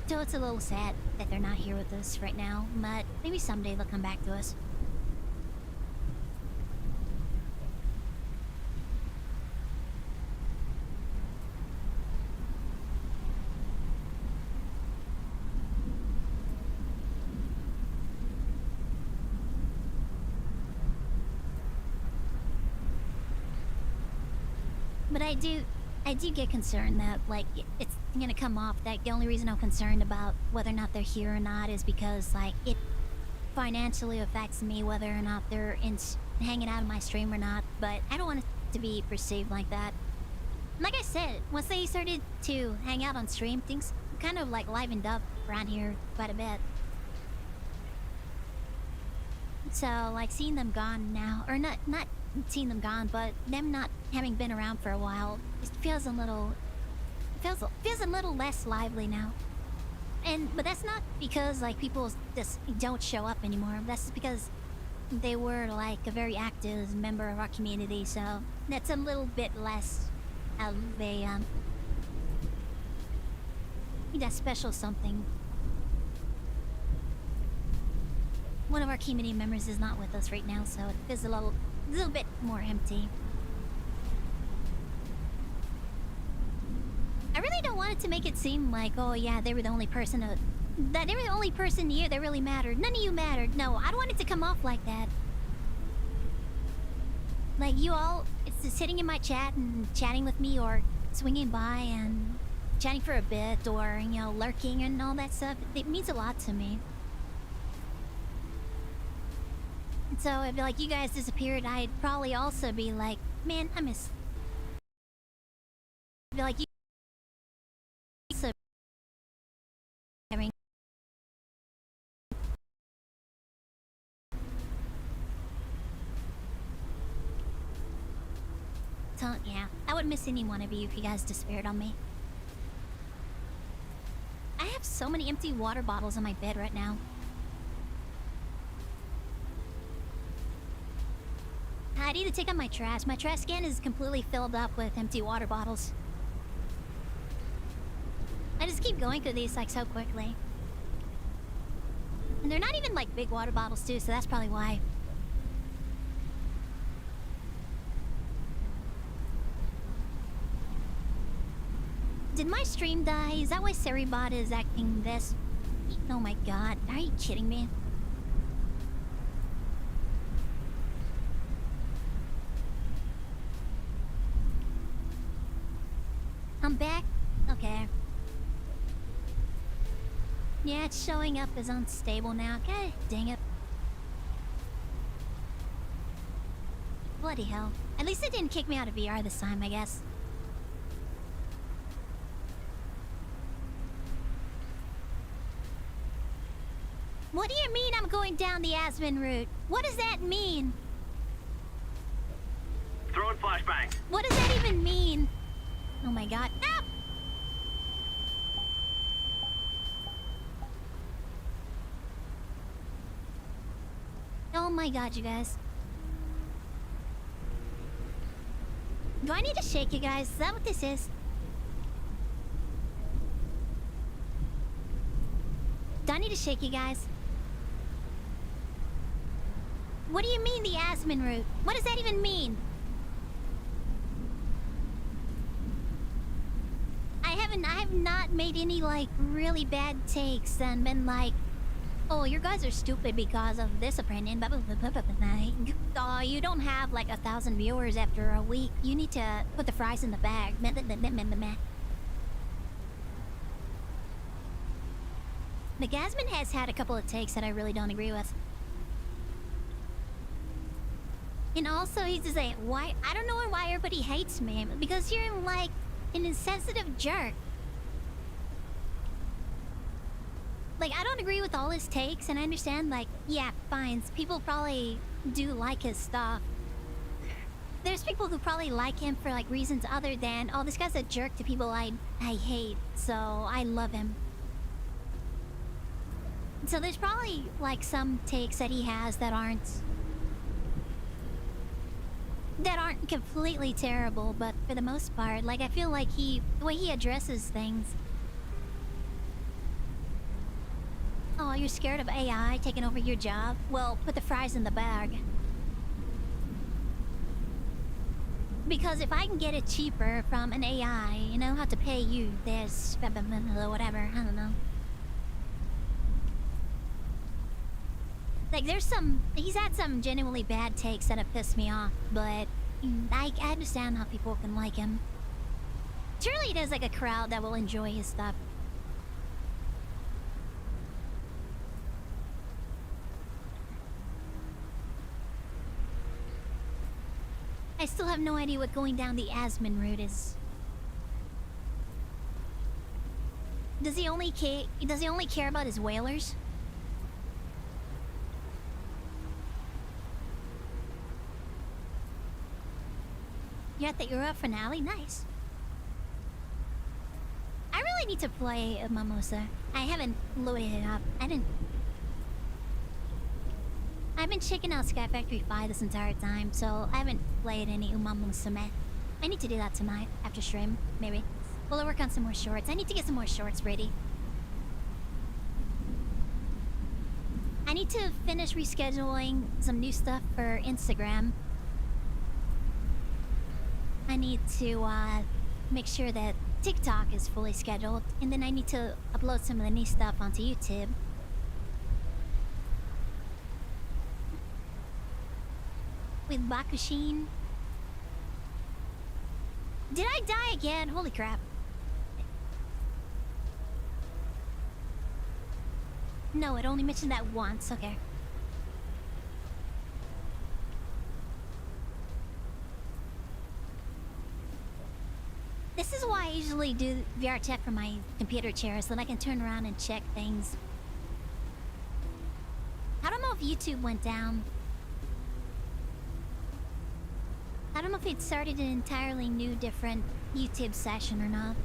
So it's a little sad that they're not here with us right now, but maybe someday they'll come back to us. But I do get concerned that, like, it's gonna come off that the only reason I'm concerned about whether or not they're here or not is because, like, it financially affects me whether or not they're hanging out in my stream or not. But I don't want it to be perceived like that. Like I said, once they started to hang out on stream, things kind of, like, livened up around here quite a bit. So, like, seeing them gone now, or not seeing them gone, but them not having been around for a while, it feels a little less lively now. But that's not because, like, people just don't show up anymore. That's because they were, like, a very active member of our community, so that's a little bit less of a that special something. One of our community members is not with us right now, so it feels a little bit more empty. I really don't want it to make it seem like, oh yeah, they were the only person that they were the only person here that really mattered. None of you mattered. No, I don't want it to come off like that. Like, you all, it's just sitting in my chat and chatting with me, or swinging by and chatting for a bit, or, you know, lurking and all that stuff. It means a lot to me. So if, like, you guys disappeared, I'd probably also be like, man, I miss. I'd be like, you. So. So, yeah, I wouldn't miss any one of you if you guys disappeared on me. I have so many empty water bottles on my bed right now. I need to take out my trash. My trash can is completely filled up with empty water bottles. I just keep going through these, like, so quickly. And they're not even, like, big water bottles, too, so that's probably why. Did my stream die? Is that why Seribot is acting this? Oh my god, are you kidding me? I'm back? Okay. Yeah, it's showing up as unstable now. Okay, dang it. Bloody hell. At least it didn't kick me out of VR this time, I guess. What do you mean I'm going down the Aspen route? What does that mean? Throwing flashbang. What does that even mean? Oh my god. Ah! Oh my god, you guys. Do I need to shake you guys? Is that what this is? Do I need to shake you guys? What do you mean the Aspen route? What does that even mean? I have not made any, like, really bad takes and been like, oh, you guys are stupid because of this opinion. Oh, you don't have like 1,000 viewers after a week. You need to put the fries in the bag. The Gasman has had a couple of takes that I really don't agree with. And also, he's just like, why? I don't know why everybody hates me. Because you're like an insensitive jerk. Like, I don't agree with all his takes, and I understand, like, yeah, fine. People probably do like his stuff. There's people who probably like him for, like, reasons other than, oh, this guy's a jerk to people I hate, so I love him. So there's probably, like, some takes that he has that aren't completely terrible, but for the most part, like, I feel like the way he addresses things. Oh, you're scared of AI taking over your job? Well, put the fries in the bag. Because if I can get it cheaper from an AI, you know how to pay you, there's whatever, I don't know. Like, he's had some genuinely bad takes that have pissed me off, but I understand how people can like him. Surely there's like a crowd that will enjoy his stuff. I still have no idea what going down the Asman route is. Does he only care about his whalers? You're at the Euro finale? Nice. I really need to play Mimosa. I haven't loaded it up. I've been checking out Sky Factory 5 this entire time, so I haven't played any Umamusume. I need to do that tonight, after stream, maybe. We'll work on some more shorts. I need to get some more shorts ready. I need to finish rescheduling some new stuff for Instagram. I need to make sure that TikTok is fully scheduled, and then I need to upload some of the new stuff onto YouTube. With Bakushin. Did I die again? Holy crap. No, it only mentioned that once. Okay. This is why I usually do VRChat from my computer chair, so that I can turn around and check things. I don't know if YouTube went down. I don't know if it started an entirely new, different YouTube session or not.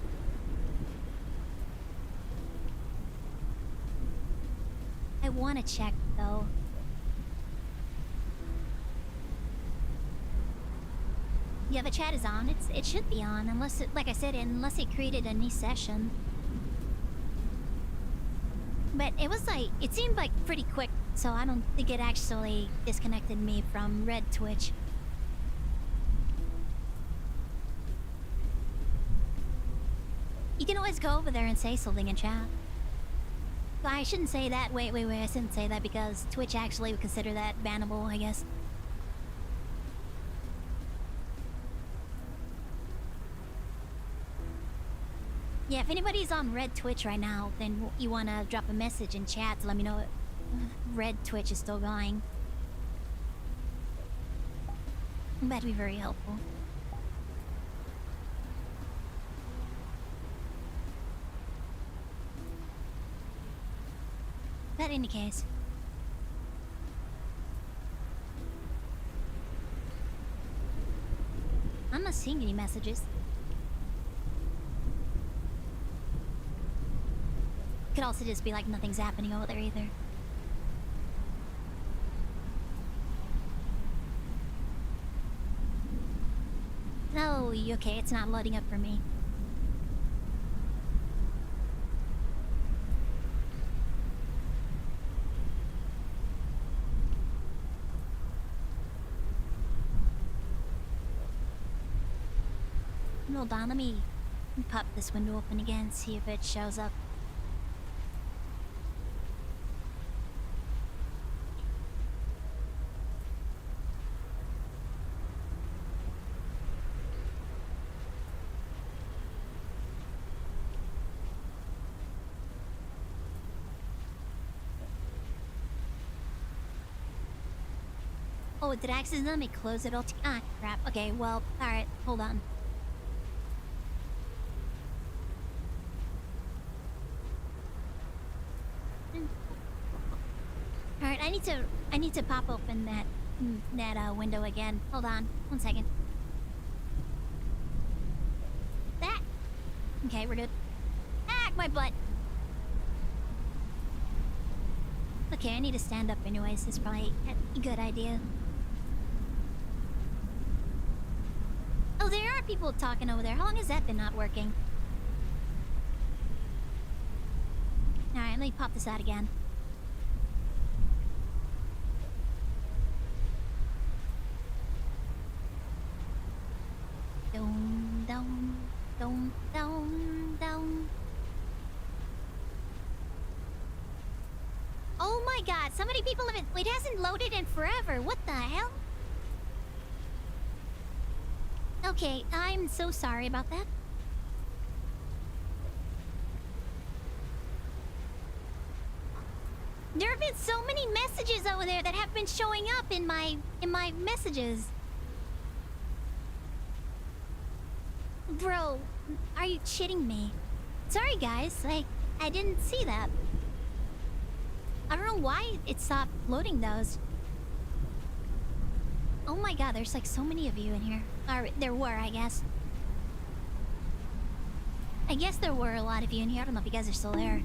I want to check, though. Yeah, the chat is on. It should be on, unless it, like I said, unless it created a new session. But it was like, it seemed like pretty quick, so I don't think it actually disconnected me from Red Twitch. You can always go over there and say something in chat. But I shouldn't say that. Wait, I shouldn't say that because Twitch actually would consider that bannable, I guess. Yeah, if anybody's on Red Twitch right now, then you want to drop a message in chat to let me know Red Twitch is still going. That'd be very helpful. But in any case. I'm not seeing any messages. Could also just be like nothing's happening over there either. Oh, okay, it's not loading up for me. Hold on, let me pop this window open again, see if it shows up. Oh, did I accidentally close it all? Ah, crap. Okay, well, alright, hold on. Alright, I need to pop open that window again. Hold on, 1 second. That. Okay, we're good. Ah, my butt. Okay, I need to stand up anyways. This is probably a good idea. Oh, there are people talking over there. How long has that been not working? Alright, let me pop this out again. Dum, dum, dum, dum, dum. Oh my god, so many people have it hasn't loaded in forever. What the hell? Okay, I'm so sorry about that. There have been so many messages over there that have been showing up in my messages. Bro, are you shitting me? Sorry guys, like, I didn't see that. I don't know why it stopped loading those. Oh my god, there's like so many of you in here. Or there were, I guess. I guess there were a lot of you in here. I don't know if you guys are still there.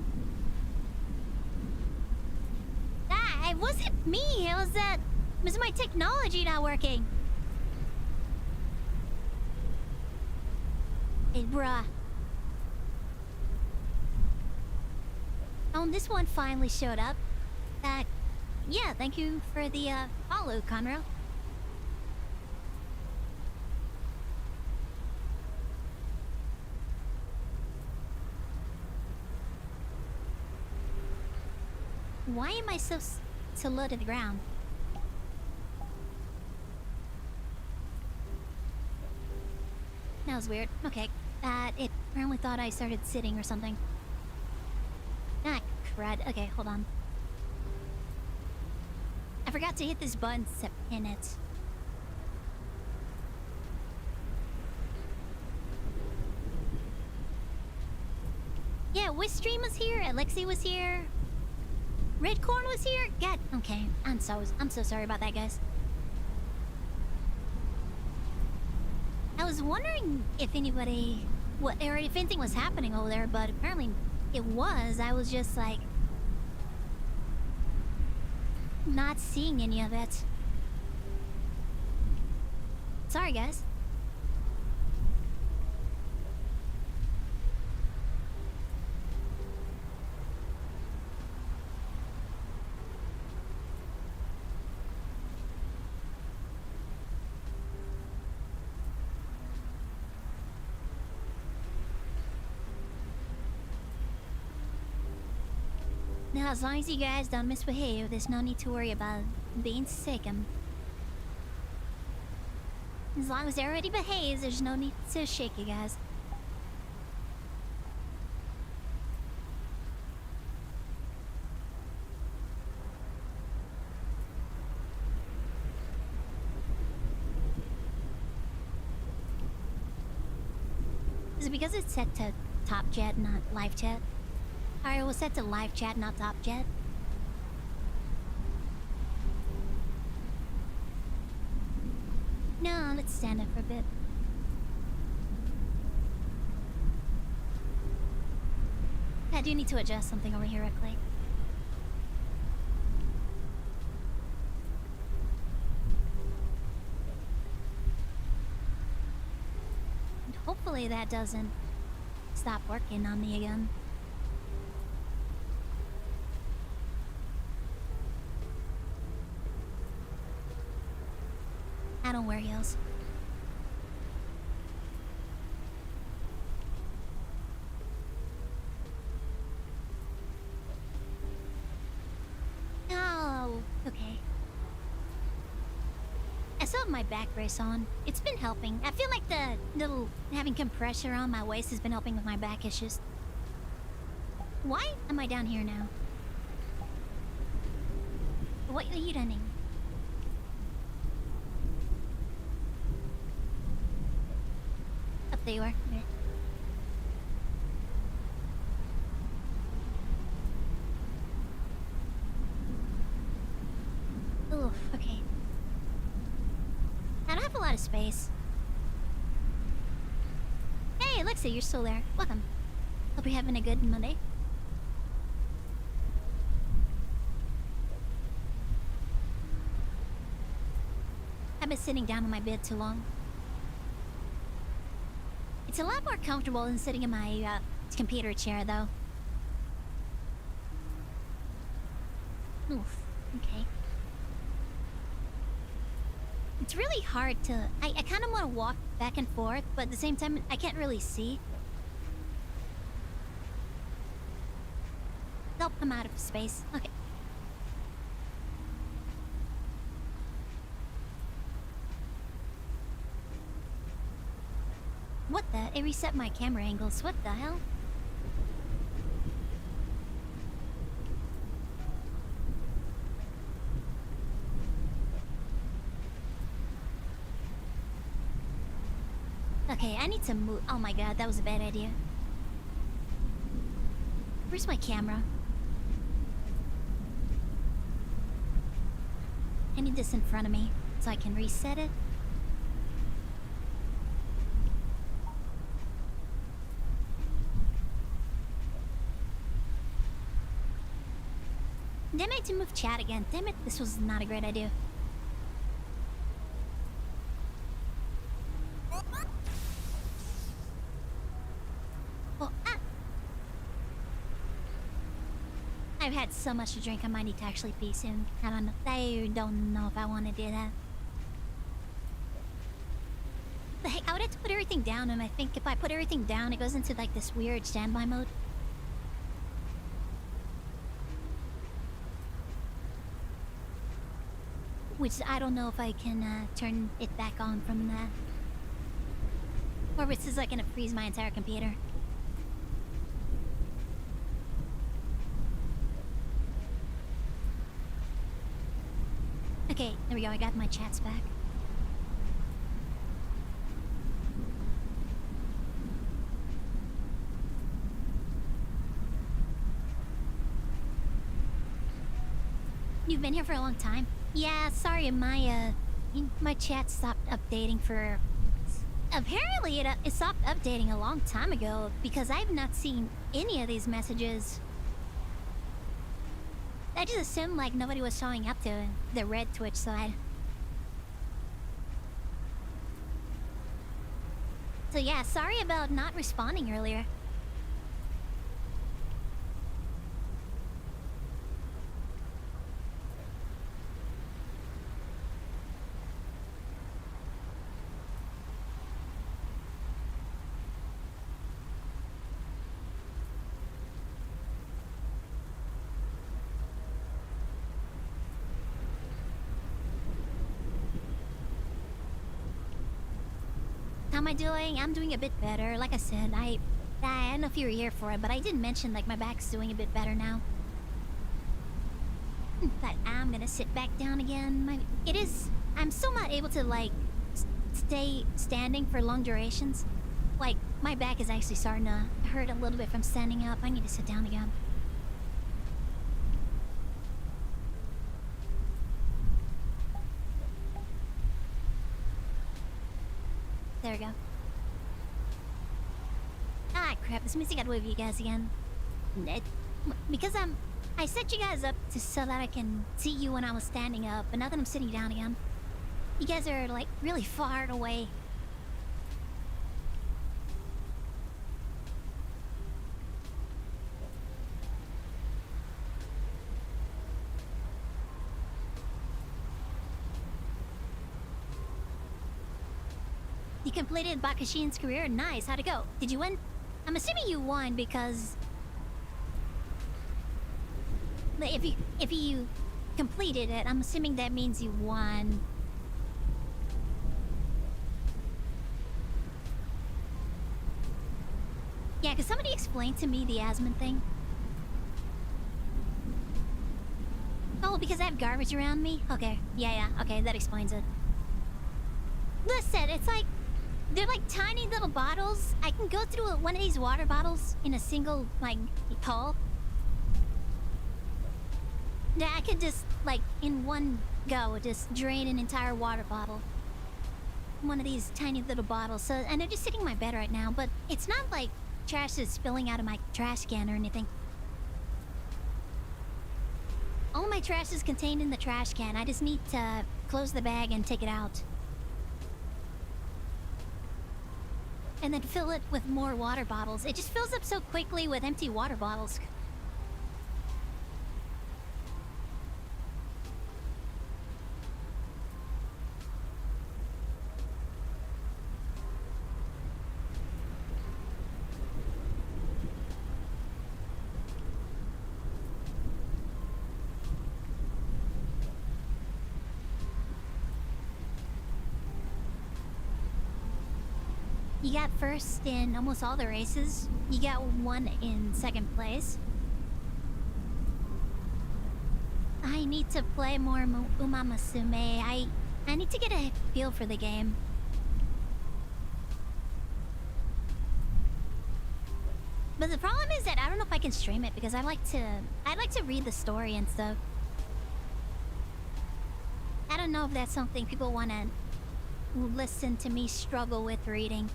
Ah, it wasn't me. It was my technology not working. Hey, bruh. Oh, this one finally showed up. Yeah, thank you for the follow, Conroe. Why am I so low to the ground? That was weird. Okay. It apparently thought I started sitting or something. Ah, crud. Okay, hold on. I forgot to hit this button to pin it. Yeah, Wistream was here, Alexi was here. Redcorn was here? God, okay. I'm so sorry about that, guys. I was wondering if anybody... or if anything was happening over there, but apparently it was. I was just, like... not seeing any of it. Sorry, guys. Now, as long as you guys don't misbehave, there's no need to worry about being sick. As long as everybody behaves, there's no need to shake you guys. Is it because it's set to top chat, not live chat? Alright, we'll set to live chat, not top chat. No, let's stand up for a bit. I do need to adjust something over here real quick. And hopefully that doesn't stop working on me again. I don't wear heels. Oh, okay. I still have my back brace on. It's been helping. I feel like the little having compression on my waist has been helping with my back issues. Why am I down here now? What are you doing? there you are. Okay. Oof, okay. I don't have a lot of space. Hey, Alexa, you're still there. Welcome. Hope you're having a good Monday. I've been sitting down on my bed too long. It's a lot more comfortable than sitting in my computer chair, though. Oof, okay. It's really hard to... I kind of want to walk back and forth, but at the same time, I can't really see. Nope, I'm out of space. Okay. What the? It reset my camera angles. What the hell? Okay, I need to move. Oh my god, that was a bad idea. Where's my camera? I need this in front of me so I can reset it. Damn it, to move chat again. Damn it, this was not a great idea. Oh, ah! I've had so much to drink, I might need to actually pee soon. I don't know if I want to do that. The heck, I would have to put everything down, and I think if I put everything down, it goes into like this weird standby mode. Which I don't know if I can turn it back on from that. Or if it's just like gonna freeze my entire computer. Okay, there we go, I got my chats back. You've been here for a long time? Yeah, sorry, my chat stopped updating for... Apparently it stopped updating a long time ago because I've not seen any of these messages. I just assumed like nobody was showing up to the red Twitch side. So yeah, sorry about not responding earlier. How am I doing? I'm doing a bit better. Like I said, I don't know if you were here for it, but I did mention like my back's doing a bit better now. But I'm gonna sit back down again. I'm still not able to like stay standing for long durations. Like my back is actually starting to hurt a little bit from standing up. I need to sit down again. There we go. Ah, crap. This means I gotta wave you guys again. Because I set you guys up so that I can see you when I was standing up, but now that I'm sitting down again, you guys are, like, really far away. You completed Bakashin's career? Nice, how'd it go? Did you win? I'm assuming you won because... If you completed it, I'm assuming that means you won. Yeah, because somebody explained to me the Asmon thing. Oh, because I have garbage around me? Okay, yeah, okay, that explains it. Listen, it's like... They're like tiny little bottles. I can go through one of these water bottles in a single, like, haul. Yeah, I could just, like, in one go, just drain an entire water bottle. One of these tiny little bottles. So, and they're just sitting in my bed right now, but it's not like trash is spilling out of my trash can or anything. All my trash is contained in the trash can. I just need to close the bag and take it out. And then fill it with more water bottles. It just fills up so quickly with empty water bottles. You got first in almost all the races. You got one in second place. I need to play more Uma Musume. I need to get a feel for the game. But the problem is that I don't know if I can stream it because I'd like to read the story and stuff. I don't know if that's something people want to listen to me struggle with reading.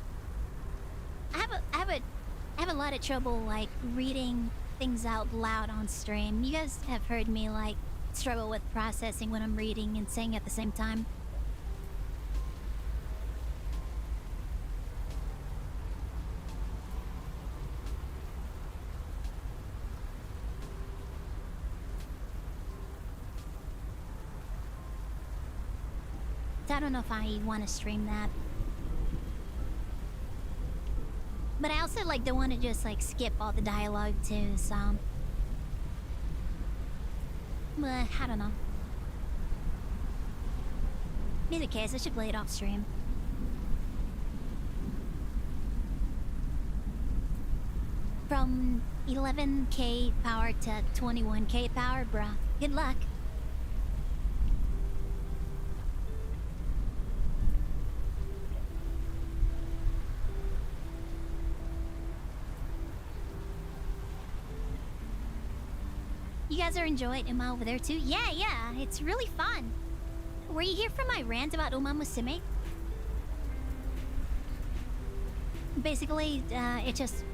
I have a lot of trouble, like, reading things out loud on stream. You guys have heard me, like, struggle with processing when I'm reading and saying at the same time. So I don't know if I want to stream that. But I also, like, don't want to just, like, skip all the dialogue, too, so... But, I don't know. In either case, I should play it off stream. From 11k power to 21k power, bruh. Good luck. You guys are enjoying Uma over there too? Yeah, it's really fun. Were you here for my rant about Uma Musume? Basically, it just...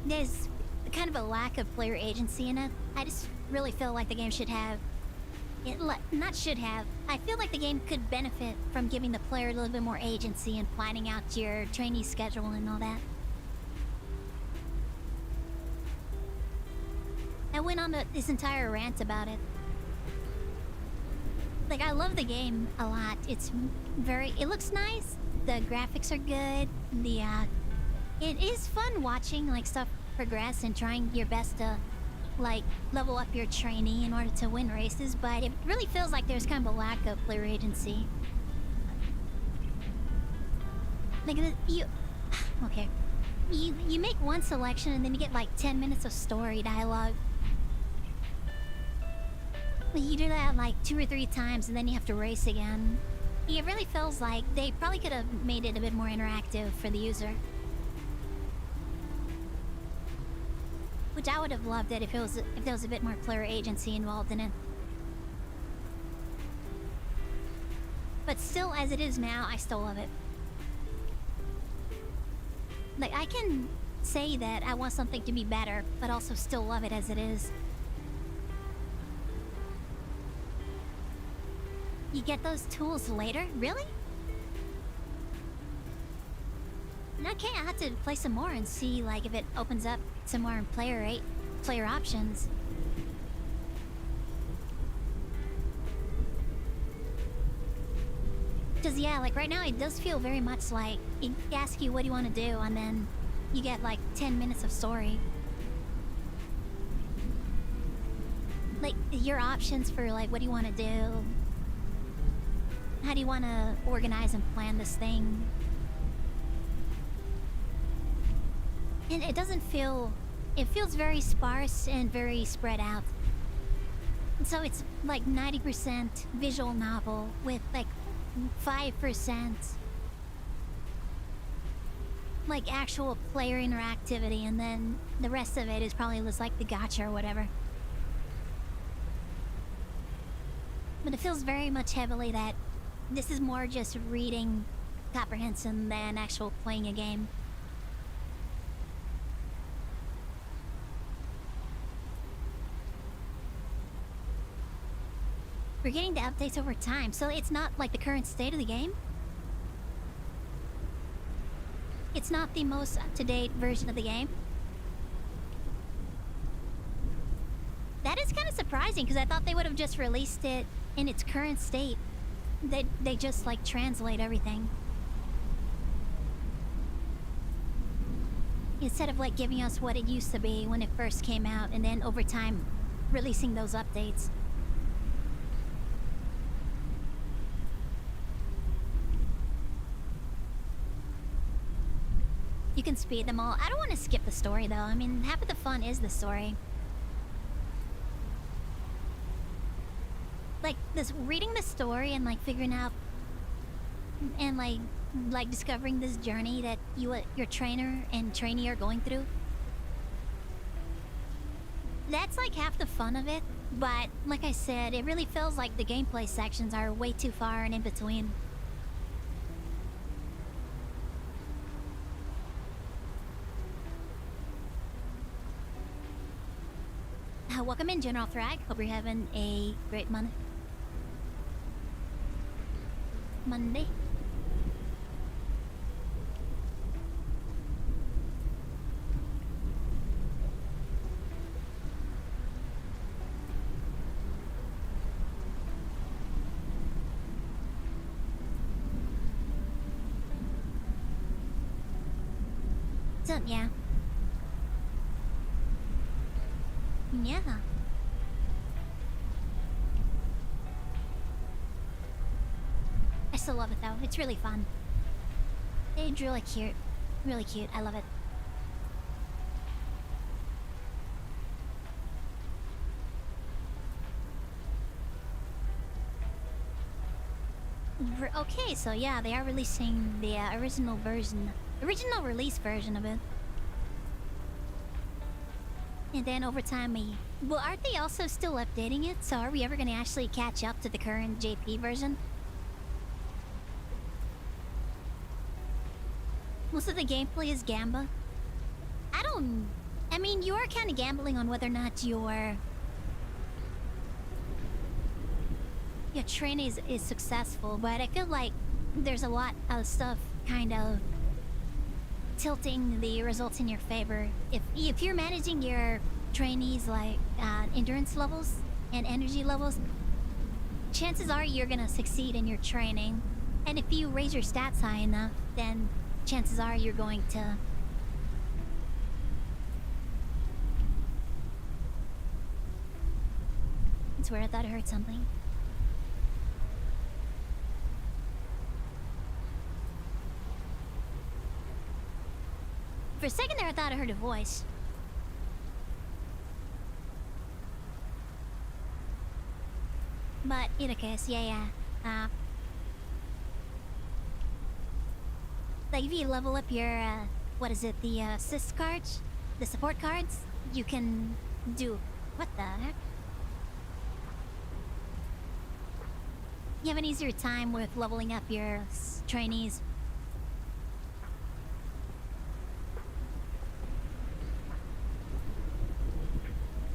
There's kind of a lack of player agency in it. I just really feel like the game should have... Not should have. I feel like the game could benefit from giving the player a little bit more agency and planning out your trainee schedule and all that. I went on this entire rant about it. Like, I love the game a lot. It's very... It looks nice. The graphics are good. It is fun watching, like, stuff progress and trying your best to, like, level up your trainee in order to win races, but it really feels like there's kind of a lack of player agency. Like, okay. You make one selection and then you get, like, 10 minutes of story dialogue. You do that like 2 or 3 times and then you have to race again. It really feels like they probably could have made it a bit more interactive for the user. Which I would have loved it if there was a bit more player agency involved in it. But still, as it is now, I still love it. Like, I can say that I want something to be better, but also still love it as it is. You get those tools later? Really? Okay, I have to play some more and see, like, if it opens up some more player options. Because, yeah, like, right now it does feel very much like it asks you what do you want to do, and then you get, like, 10 minutes of story. Like, your options for, like, what do you want to do? How do you want to organize and plan this thing? And it doesn't feel... It feels very sparse and very spread out. And so it's like 90% visual novel with like 5% like actual player interactivity, and then the rest of it is probably just like the gacha or whatever. But it feels very much heavily that this is more just reading comprehension than actual playing a game. We're getting the updates over time, so it's not like the current state of the game. It's not the most up-to-date version of the game. That is kind of surprising, because I thought they would have just released it in its current state. They just, like, translate everything. Instead of, like, giving us what it used to be when it first came out, and then over time, releasing those updates. You can speed them all. I don't want to skip the story, though. I mean, half of the fun is the story. Like, this reading the story and, like, figuring out... And, like discovering this journey that your trainer and trainee are going through. That's, like, half the fun of it. But, like I said, it really feels like the gameplay sections are way too far and in between. Welcome in, General Thrag. Hope you're having a great Monday. So, yeah. Yeah. I still love it though. It's really fun. It's really cute. Really cute. I love it. Okay, so yeah, they are releasing the original release version of it. And then over time, well, aren't they also still updating it? So are we ever going to actually catch up to the current JP version? Most of the gameplay is Gamba. I mean, you are kind of gambling on whether or not your train is successful, but I feel like there's a lot of stuff kind of tilting the results in your favor. If you're managing your trainees like endurance levels and energy levels, chances are you're gonna succeed in your training. And if you raise your stats high enough, then chances are you're going to... It's weird, I thought I heard something. For a second there, I thought I heard a voice. But in a case, yeah. Like if you level up your, what is it, the assist cards? The support cards? You can do... What the heck? You have an easier time with leveling up your trainees.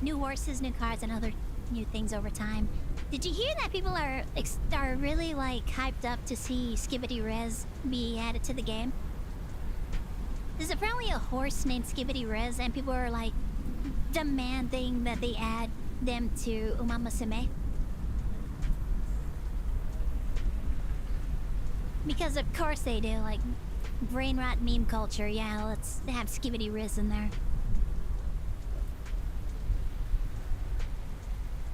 New horses, new cars, and other new things over time. Did you hear that people are really like hyped up to see Skibidi Rez be added to the game? There's apparently a horse named Skibidi Rez, and people are like demanding that they add them to Uma Musume. Because of course they do, like brain rot meme culture. Yeah, let's have Skibidi Rez in there.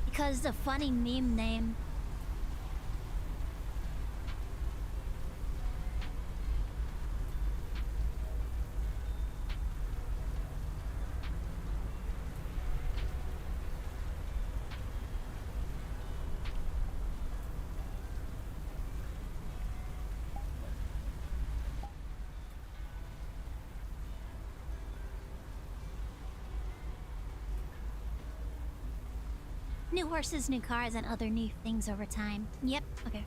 Because the funny meme name. New horses, new cars, and other new things over time. Yep, okay.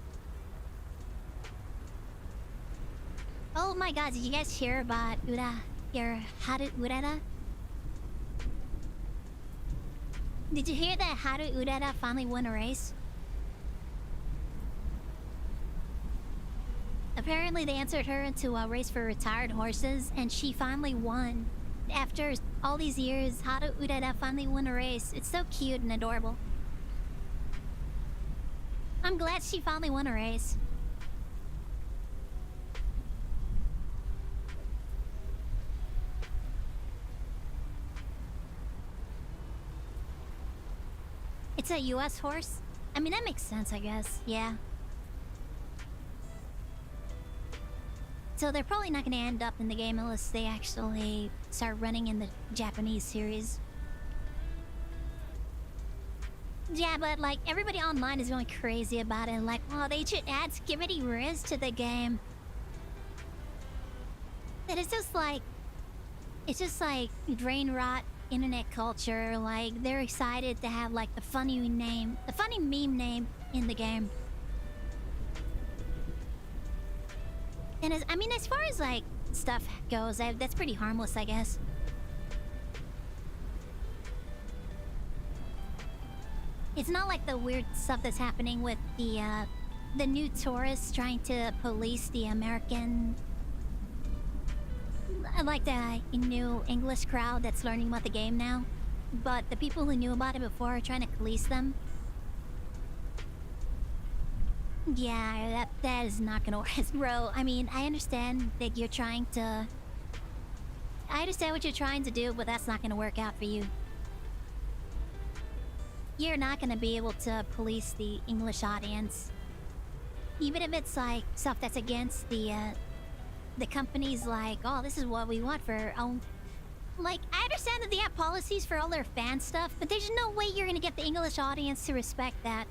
Oh my god, did you guys hear about Haru Urara? Did you hear that Haru Urara finally won a race? Apparently they entered her into a race for retired horses, and she finally won. After all these years, Haru Urara finally won a race. It's so cute and adorable. I'm glad she finally won a race. It's a US horse? I mean, that makes sense, I guess. Yeah. So they're probably not going to end up in the game unless they actually start running in the Japanese series. Yeah, but like everybody online is going crazy about it. Like, oh, they should add Skibidi Riz to the game. And it's just like brain rot internet culture. Like they're excited to have like the funny meme name in the game. And as far as like stuff goes, that's pretty harmless, I guess. It's not like the weird stuff that's happening with the new tourists trying to police the American, like the new English crowd that's learning about the game now. But the people who knew about it before are trying to police them. Yeah, that is not gonna work, bro. I mean, I understand that you're trying to... I understand what you're trying to do, but that's not gonna work out for you. You're not gonna be able to police the English audience. Even if it's like stuff that's against the company's like, oh, this is what we want for our own... Like, I understand that they have policies for all their fan stuff, but there's no way you're gonna get the English audience to respect that.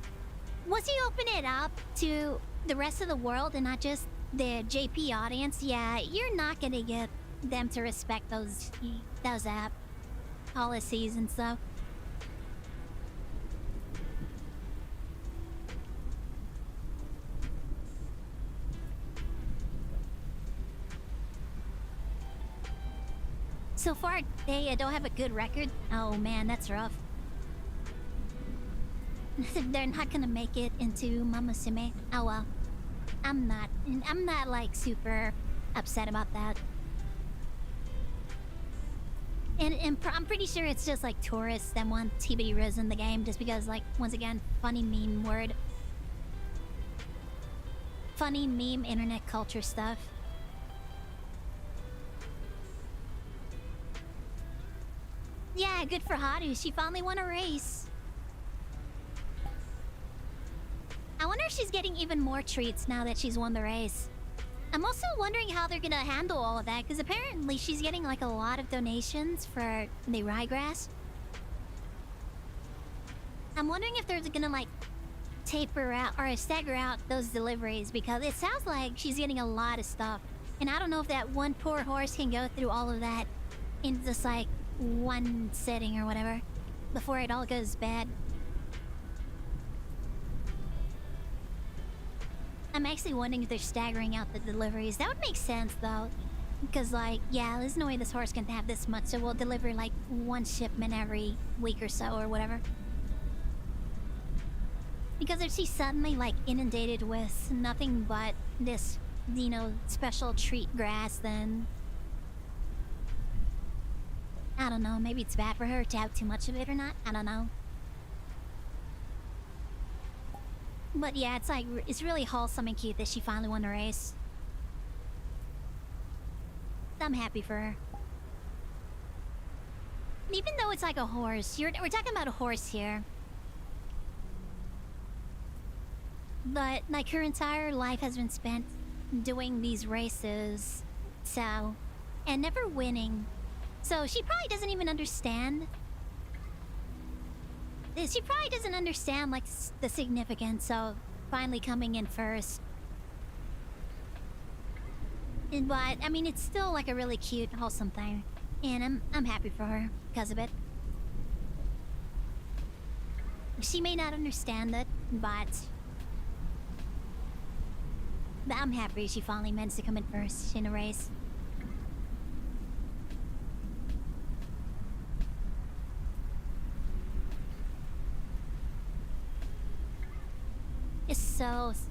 Once you open it up to the rest of the world and not just the JP audience, yeah, you're not gonna get them to respect those app policies and stuff. So far, they don't have a good record. Oh man, that's rough. They're not gonna make it into Mamusume. Oh well. I'm not like super upset about that. And I'm pretty sure it's just like tourists that want TBD Riz in the game just because, like, once again, funny meme word. Funny meme internet culture stuff. Yeah, good for Haru. She finally won a race. I wonder if she's getting even more treats now that she's won the race. I'm also wondering how they're gonna handle all of that, because apparently she's getting like a lot of donations for the ryegrass. I'm wondering if they're gonna like taper out or stagger out those deliveries, because it sounds like she's getting a lot of stuff. And I don't know if that one poor horse can go through all of that in just like one sitting or whatever before it all goes bad. I'm actually wondering if they're staggering out the deliveries. That would make sense, though. Because, like, yeah, there's no way this horse can have this much, so we'll deliver, like, one shipment every week or so, or whatever. Because if she's suddenly, like, inundated with nothing but this, you know, special treat grass, then... I don't know, maybe it's bad for her to have too much of it or not. I don't know. But yeah, it's like, it's really wholesome and cute that she finally won the race. I'm happy for her. Even though it's like a horse, we're talking about a horse here. But like her entire life has been spent doing these races, so, and never winning. So she probably doesn't even understand. She probably doesn't understand, like, the significance of finally coming in first. But, I mean, it's still, like, a really cute, wholesome thing. And I'm happy for her because of it. She may not understand it, but I'm happy she finally managed to come in first in a race.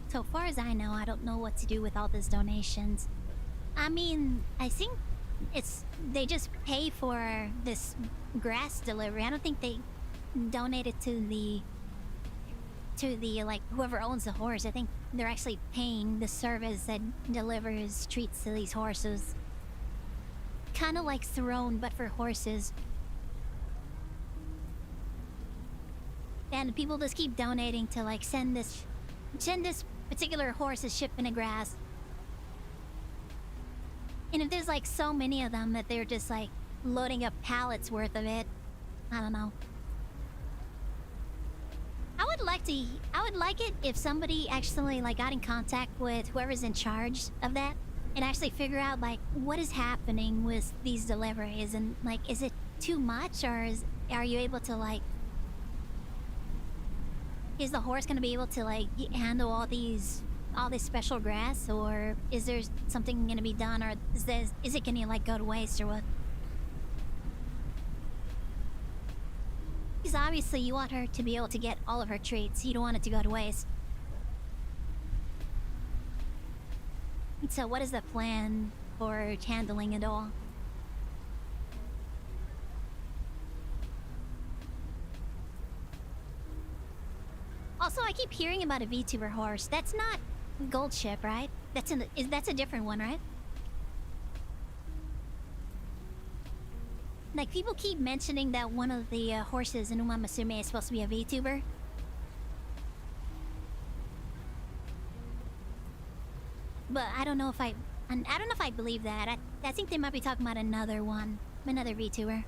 So far as I know, I don't know what to do with all these donations. I mean, I think they just pay for this grass delivery. I don't think they donate it to the like whoever owns the horse. I think they're actually paying the service that delivers treats to these horses. Kind of like Throne, but for horses. And people just keep donating to like send this particular horse's shipment of grass. And if there's like so many of them that they're just like loading up pallets worth of it, I don't know. I would like it if somebody actually like got in contact with whoever's in charge of that and actually figure out like what is happening with these deliveries, and like is it too much, or are you able to like, is the horse gonna be able to like handle all this special grass, or is there something gonna be done, or is it gonna like go to waste or what? Because obviously you want her to be able to get all of her treats. You don't want it to go to waste. So what is the plan for handling it all? Also, I keep hearing about a VTuber horse. That's not Gold Ship, right? That's a different one, right? Like, people keep mentioning that one of the horses in Uma Musume is supposed to be a VTuber. But I don't know if I believe that. I think they might be talking about another VTuber.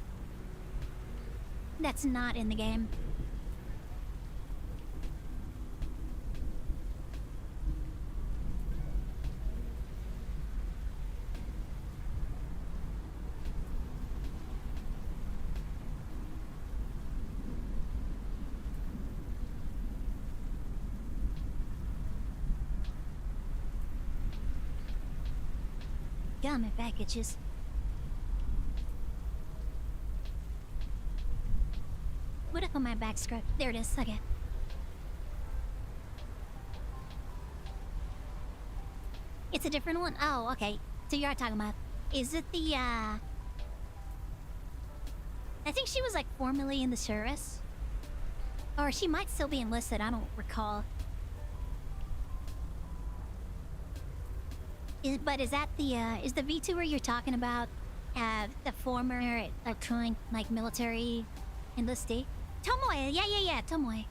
That's not in the game. Got my packages. What up on my back script? There it is. Okay. It's a different one? Oh, okay. So you are talking about... Is it the, I think she was, like, formerly in the service. Or she might still be enlisted. I don't recall. But is that the, is the VTuber you're talking about, the former, current, like, military enlistee? Tomoe! Yeah, Tomoe.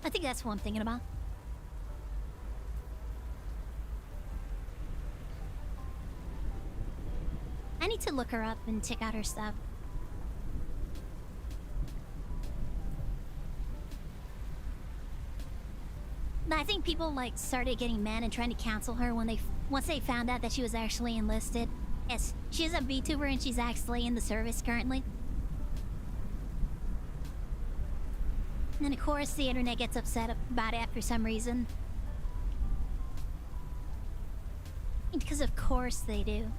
I think that's what I'm thinking about. I need to look her up and check out her stuff. I think people like started getting mad and trying to cancel her once they found out that she was actually enlisted. Yes, she's a VTuber and she's actually in the service currently. And then of course the internet gets upset about it for some reason. Because of course they do.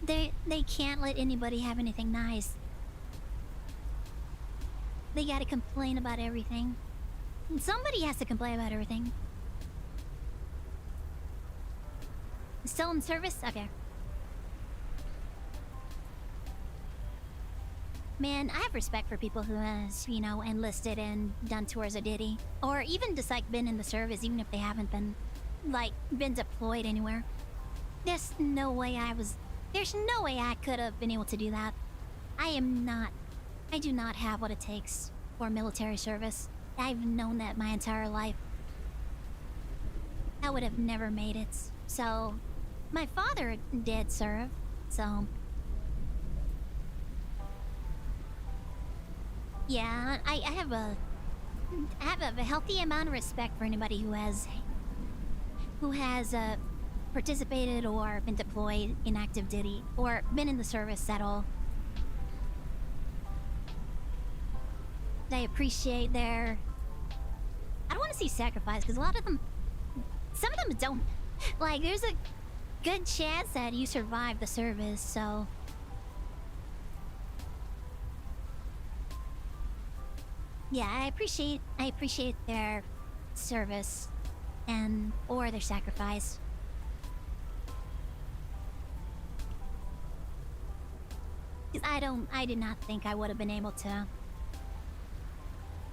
They can't let anybody have anything nice. They gotta complain about everything. Somebody has to complain about everything. Still in service? Okay. Man, I have respect for people who has, you know, enlisted and done tours of Diddy. Or even just, like, been in the service, even if they haven't been, like, been deployed anywhere. There's no way I could have been able to do that. I do not have what it takes for military service. I've known that my entire life. I would have never made it. So, my father did serve, so... Yeah, I have a healthy amount of respect for anybody who has participated or been deployed in active duty or been in the service at all. I appreciate their... I don't want to see sacrifice, because a lot of them... Some of them don't. Like, there's a good chance that you survive the service, so... Yeah, I appreciate their service and or their sacrifice. Because I did not think I would have been able to.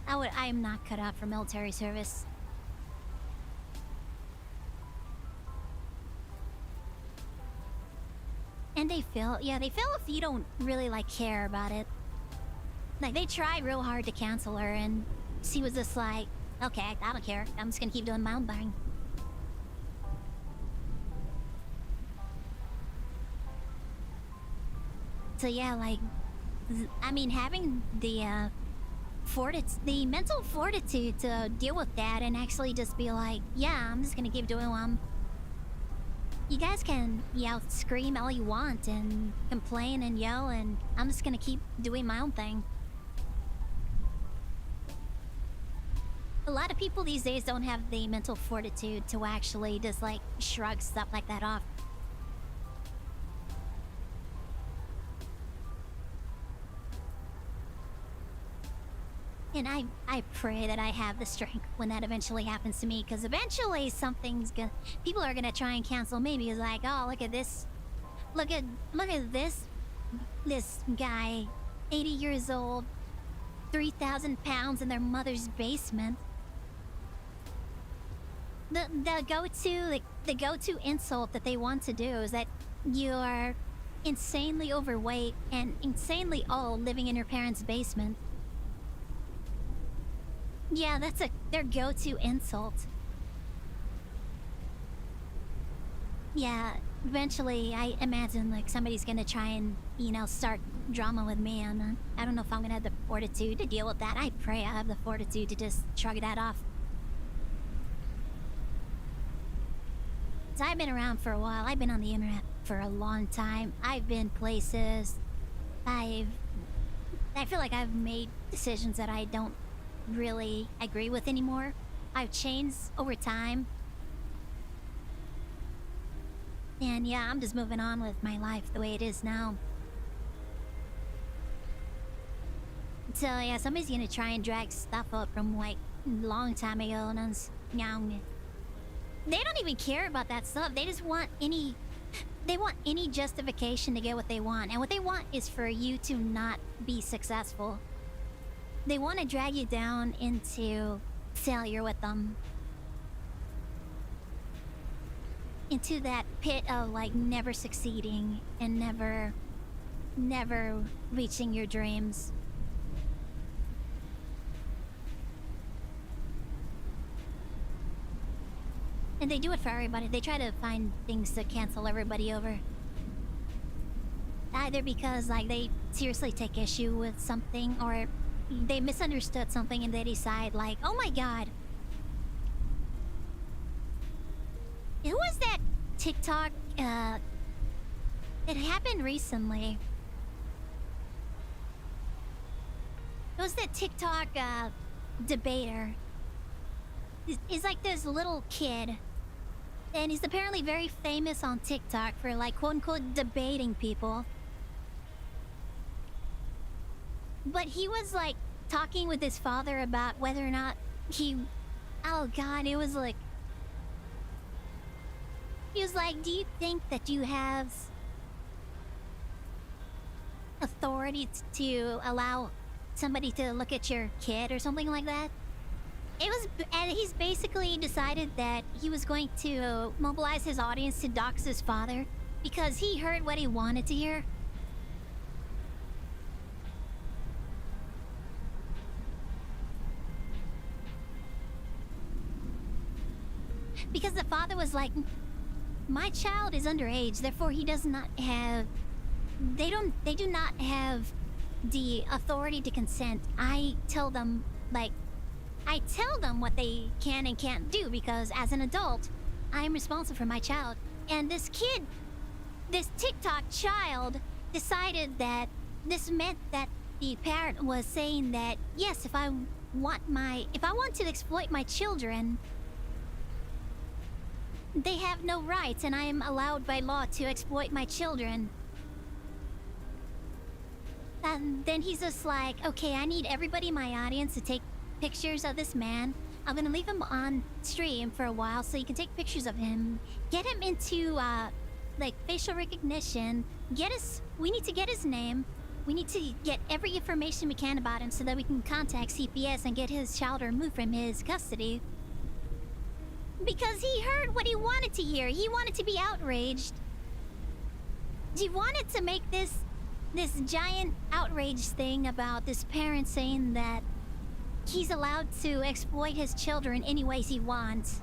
I am not cut out for military service. And they fail if you don't really like care about it. Like, they tried real hard to cancel her, and she was just like, okay, I don't care. I'm just gonna keep doing my own thing. So yeah, like, I mean, having the mental fortitude to deal with that and actually just be like, yeah, I'm just gonna keep doing what I'm... You guys can yell, scream all you want and complain and yell, and I'm just gonna keep doing my own thing. A lot of people these days don't have the mental fortitude to actually just, like, shrug stuff like that off. And I pray that I have the strength when that eventually happens to me, because eventually something's gonna... People are gonna try and cancel me because, like, oh, look at this. Look at this guy, 80 years old, 3,000 pounds in their mother's basement. The go-to insult that they want to do is that you are insanely overweight and insanely old living in your parents' basement. Yeah, that's their go-to insult. Yeah, eventually I imagine, like, somebody's gonna try and, you know, start drama with me, and I don't know if I'm gonna have the fortitude to deal with that. I pray I have the fortitude to just shrug that off. So I've been around for a while. I've been on the internet for a long time. I've been places. I feel like I've made decisions that I don't really agree with anymore. I've changed over time. And yeah, I'm just moving on with my life the way it is now. So yeah, somebody's gonna try and drag stuff up from, like, long time ago, and they don't even care about that stuff. They just want any justification to get what they want. And what they want is for you to not be successful. They want to drag you down into failure with them. Into that pit of, like, never succeeding and never reaching your dreams. And they do it for everybody. They try to find things to cancel everybody over. Either because, like, they seriously take issue with something, or they misunderstood something and they decide, like, oh my god, who was that TikTok, it happened recently. It was that TikTok, debater. He's like this little kid, and he's apparently very famous on TikTok for, like, quote-unquote debating people. But he was, like, talking with his father about whether or not he... Oh god, it was like... He was like, do you think that you have authority to allow somebody to look at your kid or something like that? It was... And he's basically decided that he was going to mobilize his audience to dox his father because he heard what he wanted to hear. Because the father was like, my child is underage, therefore he does not have... They do not have the authority to consent. I tell them what they can and can't do, because as an adult, I'm responsible for my child. And this kid, this TikTok child, decided that this meant that the parent was saying that yes, if I want to exploit my children, they have no rights, and I am allowed by law to exploit my children. And then he's just like, okay, I need everybody in my audience to take pictures of this man. I'm gonna leave him on stream for a while so you can take pictures of him. Get him into, like, facial recognition. We need to get his name. We need to get every information we can about him so that we can contact CPS and get his child removed from his custody. Because he heard what he wanted to hear. He wanted to be outraged. He wanted to make this giant outrage thing about this parent saying that he's allowed to exploit his children any ways he wants.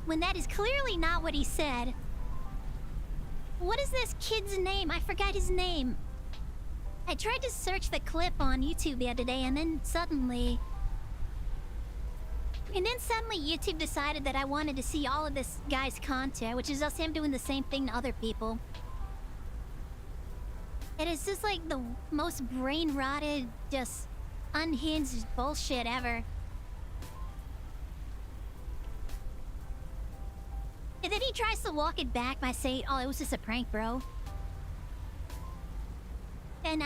When that is clearly not what he said. What is this kid's name? I forgot his name. I tried to search the clip on YouTube the other day, and then suddenly YouTube decided that I wanted to see all of this guy's content, which is just him doing the same thing to other people. It is just like the most brain-rotted, just unhinged bullshit ever. And then he tries to walk it back by saying, oh, it was just a prank, bro. And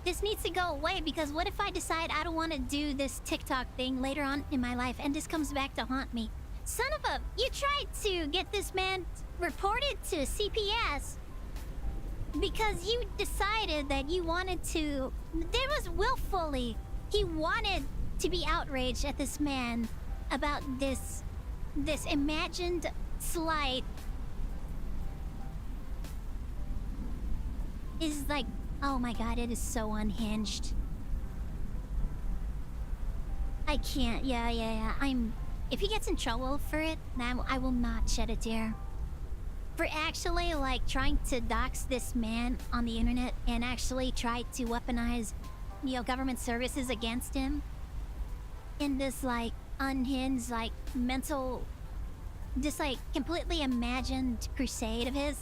this needs to go away, because what if I decide I don't want to do this TikTok thing later on in my life and this comes back to haunt me? Son of a... You tried to get this man reported to CPS because you decided that you wanted to... There was willfully. He wanted to be outraged at this man about this imagined slight. Is like... Oh my god, it is so unhinged. I can't. Yeah. If he gets in trouble for it, then I will not shed a tear. For actually, like, trying to dox this man on the internet and actually try to weaponize, government services against him. In this, like, unhinged, like, mental... Just, like, completely imagined crusade of his.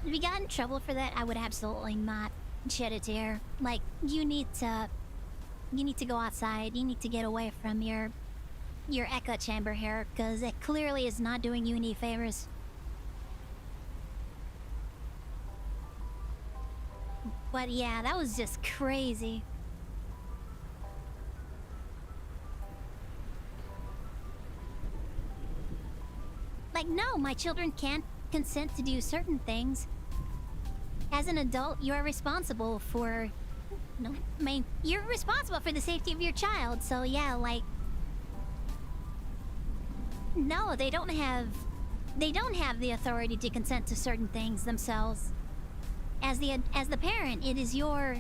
If he got in trouble for that, I would absolutely not shed a tear. Like, you need to go outside. You need to get away from your echo chamber here, because it clearly is not doing you any favors. But yeah, that was just crazy. Like, no, my children can't consent to do certain things. As an adult, you are responsible for... No, I mean, you're responsible for the safety of your child, so yeah, like... No, they don't have the authority to consent to certain things themselves. As the parent, it is your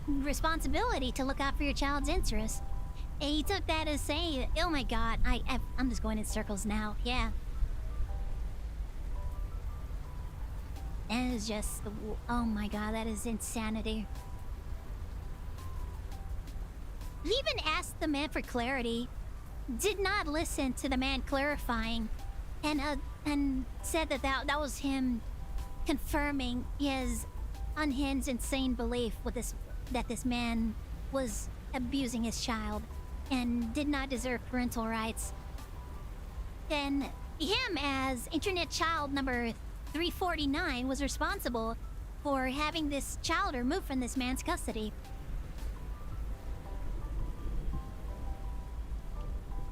responsibility to look out for your child's interests. And he took that as saying, oh my god, I'm just going in circles now, yeah. That is just... Oh my god, that is insanity. He even asked the man for clarity. Did not listen to the man clarifying. And said that was him confirming his unhinged, insane belief with that this man was abusing his child and did not deserve parental rights. Then him, as internet child number 349, was responsible for having this child removed from this man's custody.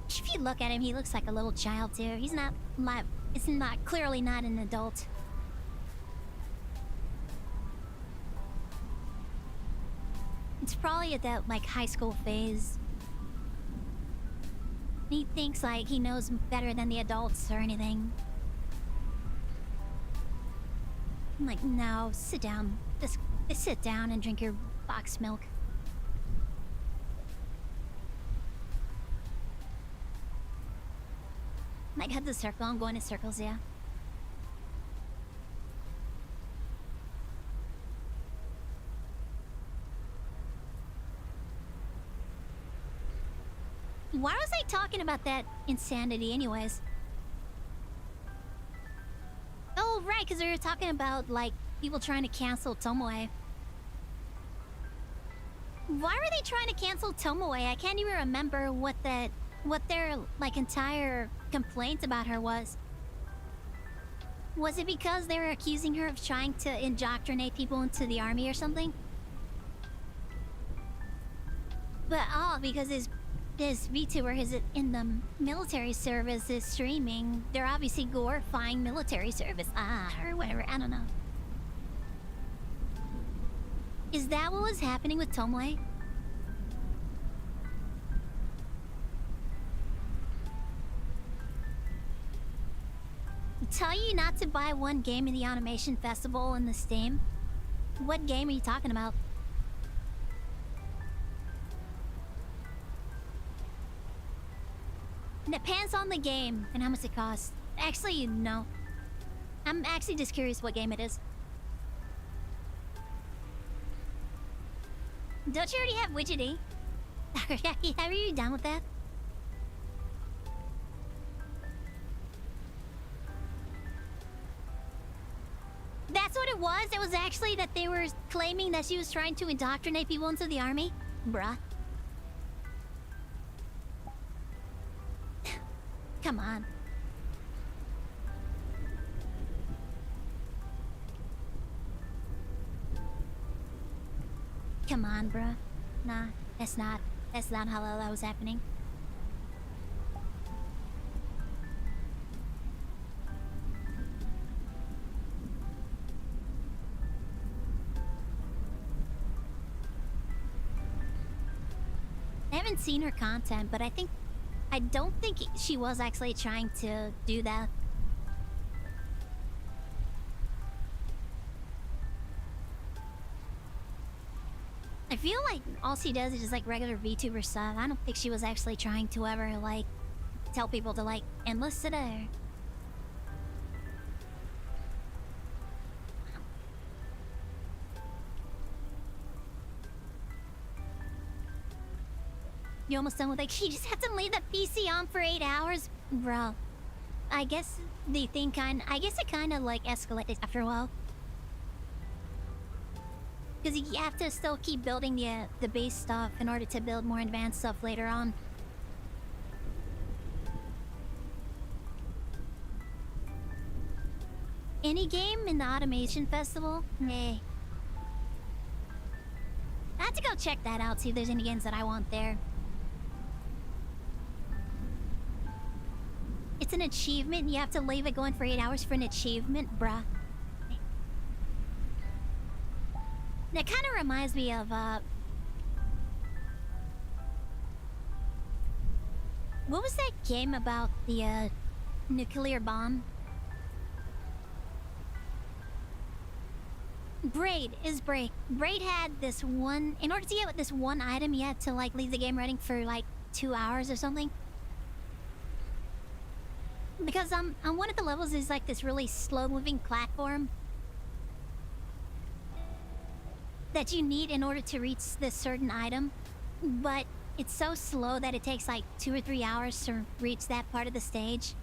If you look at him, he looks like a little child too. He's not like... It's not... Clearly not an adult. It's probably at that, like, high school phase. He thinks, like, he knows better than the adults or anything. I'm like, no, sit down. Just sit down and drink your box milk. Like, head the circle. I'm going in circles, yeah. Why was I talking about that insanity anyways? Oh, right, because we were talking about, like, people trying to cancel Tomoe. Why were they trying to cancel Tomoe? I can't even remember what their like entire complaint about her was. Was it because they were accusing her of trying to indoctrinate people into the army or something? But all because this VTuber is in the military service is streaming. They're obviously glorifying military service. Or whatever. I don't know. Is that what was happening with Tomoe? Tell you not to buy one game in the Automation Festival in the Steam? What game are you talking about? Depends on the game and how much it costs. Actually, no. I'm actually just curious what game it is. Don't you already have Widgety? Are you done with that? That's what it was? It was actually that they were claiming that she was trying to indoctrinate people into the army? Bruh. Come on. Come on, bruh. Nah, that's not how that was happening. I haven't seen her content, but I don't think she was actually trying to do that. I feel like all she does is just like regular VTuber stuff. I don't think she was actually trying to ever like tell people to like enlist her. You almost done with like she just had to leave the PC on for 8 hours, bro. I guess the thing I guess it kind of like escalated after a while. Because you have to still keep building the base stuff in order to build more advanced stuff later on. Any game in the Automation Festival? Nah. I have to go check that out, see if there's any games that I want there. It's an achievement? You have to leave it going for 8 hours for an achievement? Bruh. That kind of reminds me of, what was that game about the, nuclear bomb? Braid is Braid. Braid had this one... In order to get this one item, you had to, like, leave the game running for, like, 2 hours or something. Because, on one of the levels is, like, this really slow-moving platform that you need in order to reach this certain item, but it's so slow that it takes like 2 or 3 hours to reach that part of the stage.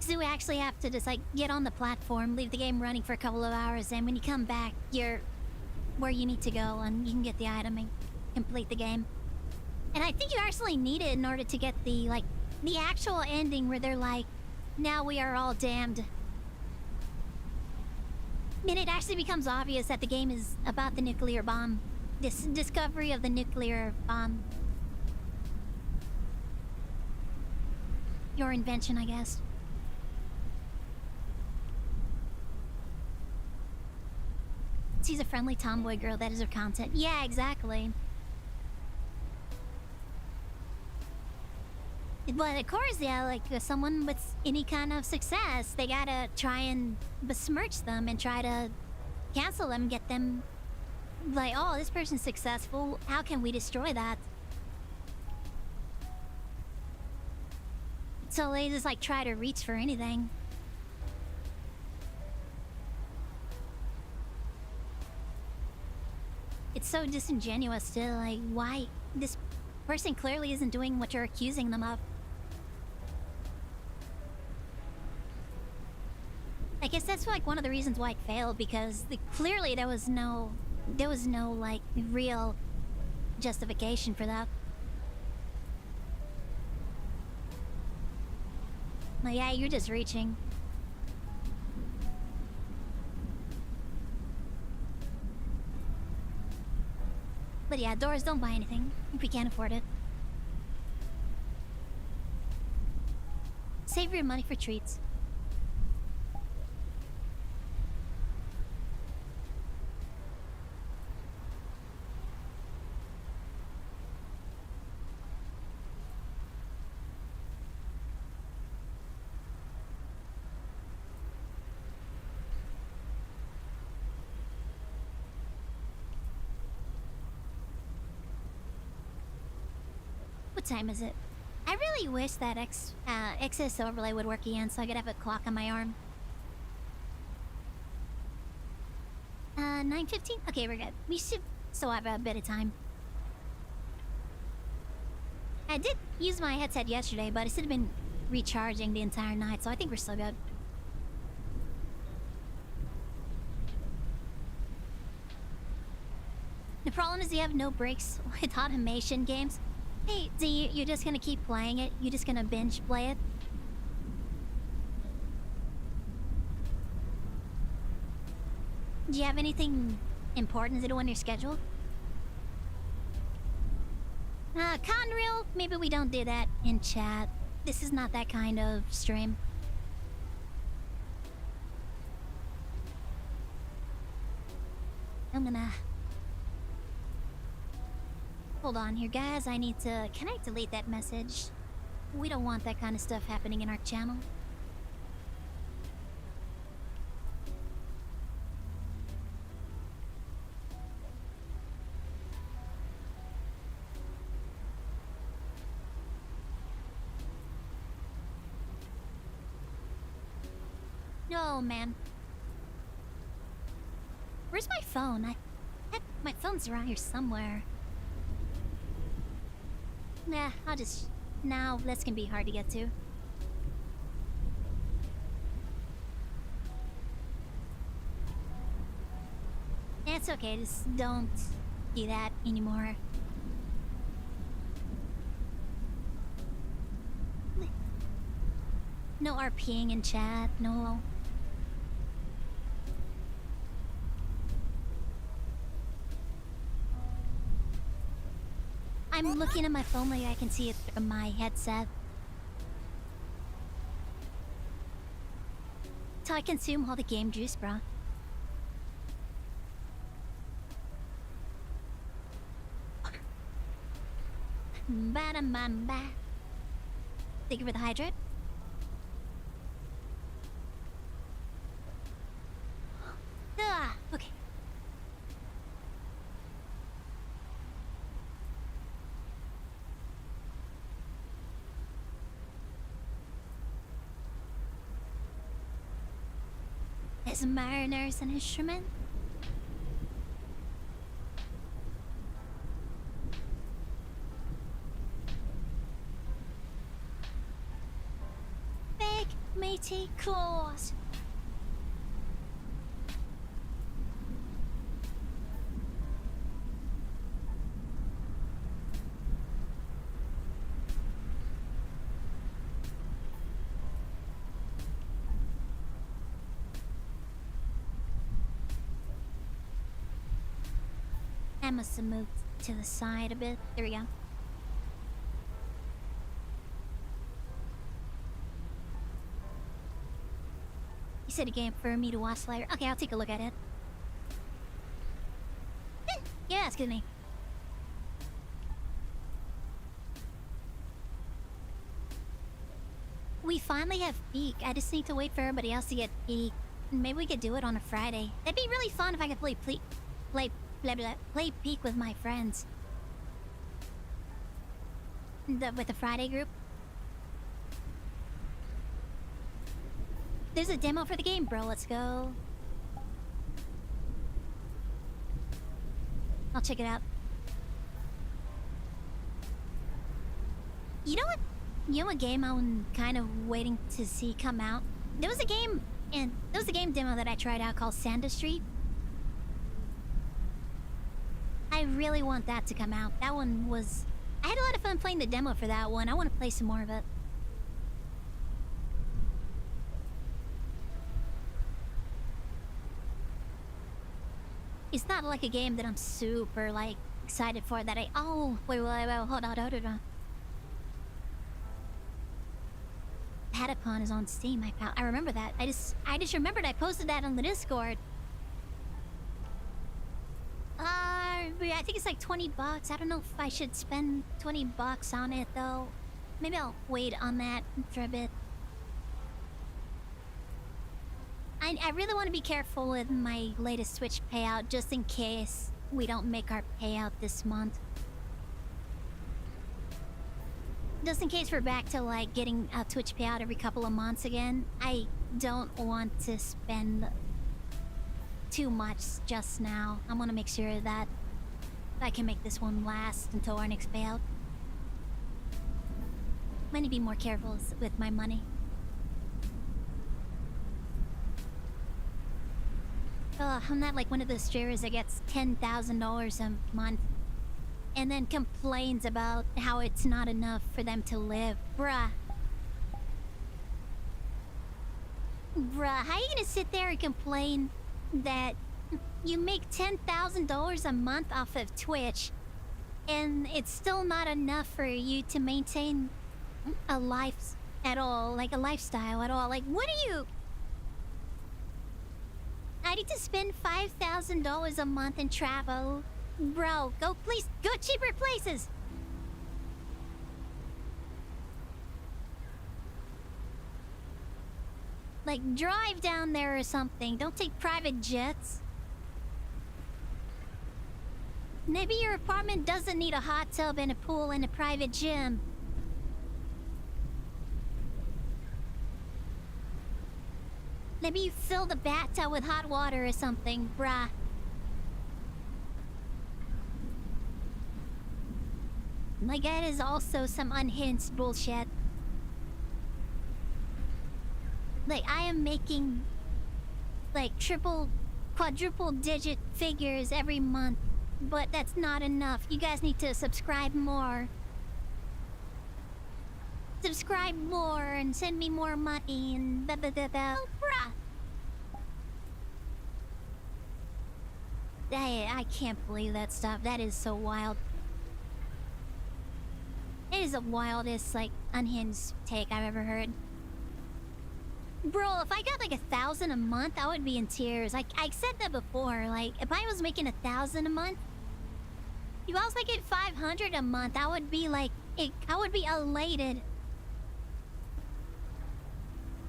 So we actually have to just like get on the platform, leave the game running for a couple of hours, and when you come back, you're where you need to go and you can get the item and complete the game. And I think you actually need it in order to get the like the actual ending where they're like, now we are all damned. And it actually becomes obvious that the game is about the nuclear bomb. This discovery of the nuclear bomb. Your invention, I guess. She's a friendly tomboy girl, that is her content. Yeah, exactly. But of course, yeah, like someone with any kind of success, they gotta try and besmirch them and try to cancel them, get them like, oh, this person's successful, how can we destroy that? So they just like try to reach for anything. It's so disingenuous to like, why this person clearly isn't doing what you're accusing them of. I guess that's like one of the reasons why it failed, because clearly there was no like real justification for that. Well, yeah, you're just reaching. But yeah, Doris, don't buy anything if we can't afford it. Save your money for treats. What time is it? I really wish that XS overlay would work again so I could have a clock on my arm. 9:15? Okay, we're good. We should still have a bit of time. I did use my headset yesterday, but it should have been recharging the entire night, so I think we're still good. The problem is you have no breaks with automation games. Hey, so you're just gonna keep playing it? You're just gonna binge play it? Do you have anything important to do on your schedule? Conreal, maybe we don't do that in chat. This is not that kind of stream. I'm gonna... Hold on here, guys. I need to... Can I delete that message? We don't want that kind of stuff happening in our channel. No, man. Where's my phone? My phone's around here somewhere. Nah, I'll just... Now, this can be hard to get to. It's okay, just don't do that anymore. No RPing in chat, no... I'm looking at my phone like I can see it through my headset. So I consume all the game juice, bro. Ba-da-ba-ba. Thank you for the hydrate. Ah, okay. Is Mariner's an instrument? Big meaty claws. I must have moved to the side a bit. There we go. You said a game for me to watch later. Okay, I'll take a look at it. Yeah, excuse me. We finally have Peak. I just need to wait for everybody else to get Peak. Maybe we could do it on a Friday. That'd be really fun if I could play Peak with my friends. With the Friday group. There's a demo for the game, bro. Let's go. I'll check it out. You know what? You know what game I'm kind of waiting to see come out? There was a game And there was a game demo that I tried out called Sanda Street. I really want that to come out. That one was... I had a lot of fun playing the demo for that one. I want to play some more of it. It's not like a game that I'm super, like, excited for that I... Oh, wait, hold on. Patapon is on Steam, I remember that. I just remembered I posted that on the Discord. I think it's like 20 bucks. I don't know if I should spend 20 bucks on it, though. Maybe I'll wait on that for a bit. I really want to be careful with my latest Twitch payout, just in case we don't make our payout this month. Just in case we're back to, like, getting a Twitch payout every couple of months again. I don't want to spend too much just now. I want to make sure that I can make this one last until our next payout. I'm gonna be more careful with my money. I'm not like one of those streamers that gets $10,000 a month and then complains about how it's not enough for them to live. Bruh, how are you gonna sit there and complain that you make $10,000 a month off of Twitch and it's still not enough for you to maintain a life at all, like a lifestyle at all? Like, what are you... I need to spend $5,000 a month in travel. Bro, go cheaper places. Like, drive down there or something. Don't take private jets. Maybe your apartment doesn't need a hot tub and a pool and a private gym. Maybe you fill the bathtub with hot water or something, bruh. Like, that is also some unhinged bullshit. Like, I am making, like, quadruple digit figures every month, but that's not enough. You guys need to subscribe more. Subscribe more and send me more money and blah blah blah blah. Oh, bruh. I can't believe that stuff. That is so wild. It is the wildest, like, unhinged take I've ever heard. Bro, if I got like 1,000 a month, I would be in tears. I said that before. Like, if I was making 1,000 a month, if I was making 500 a month, I would be like, I would be elated.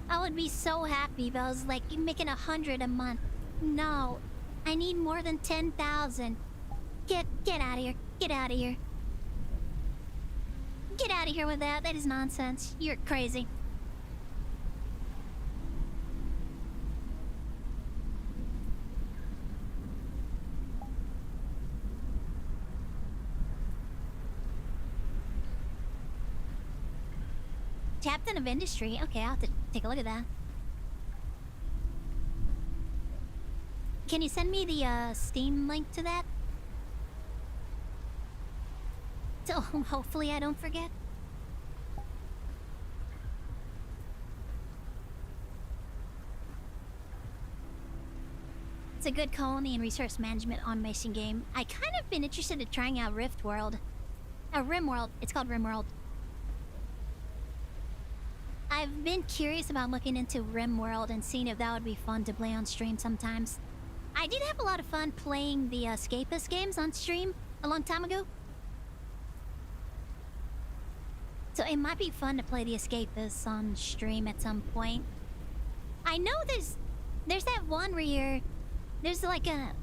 I would be so happy if I was like making 100 a month. No, I need more than 10,000. Get out of here. Get out of here. Get out of here with that. That is nonsense. You're crazy. Captain of Industry. Okay, I'll have to take a look at that. Can you send me the Steam link to that? So hopefully I don't forget. It's a good colony and resource management automation game. I kind of been interested in trying out Rift World. RimWorld. It's called RimWorld. I've been curious about looking into RimWorld and seeing if that would be fun to play on stream sometimes. I did have a lot of fun playing the Escapist games on stream a long time ago. So it might be fun to play the Escapists on stream at some point. I know there's that one where there's like a...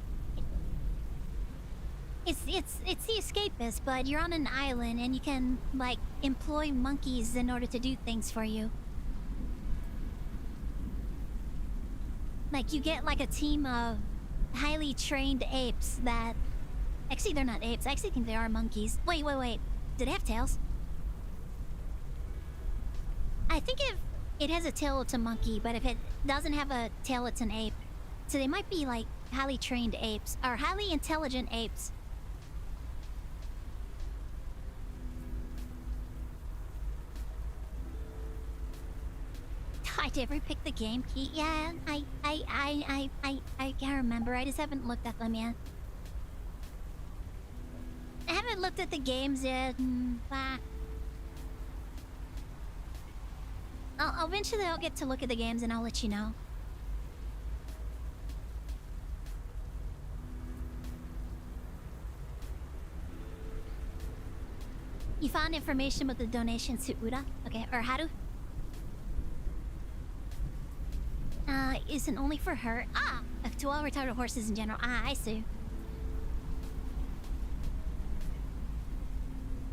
It's the Escapist, but you're on an island and you can, like, employ monkeys in order to do things for you. Like, you get, like, a team of highly trained apes that... Actually, they're not apes. I actually think they are monkeys. Wait. Do they have tails? I think it has a tail, it's a monkey, but if it doesn't have a tail, it's an ape. So they might be like highly trained apes or highly intelligent apes. I ever pick the game key? Yeah, I can't remember. I just haven't looked at them yet. I haven't looked at the games yet. Eventually I'll get to look at the games and I'll let you know. You found information about the donations to Uda? Okay, or Haru? Isn't only for her. To all retarded horses in general. I see.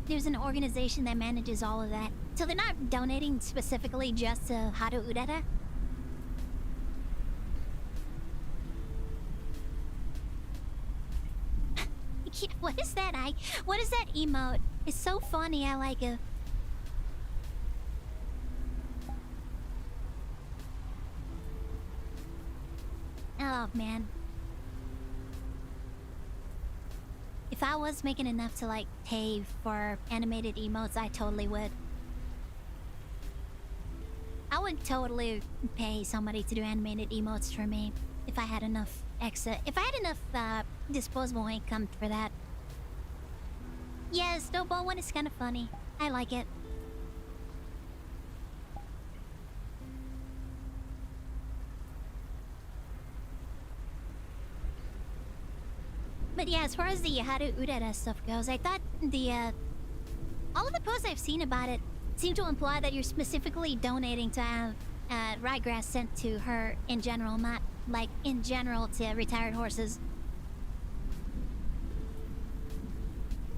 There's an organization that manages all of that. So they're not donating specifically just to Haru Urara? Yeah, what is that? What is that emote? It's so funny, I like it. Oh, man. If I was making enough to, like, pay for animated emotes, I totally would. I would totally pay somebody to do animated emotes for me if I had enough extra... If I had enough, disposable income for that. Yeah, the snowball one is kind of funny. I like it. But yeah, as far as the Haru Urara stuff goes, I thought all of the posts I've seen about it seem to imply that you're specifically donating to have ryegrass sent to her in general, not like in general to retired horses.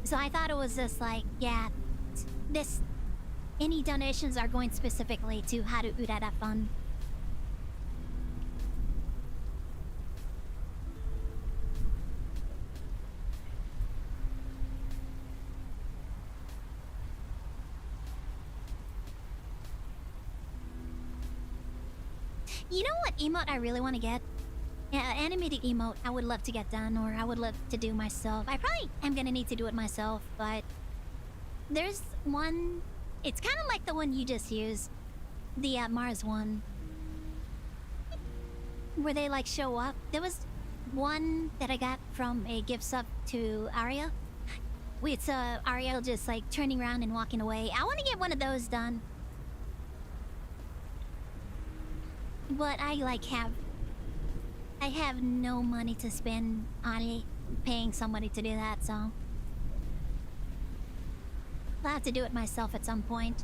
So I thought it was just like, yeah, any donations are going specifically to Haru Urara Fund. You know what emote I really want to get? Animated emote I would love to get done, or I would love to do myself. I probably am gonna need to do it myself, but there's one. It's kind of like the one you just used, the Mars one, where they like show up. There was one that I got from a gift sub to Ariel. It's Ariel just like turning around and walking away. I want to get one of those done. But I have no money to spend on paying somebody to do that, so I'll have to do it myself at some point.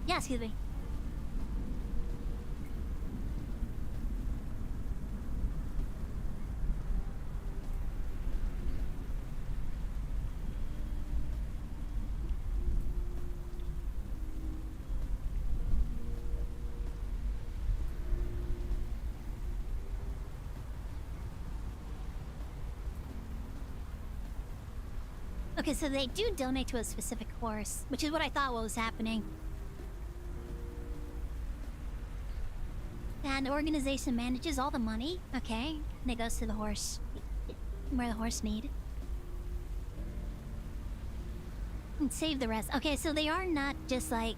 Yeah, excuse me. Okay, so they do donate to a specific horse, which is what I thought was happening. And the organization manages all the money. Okay, and it goes to the horse, where the horse need. And save the rest. Okay, so they are not just like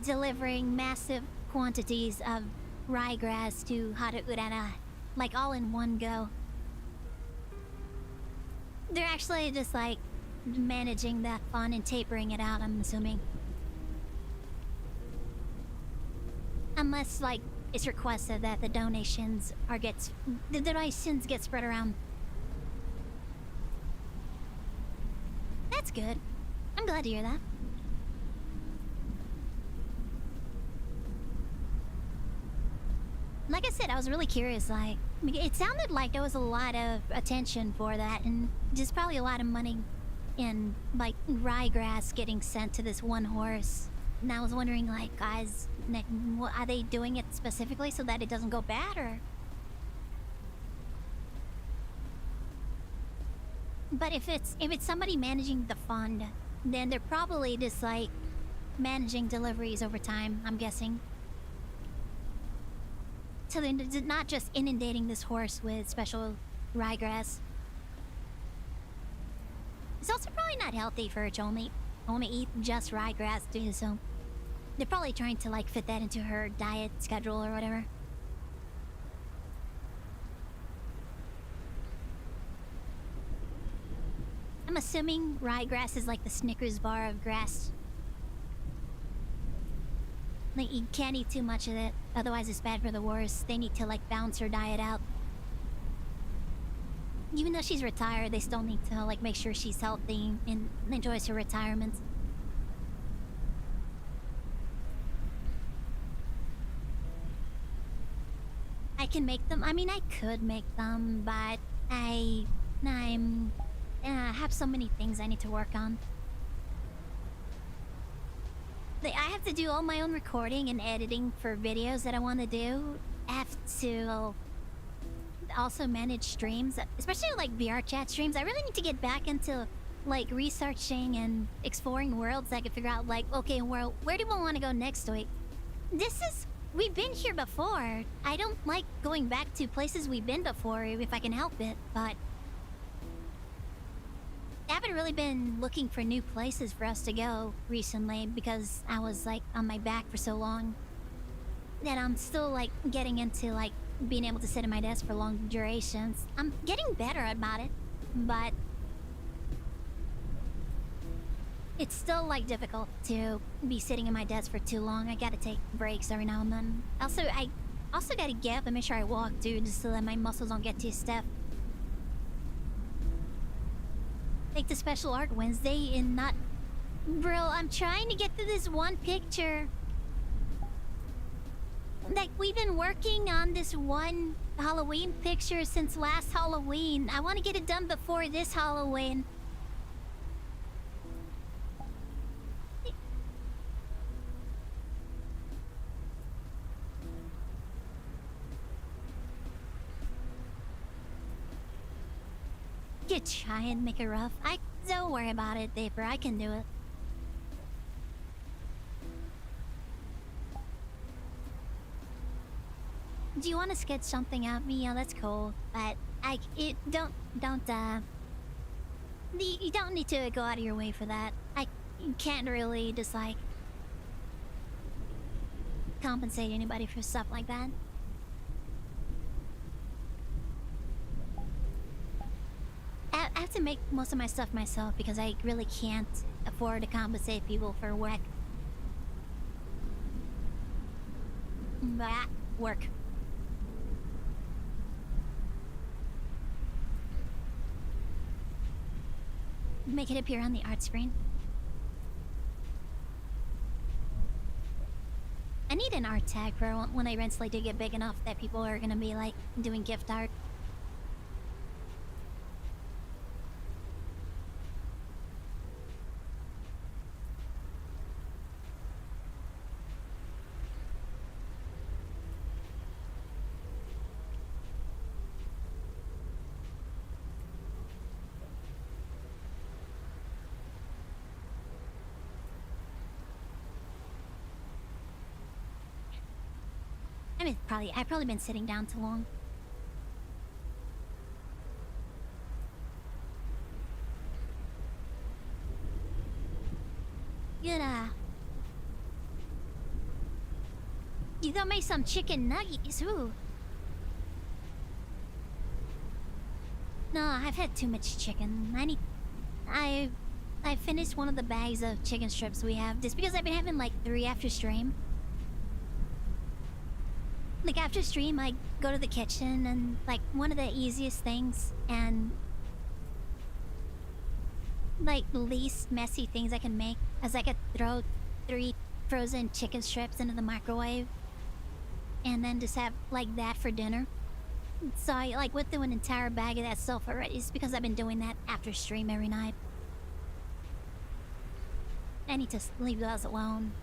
delivering massive quantities of ryegrass to Haru Urara, like all in one go. They're actually just like managing that fund and tapering it out, I'm assuming. Unless, like, it's requested that the donations get spread around. That's good. I'm glad to hear that. Like I said, I was really curious, like, it sounded like there was a lot of attention for that, and just probably a lot of money in, like, ryegrass getting sent to this one horse. And I was wondering, like, guys, are they doing it specifically so that it doesn't go bad, or? But if it's somebody managing the fund, then they're probably just, like, managing deliveries over time, I'm guessing. So they're not just inundating this horse with special ryegrass. It's also probably not healthy for it to only eat just ryegrass too, so they're probably trying to like fit that into her diet schedule or whatever. I'm assuming ryegrass is like the Snickers bar of grass. Like, you can't eat too much of it, otherwise it's bad for the horse. They need to like balance her diet out. Even though she's retired, they still need to like make sure she's healthy and enjoys her retirement. I can make them. I mean, I could make them, but I have so many things I need to work on. Like, I have to do all my own recording and editing for videos that I want to do. I have to also manage streams, especially like VRChat streams. I really need to get back into like researching and exploring worlds so I can figure out like, okay, where do we want to go next week? We've been here before. I don't like going back to places we've been before if I can help it, but I haven't really been looking for new places for us to go recently because I was like on my back for so long that I'm still like getting into like being able to sit at my desk for long durations. I'm getting better about it, but it's still like difficult to be sitting at my desk for too long. I gotta take breaks every now and then. I also gotta get up and make sure I walk too, just so that my muscles don't get too stiff. Like the special art Wednesday and not... Bro, I'm trying to get to this one picture. Like, we've been working on this one Halloween picture since last Halloween. I want to get it done before this Halloween. You try and make it rough. Don't worry about it, Vapor. I can do it. Do you want to sketch something at me? Yeah, that's cool. But you don't need to go out of your way for that. You can't really just like compensate anybody for stuff like that. I have to make most of my stuff myself because I really can't afford to compensate people for work. Work. Make it appear on the art screen. I need an art tag for when I eventually do get big enough that people are gonna be like doing gift art. I mean, I've probably been sitting down too long. You gonna make some chicken nuggets, ooh. No, I've had too much chicken. I finished one of the bags of chicken strips we have just because I've been having like 3 after stream. Like after stream, I go to the kitchen and like one of the easiest things and like least messy things I can make is I could throw 3 frozen chicken strips into the microwave and then just have like that for dinner. So I like went through an entire bag of that stuff already. It's because I've been doing that after stream every night. I need to leave those alone.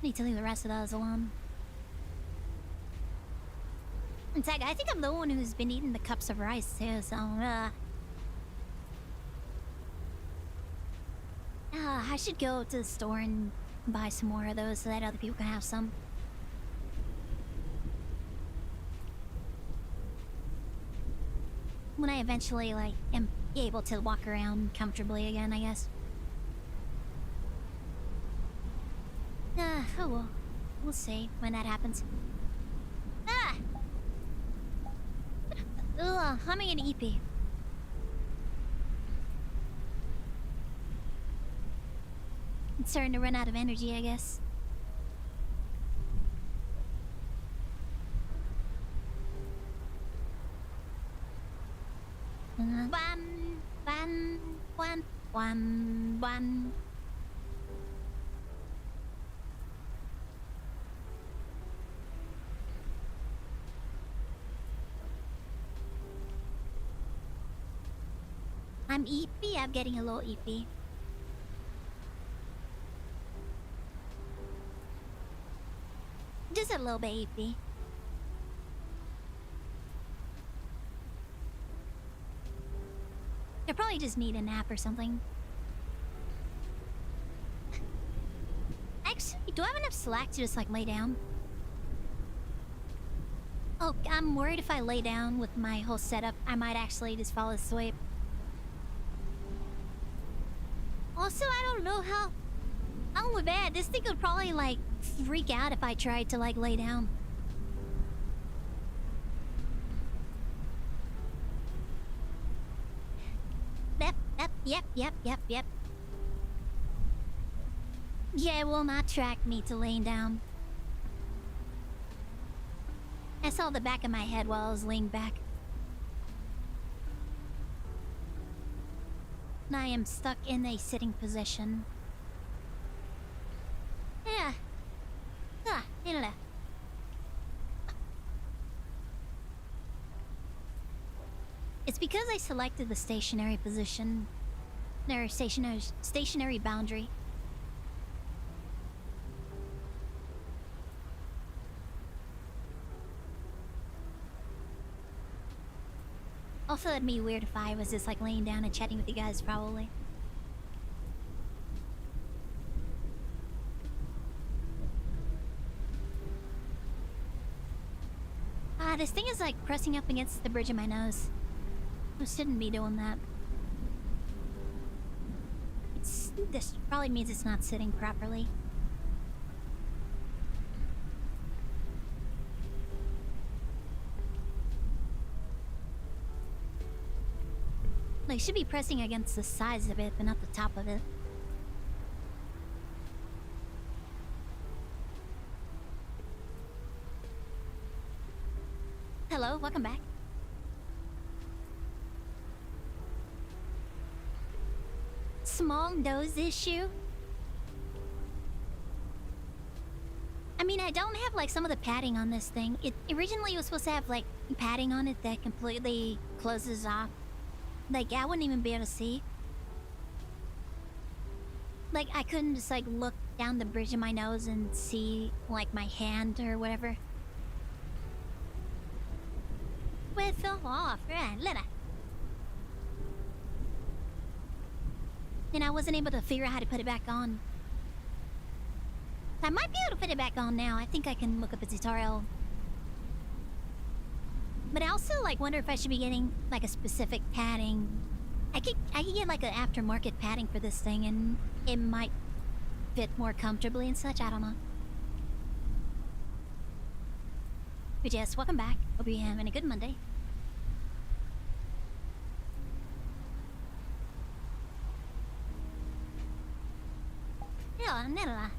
Need to leave the rest of those alone. In fact, I think I'm the one who's been eating the cups of rice too, so I should go to the store and buy some more of those so that other people can have some. When I eventually, like, am able to walk around comfortably again, I guess. Oh well. We'll see when that happens. Ah! Ugh, humming an EP. It's starting to run out of energy, I guess. One, one, one, one, one. I'm EP. I'm getting a little EP. Just a little bit EP. I probably just need a nap or something. Actually, do I have enough slack to just like lay down? Oh, I'm worried if I lay down with my whole setup, I might actually just fall asleep. Also, I don't know how... Oh, bad. This thing would probably, like, freak out if I tried to, like, lay down. Yep. Yeah, it will not track me to laying down. I saw the back of my head while I was laying back. And I am stuck in a sitting position. Yeah. Inla. It's because I selected the stationary position. Or stationary boundary. Also, it'd be weird if I was just like laying down and chatting with you guys, probably. This thing is like pressing up against the bridge of my nose. I shouldn't be doing that. This probably means it's not sitting properly. Like, it should be pressing against the sides of it, but not the top of it. Hello, welcome back. Small nose issue? I mean, I don't have, like, some of the padding on this thing. It originally was supposed to have, like, padding on it that completely closes off. Like, I wouldn't even be able to see. Like, I couldn't just, like, look down the bridge of my nose and see, like, my hand or whatever. Well, it fell off. And I wasn't able to figure out how to put it back on. I might be able to put it back on now. I think I can look up a tutorial. But I also, like, wonder if I should be getting, like, a specific padding. I could get, like, an aftermarket padding for this thing, and it might fit more comfortably and such. I don't know. But yes, welcome back. Hope you're having a good Monday. Yeah, nella.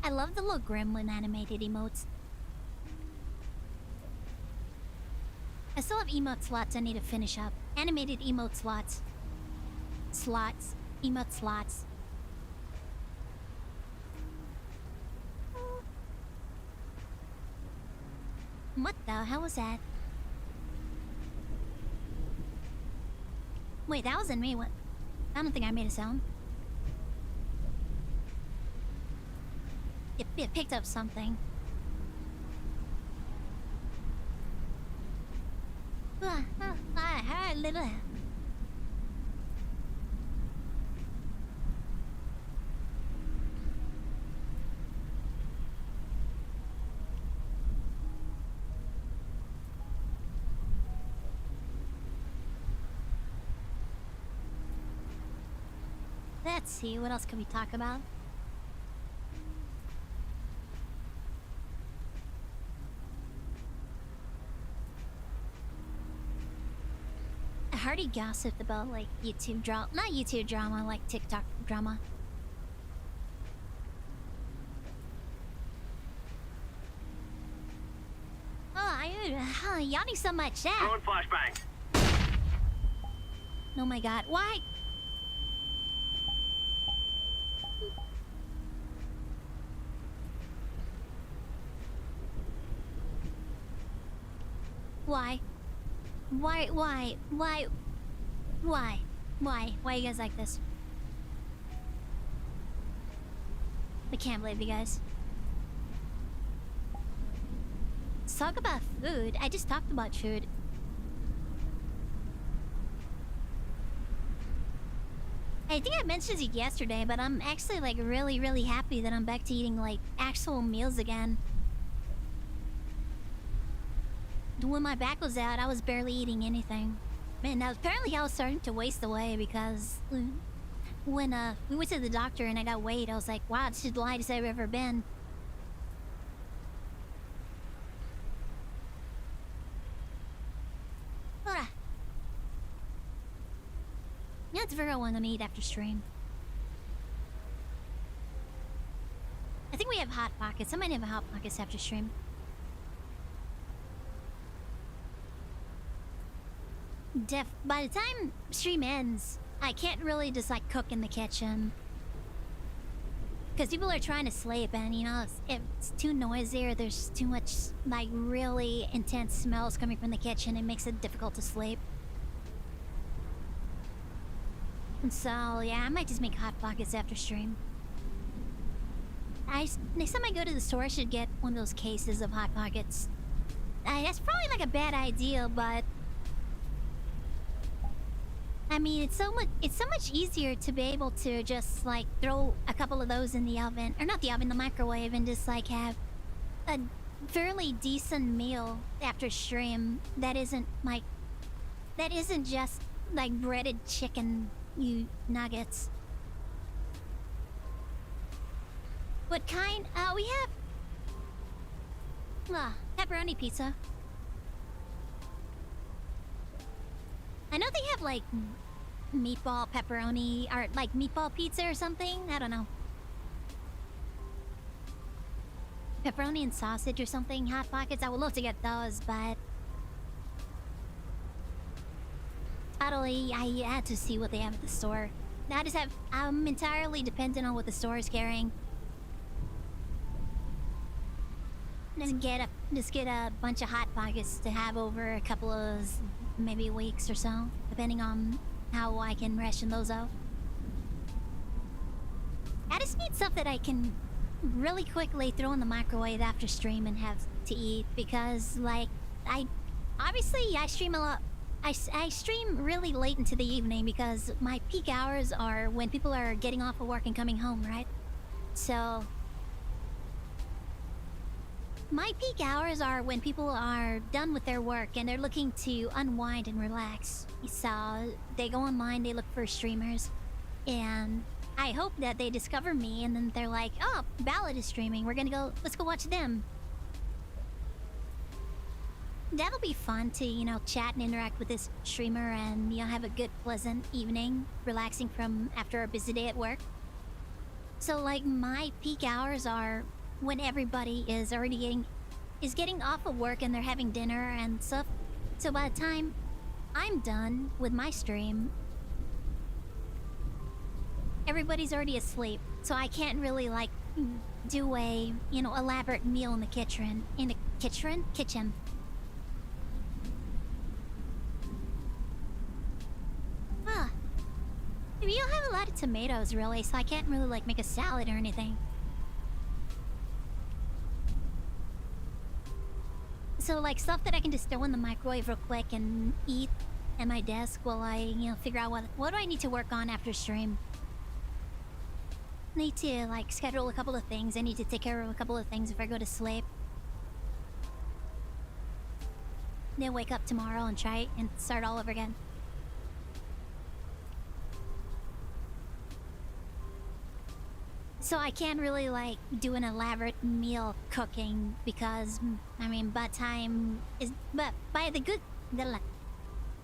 I love the little gremlin animated emotes. I still have emote slots I need to finish up. Animated emote slots. Emote slots. What the hell was that? Wait, that wasn't me. What? I don't think I made a sound. It picked up something. little. Let's see, what else can we talk about? I already gossiped about like YouTube drama, not YouTube drama, like TikTok drama. Oh, yawning so much. Throwing flashbang. Oh my god, why? Why? Why are you guys like this? I can't believe you guys. Let's talk about food. I just talked about food. I think I mentioned it yesterday, but I'm actually like really happy that I'm back to eating like actual meals again. When my back was out, I was barely eating anything. Man, now apparently I was starting to waste away because when we went to the doctor and I got weighed, I was like, wow, this is the lightest I've ever been. Ugh. Yeah, it's very one to eat after stream. I think we have Hot Pockets. I might have a Hot Pockets after stream. By the time stream ends, I can't really just like cook in the kitchen. Because people are trying to sleep and you know, if it's too noisy or there's too much like really intense smells coming from the kitchen, it makes it difficult to sleep. And so, yeah, I might just make Hot Pockets after stream. Next time I go to the store, I should get one of those cases of Hot Pockets. That's probably like a bad idea, but I mean, it's so much easier to be able to just like throw a couple of those in the oven, or not the oven, the microwave, and just like have a fairly decent meal after stream that isn't just like breaded chicken nuggets. What kind? We have pepperoni pizza. I know they have like meatball pepperoni or like meatball pizza or something. I don't know. Pepperoni and sausage or something. Hot Pockets. I would love to get those, but totally, I had to see what they have at the store. I'm entirely dependent on what the store is carrying. Just get a bunch of Hot Pockets to have over a couple of maybe weeks or so, depending on how I can ration those out. I just need stuff that I can really quickly throw in the microwave after stream and have to eat, because like I stream a lot. I stream really late into the evening because my peak hours are when people are getting off of work and coming home, right? So my peak hours are when people are done with their work and they're looking to unwind and relax. So they go online, they look for streamers, and I hope that they discover me and then they're like, oh, Ballad is streaming, let's go watch them. That'll be fun to, you know, chat and interact with this streamer and, you know, have a good, pleasant evening, relaxing from after a busy day at work. So, like, my peak hours are when everybody is already getting off of work and they're having dinner and stuff. So by the time I'm done with my stream, everybody's already asleep. So I can't really, like, do a, you know, elaborate meal in the kitchen. Kitchen. Huh. We don't have a lot of tomatoes, really, so I can't really, like, make a salad or anything. So, like, stuff that I can just throw in the microwave real quick and eat at my desk while I, figure out what do I need to work on after stream. Need to, like, schedule a couple of things. I need to take care of a couple of things if I go to sleep. Then wake up tomorrow and try and start all over again. So I can't really, like, do an elaborate meal cooking because, I mean, by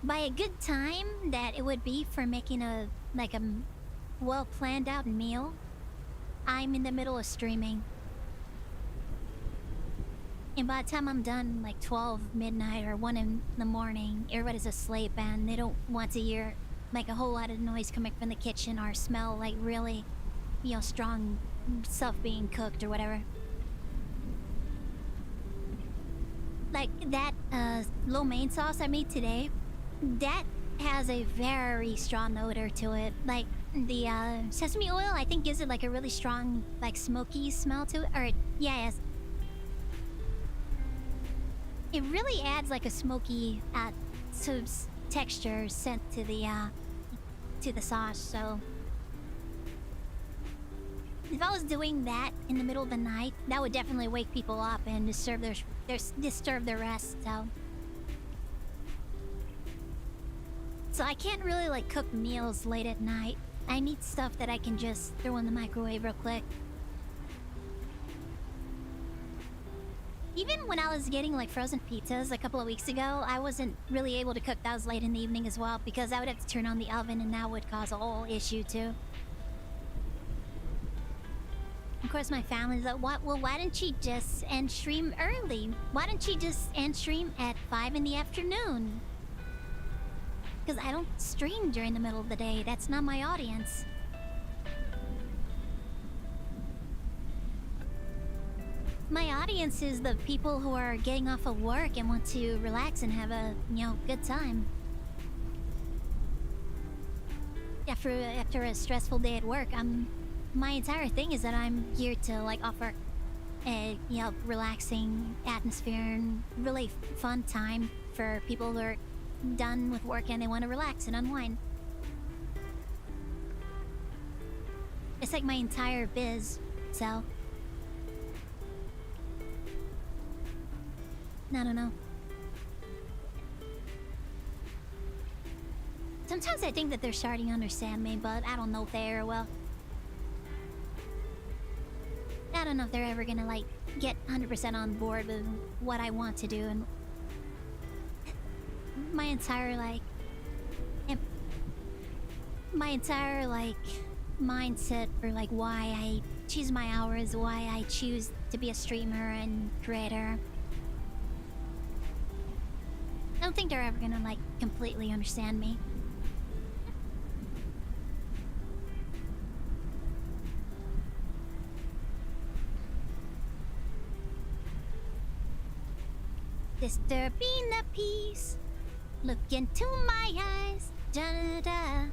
a good time that it would be for making a well planned out meal, I'm in the middle of streaming. And by the time I'm done, like 12 midnight or 1 in the morning, everybody's asleep and they don't want to hear like a whole lot of noise coming from the kitchen or smell like really, strong stuff being cooked or whatever. Like that lo mein sauce I made today, that has a very strong odor to it. Like the sesame oil, I think, gives it like a really strong, like smoky smell to it. Or yeah, yes. It really adds like a smoky texture scent to the sauce. So if I was doing that in the middle of the night, that would definitely wake people up and disturb their rest. So I can't really like cook meals late at night. I need stuff that I can just throw in the microwave real quick. Even when I was getting like frozen pizzas a couple of weeks ago, I wasn't really able to cook those late in the evening as well because I would have to turn on the oven and that would cause a whole issue too. Of course, my family's like, why don't you just end stream early? Why don't you just end stream at 5 in the afternoon? Because I don't stream during the middle of the day. That's not my audience. My audience is the people who are getting off of work and want to relax and have a, good time. After a stressful day at work, my entire thing is that I'm here to like offer a, relaxing atmosphere and really fun time for people who are done with work and they want to relax and unwind. It's like my entire biz, so I don't know. Sometimes I think that they're starting to understand me, but I don't know if they are. Well, I don't know if they're ever gonna like get 100% on board with what I want to do and my entire mindset for like why I choose my hours, why I choose to be a streamer and creator. I don't think they're ever gonna like completely understand me. Disturbing the peace. Look into my eyes. Da-da-da.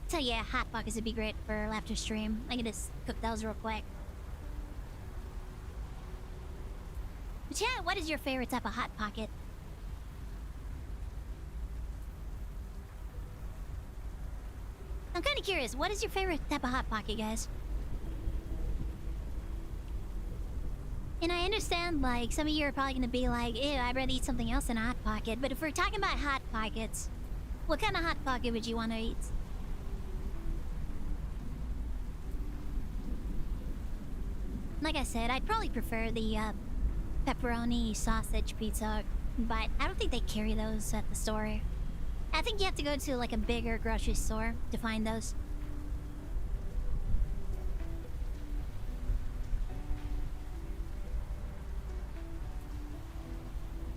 So yeah, hot pockets would be great for after stream. I can just cook those real quick. But yeah, what is your favorite type of hot pocket? I'm kind of curious. What is your favorite type of hot pocket, guys? And I understand, like, some of you are probably gonna be like, ew, I'd rather eat something else than a hot pocket. But if we're talking about hot pockets, what kind of hot pocket would you want to eat? Like I said, I'd probably prefer the pepperoni sausage pizza, but I don't think they carry those at the store. I think you have to go to like a bigger grocery store to find those.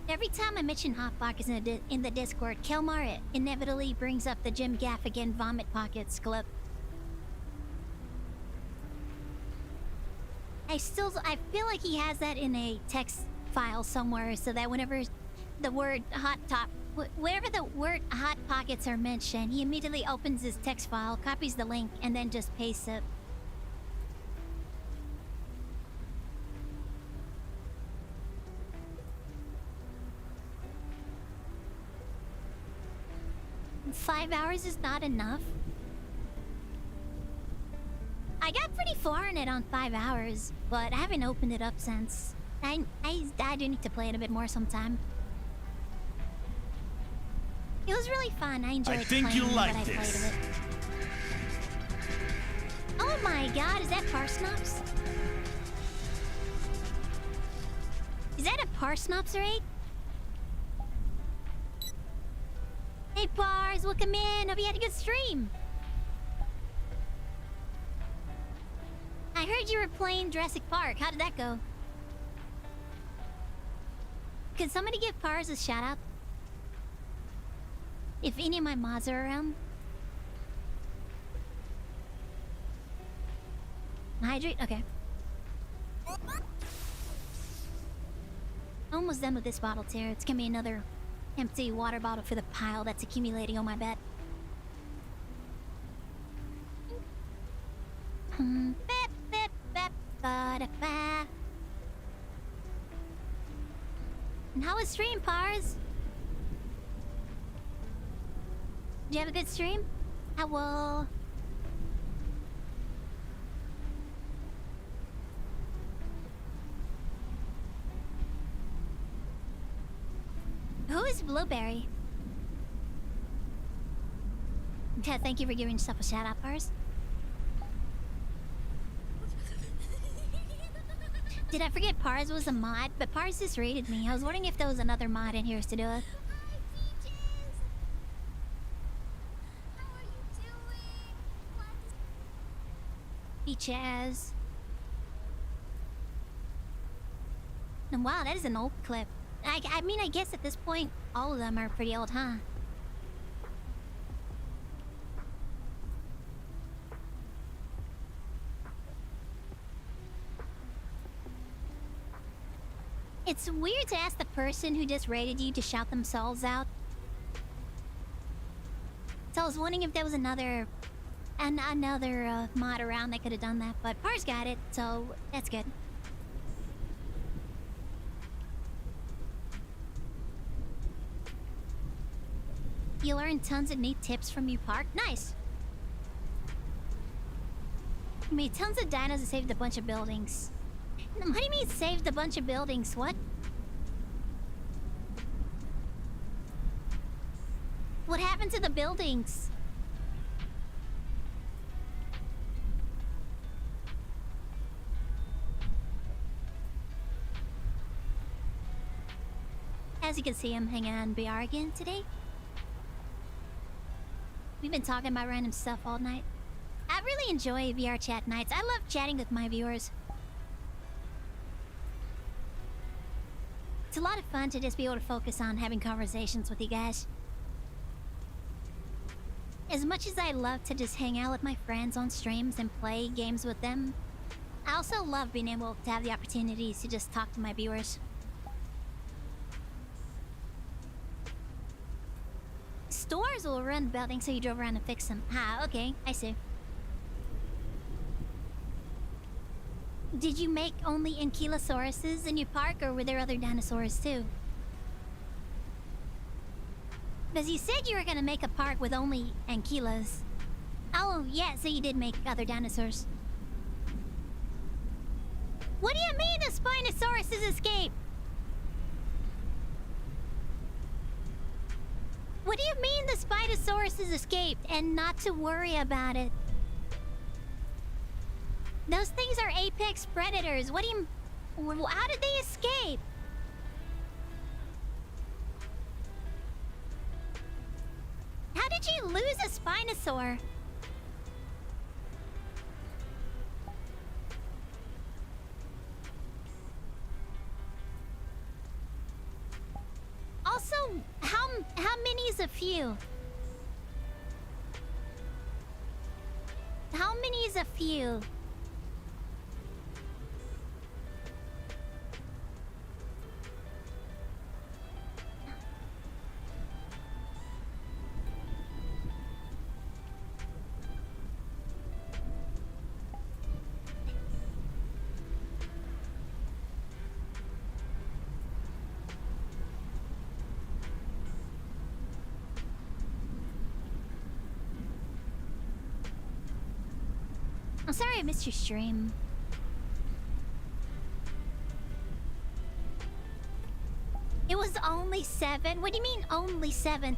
Every time I mention Hot Pockets in the Discord, Kelmar inevitably brings up the Jim Gaffigan Vomit Pockets clip. I feel like he has that in a text file somewhere, so that whenever the word wherever the word hot pockets are mentioned, he immediately opens his text file, copies the link, and then just pastes it. Five hours is not enough. I got pretty far in it on 5 hours, but I haven't opened it up since. I do need to play it a bit more sometime. It was really fun. I enjoyed playing you like what I played this. of it. Oh my god, is that Parsnops? Is that a Parsnops raid? Hey Pars, welcome in. Hope you had a good stream. I heard you were playing Jurassic Park. How did that go? Could somebody give Pars a shout out? If any of my mods are around. Hydrate? Okay. Almost done with this bottle too. It's gonna be another empty water bottle for the pile that's accumulating on my bed. And how was stream, Pars? Did you have a good stream? I will. Who is Blueberry? Yeah, thank you for giving yourself a shout out, Pars. Did I forget Pars was a mod? But Pars just raided me. I was wondering if there was another mod in here to do it. Chaz. And wow, that is an old clip. I mean, I guess at this point, all of them are pretty old, huh? It's weird to ask the person who just raided you to shout themselves out. So I was wondering if there was another mod around that could have done that, but Pars got it, so that's good. You learned tons of neat tips from you, Park. Nice. You made tons of dinos and saved a bunch of buildings. What do you mean saved a bunch of buildings? What? What happened to the buildings? As you can see, I'm hanging on VR again today. We've been talking about random stuff all night. I really enjoy VRChat nights. I love chatting with my viewers. It's a lot of fun to just be able to focus on having conversations with you guys. As much as I love to just hang out with my friends on streams and play games with them, I also love being able to have the opportunities to just talk to my viewers. Stores will run buildings, so you drove around and fixed them. Ah, okay, I see. Did you make only ankylosauruses in your park, or were there other dinosaurs too? Because you said you were gonna make a park with only ankylos. Oh, yeah, so you did make other dinosaurs. What do you mean the Spinosaurus escaped? What do you mean the Spinosaurus escaped and not to worry about it? Those things are apex predators. What do you... How did they escape? How did you lose a Spinosaur? Also, how many is a few? How many is a few? I'm sorry I missed your stream. It was only 7? What do you mean only 7?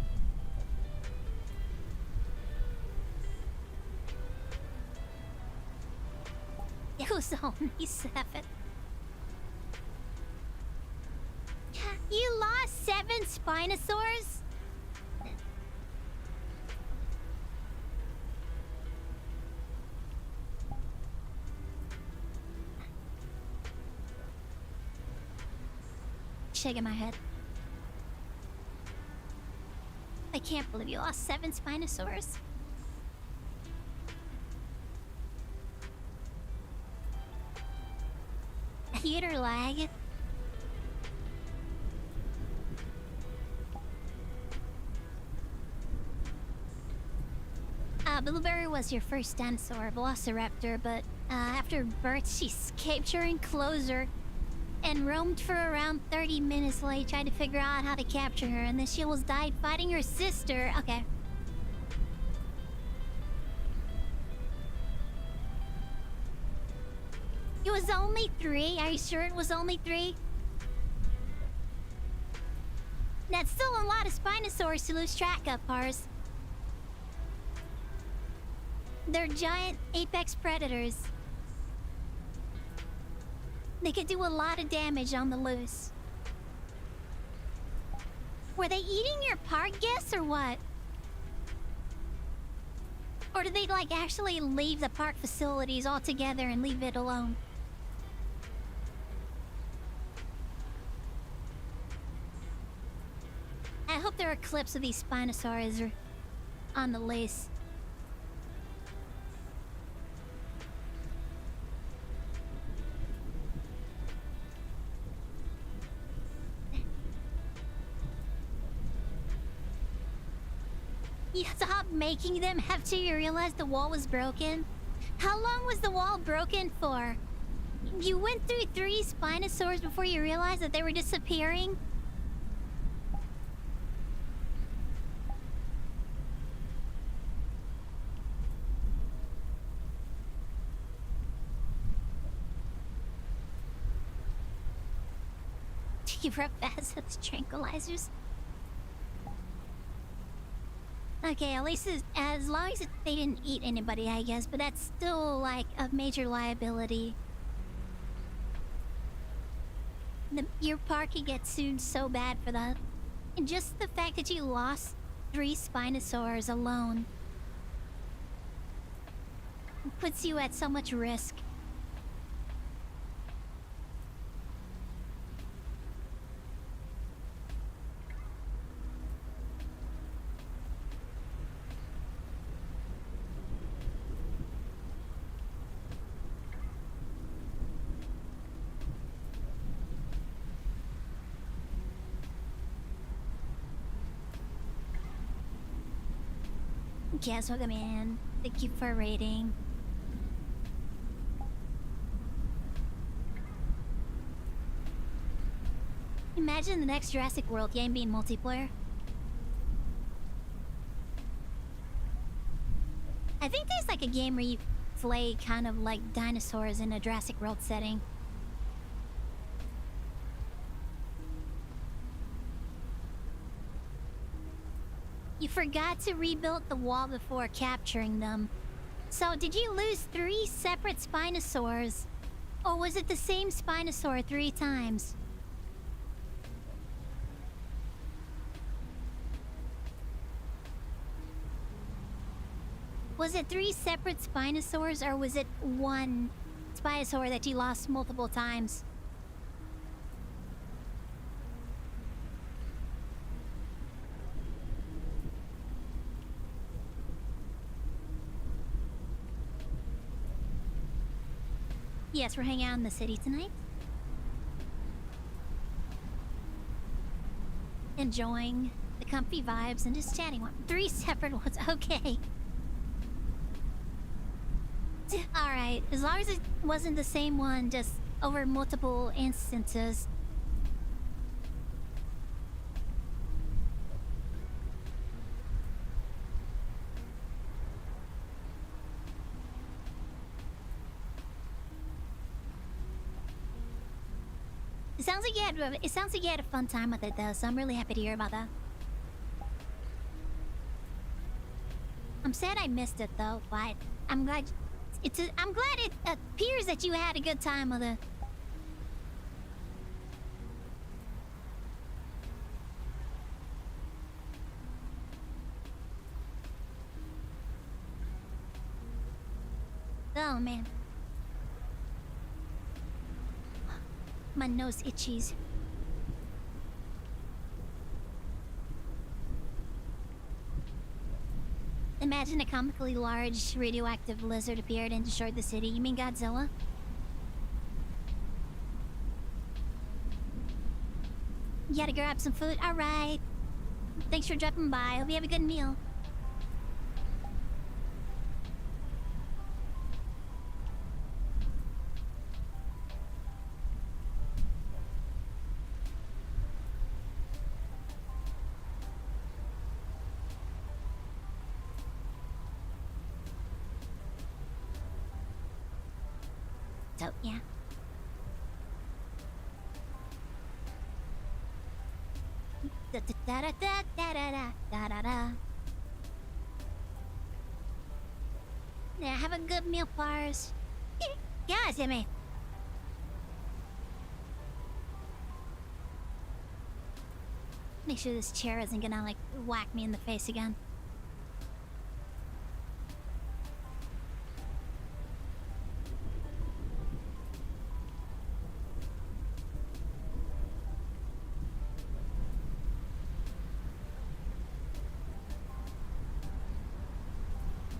It was only 7. You lost 7 Spinosaurs? Shaking my head. I can't believe you lost 7 Spinosaurs. Theater lag. Blueberry was your first dinosaur, Velociraptor, but after birth she escaped your enclosure and roamed for around 30 minutes while you tried to figure out how to capture her, and then she almost died fighting her sister. Okay. It was only 3? Are you sure it was only 3? That's still a lot of Spinosaurs to lose track of, Pars. They're giant apex predators. They could do a lot of damage on the loose. Were they eating your park guests or what? Or did they like actually leave the park facilities altogether and leave it alone? I hope there are clips of these Spinosaurs on the loose. You stopped making them after you realized the wall was broken? How long was the wall broken for? You went through 3 Spinosaurs before you realized that they were disappearing? You rub fast with tranquilizers? Okay, at least as long as they didn't eat anybody, I guess, but that's still like a major liability. Your park could get sued so bad for that. And just the fact that you lost 3 Spinosaurs alone puts you at so much risk. Yes, welcome in. Thank you for rating. Imagine the next Jurassic World game being multiplayer. I think there's like a game where you play kind of like dinosaurs in a Jurassic World setting. You forgot to rebuild the wall before capturing them. So did you lose 3 separate Spinosaurs? Or was it the same Spinosaur 3 times? Was it 3 separate Spinosaurs, or was it 1 Spinosaur that you lost multiple times? Yes, we're hanging out in the city tonight. Enjoying the comfy vibes and just chatting. 3 separate ones, okay. Alright, as long as it wasn't the same one, just over multiple instances. It sounds like you had a fun time with it though, so I'm really happy to hear about that. I'm sad I missed it though, but I'm glad I'm glad it appears that you had a good time with it. Oh man. My nose itches. Imagine a comically large radioactive lizard appeared and destroyed the city. You mean Godzilla? You gotta grab some food? Alright. Thanks for dropping by. Hope you have a good meal. So, yeah. Da da da da da da da da da da. Yeah, have a good meal, Pars. Guys, hit me. Make sure this chair isn't gonna like whack me in the face again.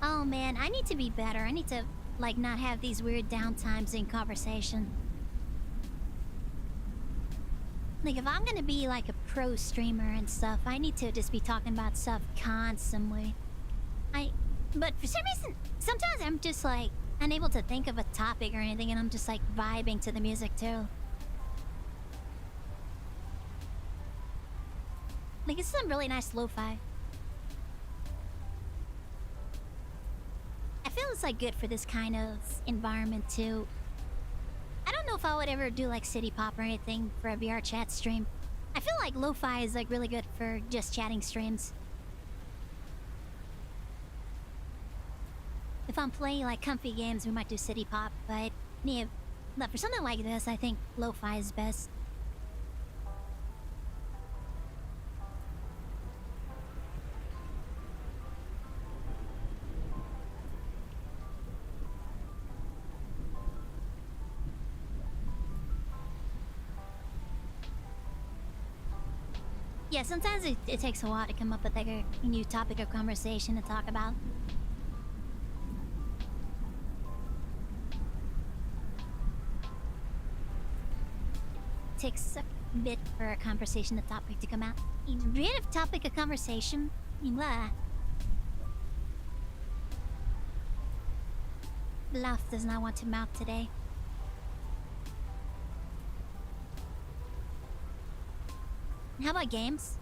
Oh man, I need to be better. I need to, like, not have these weird downtimes in conversation. Like, if I'm gonna be, like, a pro streamer and stuff, I need to just be talking about stuff constantly. But for some reason, sometimes I'm just, like, unable to think of a topic or anything, and I'm just, like, vibing to the music, too. Like, it's some really nice lo-fi. I feel it's like good for this kind of environment too. I don't know if I would ever do like city pop or anything for a VRChat stream. I feel like lo-fi is like really good for just chatting streams. If I'm playing like comfy games, we might do city pop, but yeah, but for something like this, I think lo-fi is best. Yeah, sometimes it takes a while to come up with like a new topic of conversation to talk about. It takes a bit for a conversation, topic to come out. Bit of topic of conversation. Blah. Bluff does not want to mouth today. How about games?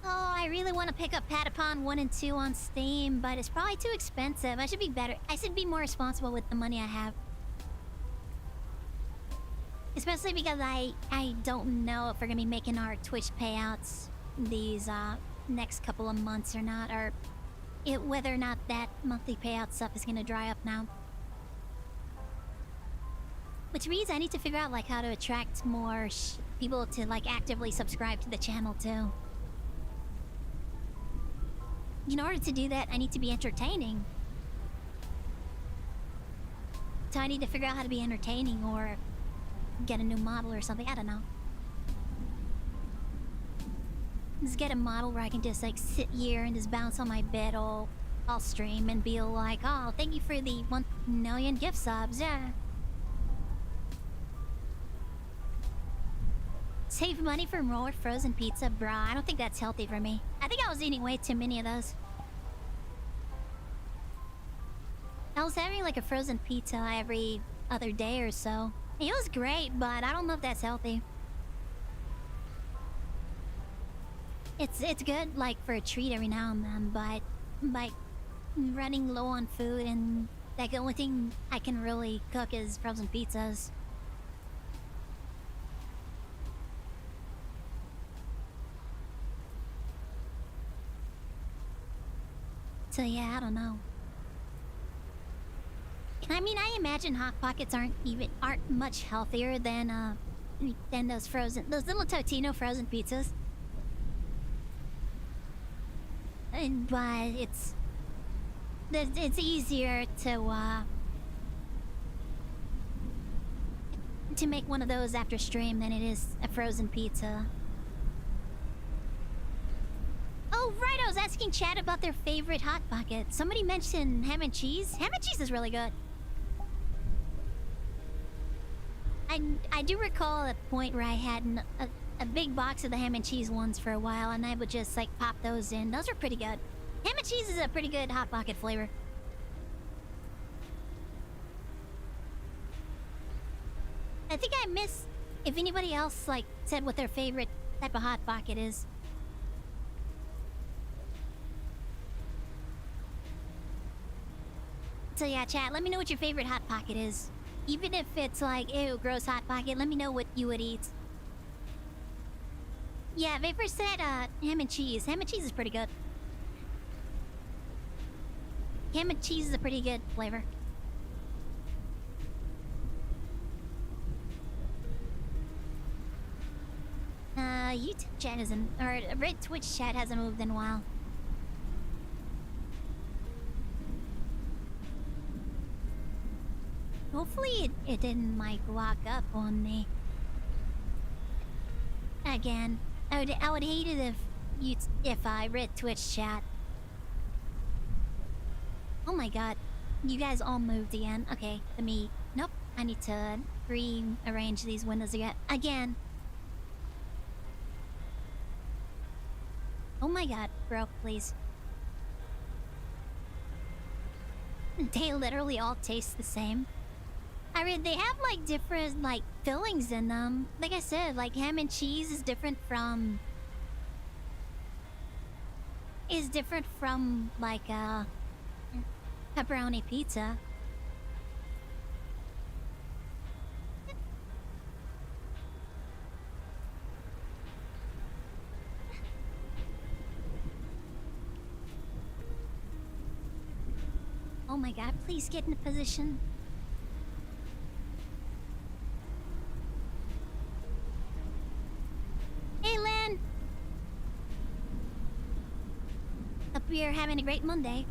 Oh, I really want to pick up Patapon 1 and 2 on Steam, but it's probably too expensive. I should be better. I should be more responsible with the money I have. Especially because I don't know if we're gonna be making our Twitch payouts these next couple of months or not, or whether or not that monthly payout stuff is gonna dry up now. Which means I need to figure out like how to attract more people to like actively subscribe to the channel too. In order to do that, I need to be entertaining. So I need to figure out how to be entertaining or get a new model or something. I don't know. Just get a model where I can just like sit here and just bounce on my bed all stream and be like, oh, thank you for the 1 million gift subs, yeah. Save money for more frozen pizza, bruh. I don't think that's healthy for me. I think I was eating way too many of those. I was having like a frozen pizza every other day or so. It was great, but I don't know if that's healthy. It's good like for a treat every now and then, but like running low on food and like the only thing I can really cook is frozen pizzas. So yeah, I don't know. I mean, I imagine Hot Pockets aren't much healthier than those little Totino frozen pizzas. But it's easier to make one of those after stream than it is a frozen pizza. Oh, right, I was asking chat about their favorite Hot Pocket. Somebody mentioned ham and cheese. Ham and cheese is really good. I do recall a point where I had a big box of the ham and cheese ones for a while, and I would just like pop those in. Those are pretty good. Ham and cheese is a pretty good Hot Pocket flavor. I think I missed if anybody else like said what their favorite type of Hot Pocket is. So yeah, chat, let me know what your favorite Hot Pocket is. Even if it's like, ew, gross Hot Pocket, let me know what you would eat. Yeah, Vapor said ham and cheese. Ham and cheese is pretty good. Ham and cheese is a pretty good flavor. YouTube chat hasn't, or Red Twitch chat hasn't moved in a while. Hopefully it didn't like lock up on me. Again, I would hate it if I read Twitch chat. Oh my god, you guys all moved again. Okay, the meat. Nope, I need to rearrange these windows again. Oh my god, bro, please. They literally all taste the same. I mean, they have like different like fillings in them. Like I said, like ham and cheese is different from like pepperoni pizza. Oh my god, please get in a position. Hey, Lynn! Hope you're having a great Monday.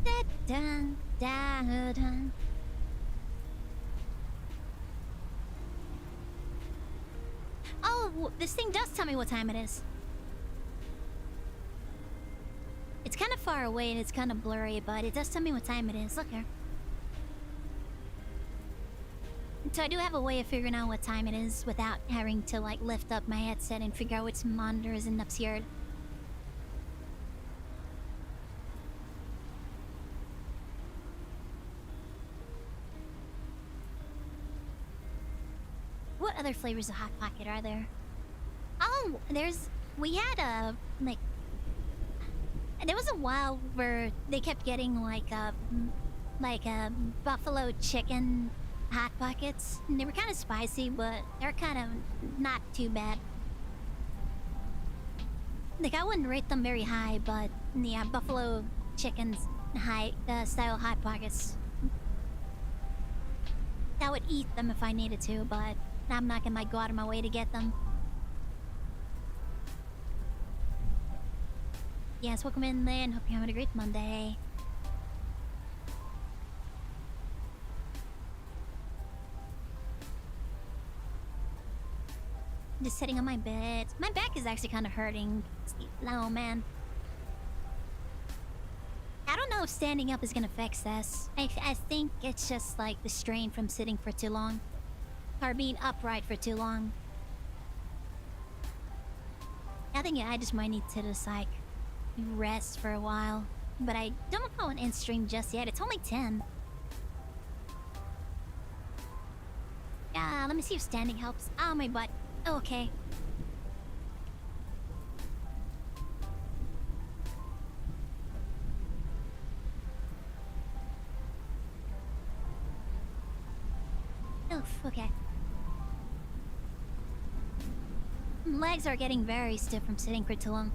Da-dun, da-dun. Oh, this thing does tell me what time it is. It's kind of far away and it's kind of blurry, but it does tell me what time it is. Look here. So I do have a way of figuring out what time it is without having to like lift up my headset and figure out which monitor is in upstairs. What other flavors of Hot Pocket are there? Oh, we had there was a while where they kept getting like a buffalo chicken Hot Pockets. And they were kind of spicy, but they're kind of not too bad. Like, I wouldn't rate them very high, but yeah, buffalo chicken's style Hot Pockets. I would eat them if I needed to, but I'm not gonna go out of my way to get them. Yes, welcome in, Lynn. Hope you're having a great Monday. Just sitting on my bed. My back is actually kind of hurting. Oh, man. I don't know if standing up is gonna fix this. I think it's just like the strain from sitting for too long. Or being upright for too long. I think I just might need to just like rest for a while. But I don't go on in stream just yet. It's only 10. Yeah, let me see if standing helps. Oh, my butt. Oh, okay. Oof, okay. Legs are getting very stiff from sitting for too long.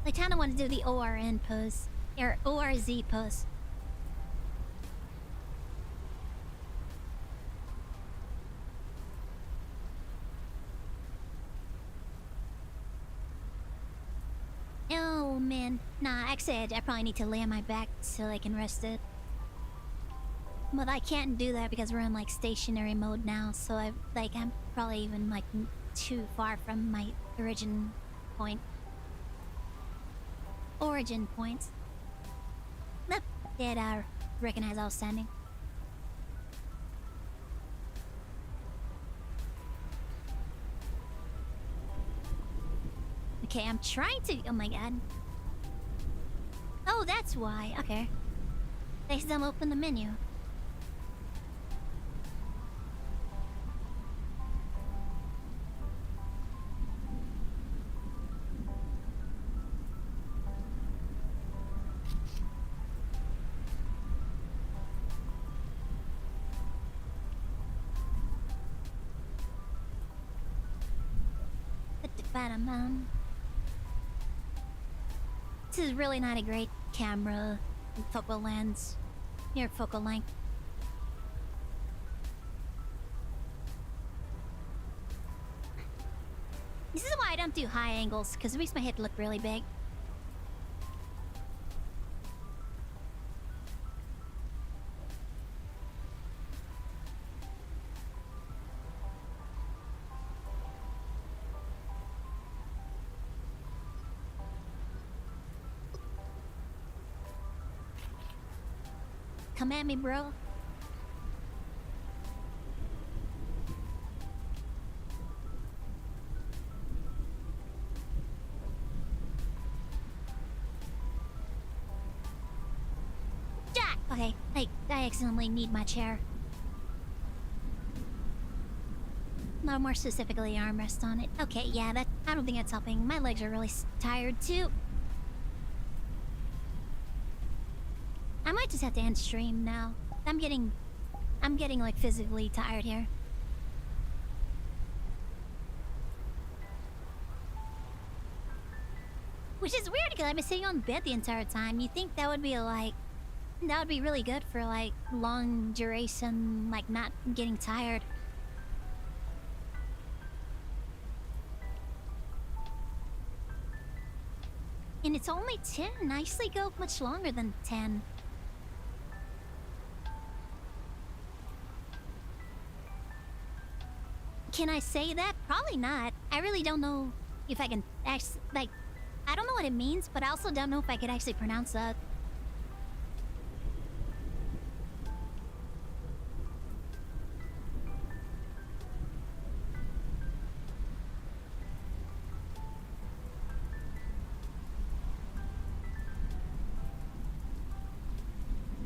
I kinda want to do the ORN pose. Or ORZ pose. Oh man. Nah, actually I probably need to lay on my back so I can rest it. But I can't do that because we're in like stationary mode now, so I'm probably even like too far from my origin point. Origin points. Nope, did recognize I was standing. Okay, I'm trying to. Oh my god. Oh, that's why. Okay. They still open the menu. This is really not a great camera focal lens. Your focal length. This is why I don't do high angles, because it makes my head look really big. Come at me, bro. Jack! Okay, I accidentally need my chair. No, more specifically armrest on it. Okay, yeah, I don't think that's helping. My legs are really tired too. I might just have to end stream now. I'm getting like physically tired here. Which is weird because I've been sitting on bed the entire time. You think that would be really good for like long duration, like not getting tired. And it's only 10. I usually go much longer than 10. Can I say that? Probably not. I really don't know if I can actually, like, I don't know what it means, but I also don't know if I could actually pronounce that.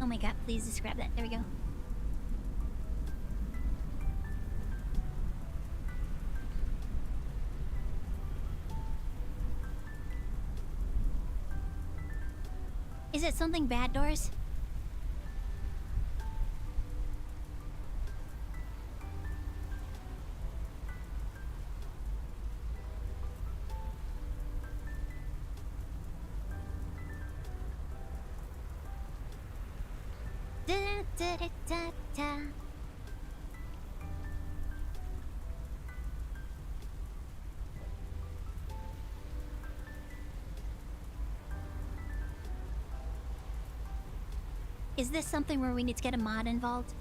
Oh my god, please just grab that. There we go. Is it something bad, Doris? Da-da-da-da-da. Is this something where we need to get a mod involved?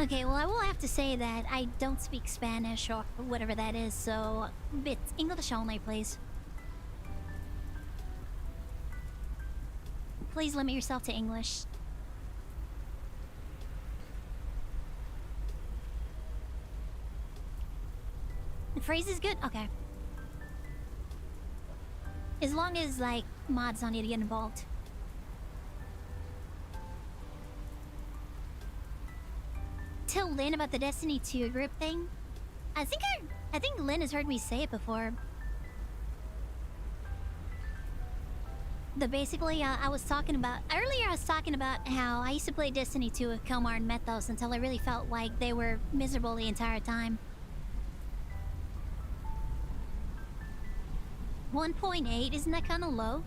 Okay, well, I will have to say that I don't speak Spanish or whatever that is, so it's English only, please. Please limit yourself to English. The phrase is good? Okay. As long as, like, mods don't need to get involved. Tell Lynn about the Destiny 2 group thing? I think Lynn has heard me say it before. But basically, I was talking about... Earlier, I was talking about how I used to play Destiny 2 with Kelmar and Methos until I really felt like they were miserable the entire time. 1.8, isn't that kind of low?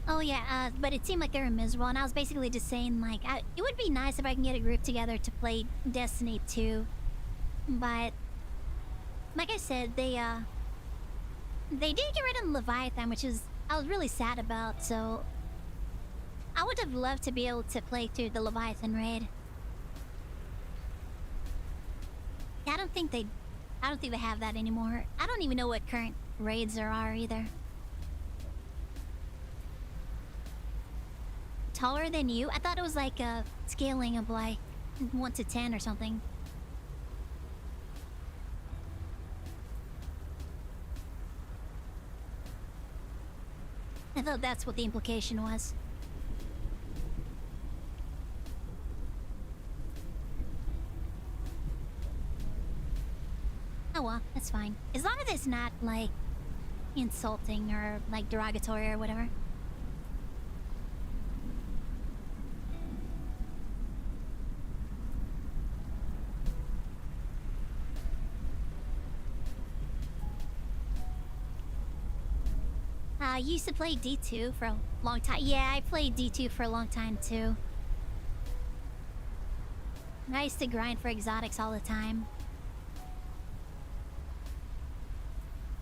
Oh yeah, but it seemed like they were miserable, and I was basically just saying, like, it would be nice if I can get a group together to play Destiny 2. But, like I said, they did get rid of Leviathan, which I was really sad about, so... I would have loved to be able to play through the Leviathan raid. I don't think they have that anymore. I don't even know what current raids there are either. Taller than you? I thought it was like a scaling of like 1 to 10 or something. I thought that's what the implication was. Oh well, that's fine. As long as it's not, like, insulting or, like, derogatory or whatever. I used to play D2 for a long time. Yeah, I played D2 for a long time, too. I used to grind for exotics all the time.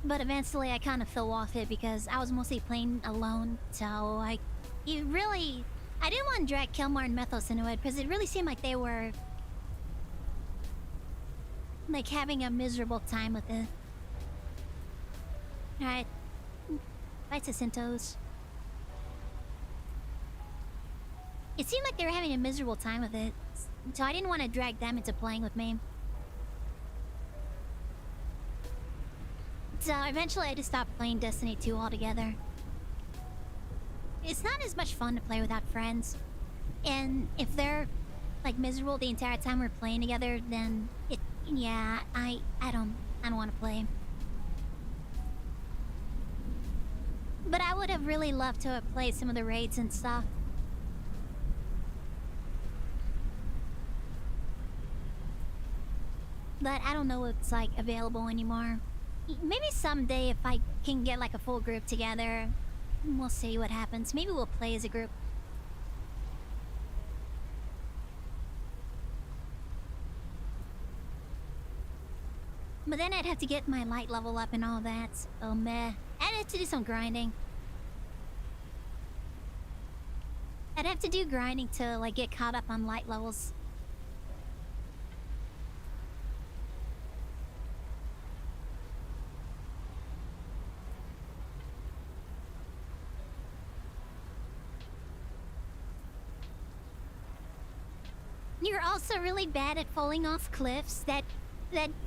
But eventually I kind of fell off it because I was mostly playing alone, so I didn't want to drag Kelmar and Methos into it because it really seemed like they were like having a miserable time with it. Alright. Bye to Cintos. It seemed like they were having a miserable time with it, so I didn't want to drag them into playing with me. So eventually I just stopped playing Destiny 2 altogether. It's not as much fun to play without friends. And if they're like miserable the entire time we're playing together, then I don't want to play. But I would have really loved to have played some of the raids and stuff. But I don't know what's like available anymore. Maybe someday if I can get like a full group together, we'll see what happens. Maybe we'll play as a group. But then I'd have to get my light level up and all that. Oh meh. I'd have to do some grinding. I'd have to do grinding to like get caught up on light levels. You're also really bad at falling off cliffs. That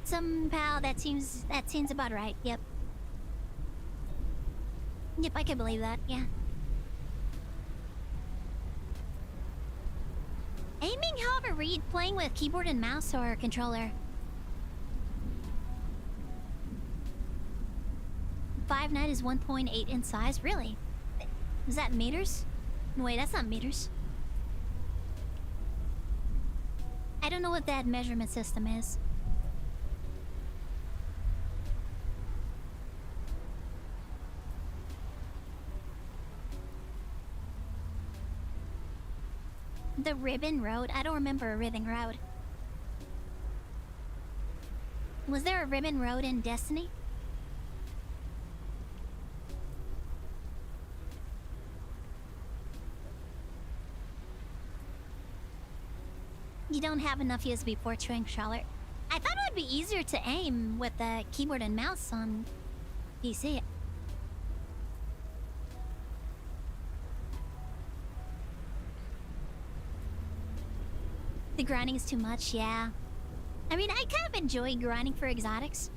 somehow that seems about right. Yep. Yep, I can believe that. Yeah. Aiming, however, read playing with keyboard and mouse or controller. 5.9 is 1.8 in size. Really? Is that meters? No, wait, that's not meters. I don't know what that measurement system is. The Ribbon Road? I don't remember a Ribbon Road. Was there a Ribbon Road in Destiny? You don't have enough USB ports for controller. I thought it would be easier to aim with the keyboard and mouse on PC. The grinding is too much, yeah. I mean, I kind of enjoy grinding for exotics.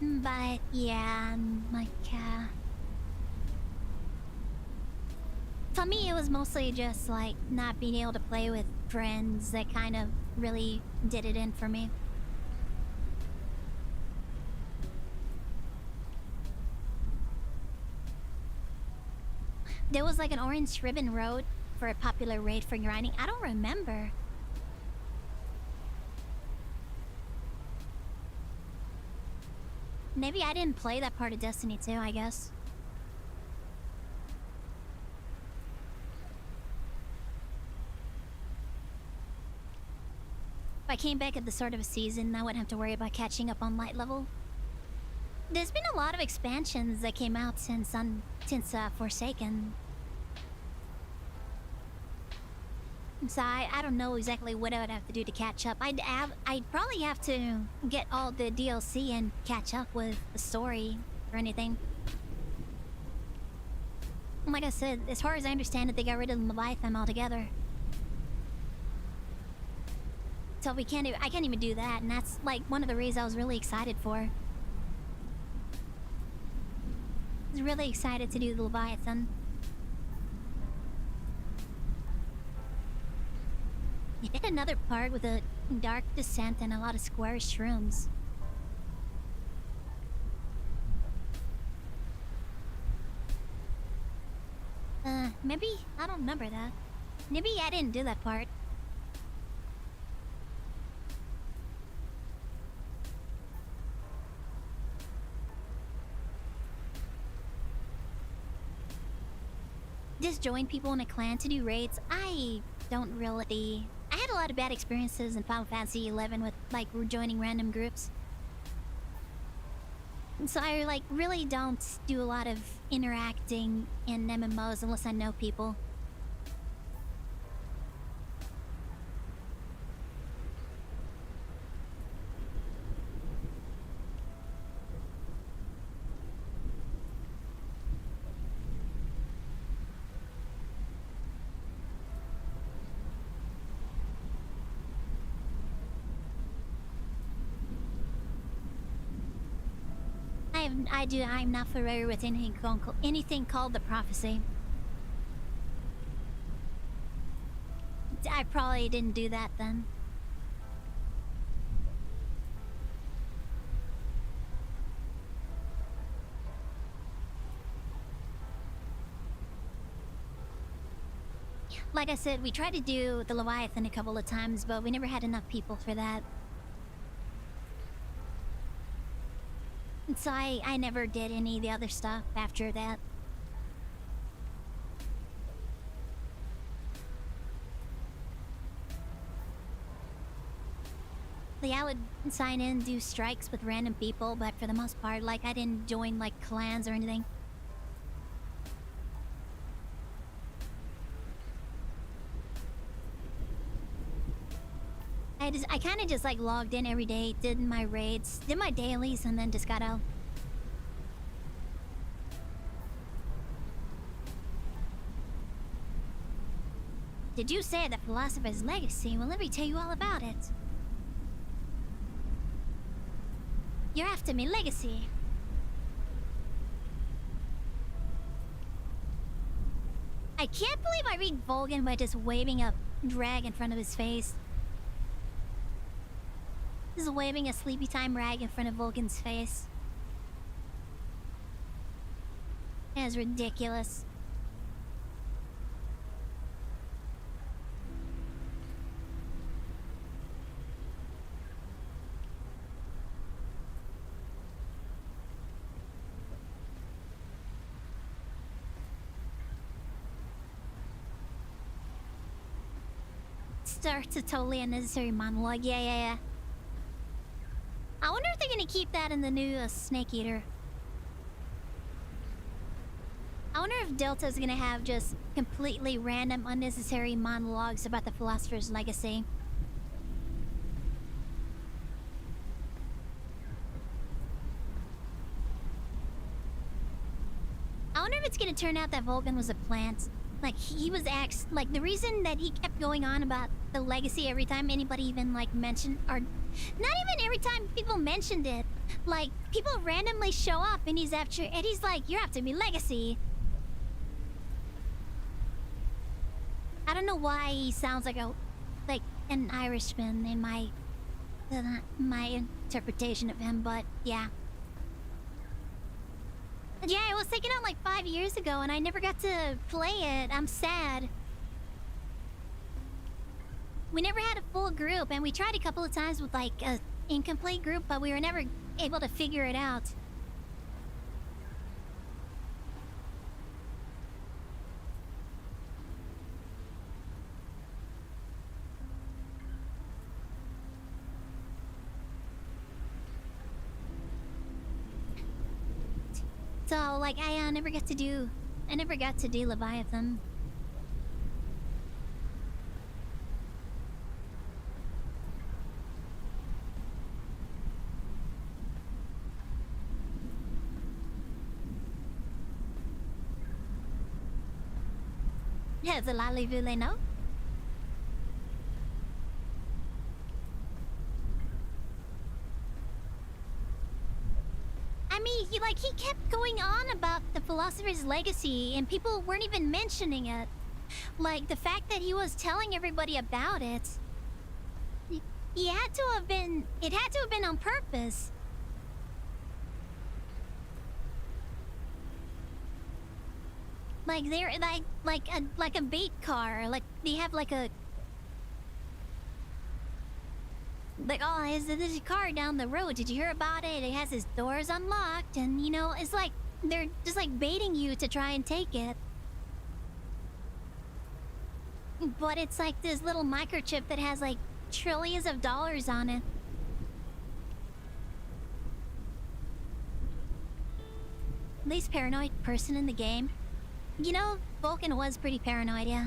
But, yeah, like, for me, it was mostly just, like, not being able to play with friends that kind of really did it in for me. There was, like, an orange ribbon road for a popular raid for grinding. I don't remember. Maybe I didn't play that part of Destiny 2, I guess. If I came back at the start of a season, I wouldn't have to worry about catching up on light level. There's been a lot of expansions that came out since Forsaken. So I don't know exactly what I would have to do to catch up. I'd probably have to get all the DLC and catch up with the story or anything. Like I said, as far as I understand it, they got rid of Leviathan altogether. So I can't even do that, and that's like one of the reasons I was really excited for. I was really excited to do the Leviathan. You did another part with a dark descent and a lot of squarish rooms. Maybe I don't remember that. Maybe I didn't do that part. Just join people in a clan to do raids. I don't really. I had a lot of bad experiences in Final Fantasy XI with like joining random groups. And so I like really don't do a lot of interacting in MMOs unless I know people. I'm not familiar with anything called the prophecy. I probably didn't do that then. Like I said, we tried to do the Leviathan a couple of times, but we never had enough people for that. So I never did any of the other stuff after that. Like, I would sign in, do strikes with random people, but for the most part, like, I didn't join, like, clans or anything. I kind of just, like, logged in every day, did my raids, did my dailies, and then just got out. Did you say the philosopher's legacy? Well, let me tell you all about it. You're after me, legacy. I can't believe I read Volgan by just waving a drag in front of his face. Just waving a sleepy time rag in front of Volgan's face. That is ridiculous. Starts a totally unnecessary monologue. Yeah. I wonder if they're gonna keep that in the new Snake Eater. I wonder if Delta's gonna have just completely random, unnecessary monologues about the philosopher's legacy. I wonder if it's gonna turn out that Vulcan was a plant. Like, he was like, the reason that he kept going on about the legacy every time anybody even, like, mentioned, or not even every time people mentioned it. Like, people randomly show up and he's like, you're after me legacy. I don't know why he sounds like an Irishman in my interpretation of him, but yeah. Yeah, it was taken out like 5 years ago and I never got to play it. I'm sad. We never had a full group and we tried a couple of times with like a incomplete group, but we were never able to figure it out. So, like, I never got to do Leviathan. Yeah, the Lally Voulez, no? I mean, he kept going on about the philosopher's legacy and people weren't even mentioning it. Like, the fact that he was telling everybody about it. It had to have been on purpose. Like, they're like a bait car. Like, they have like a... Like, oh, there's a car down the road. Did you hear about it? It has its doors unlocked. And, you know, it's like they're just like baiting you to try and take it. But it's like this little microchip that has like trillions of dollars on it. Least paranoid person in the game. You know, Vulcan was pretty paranoid, yeah.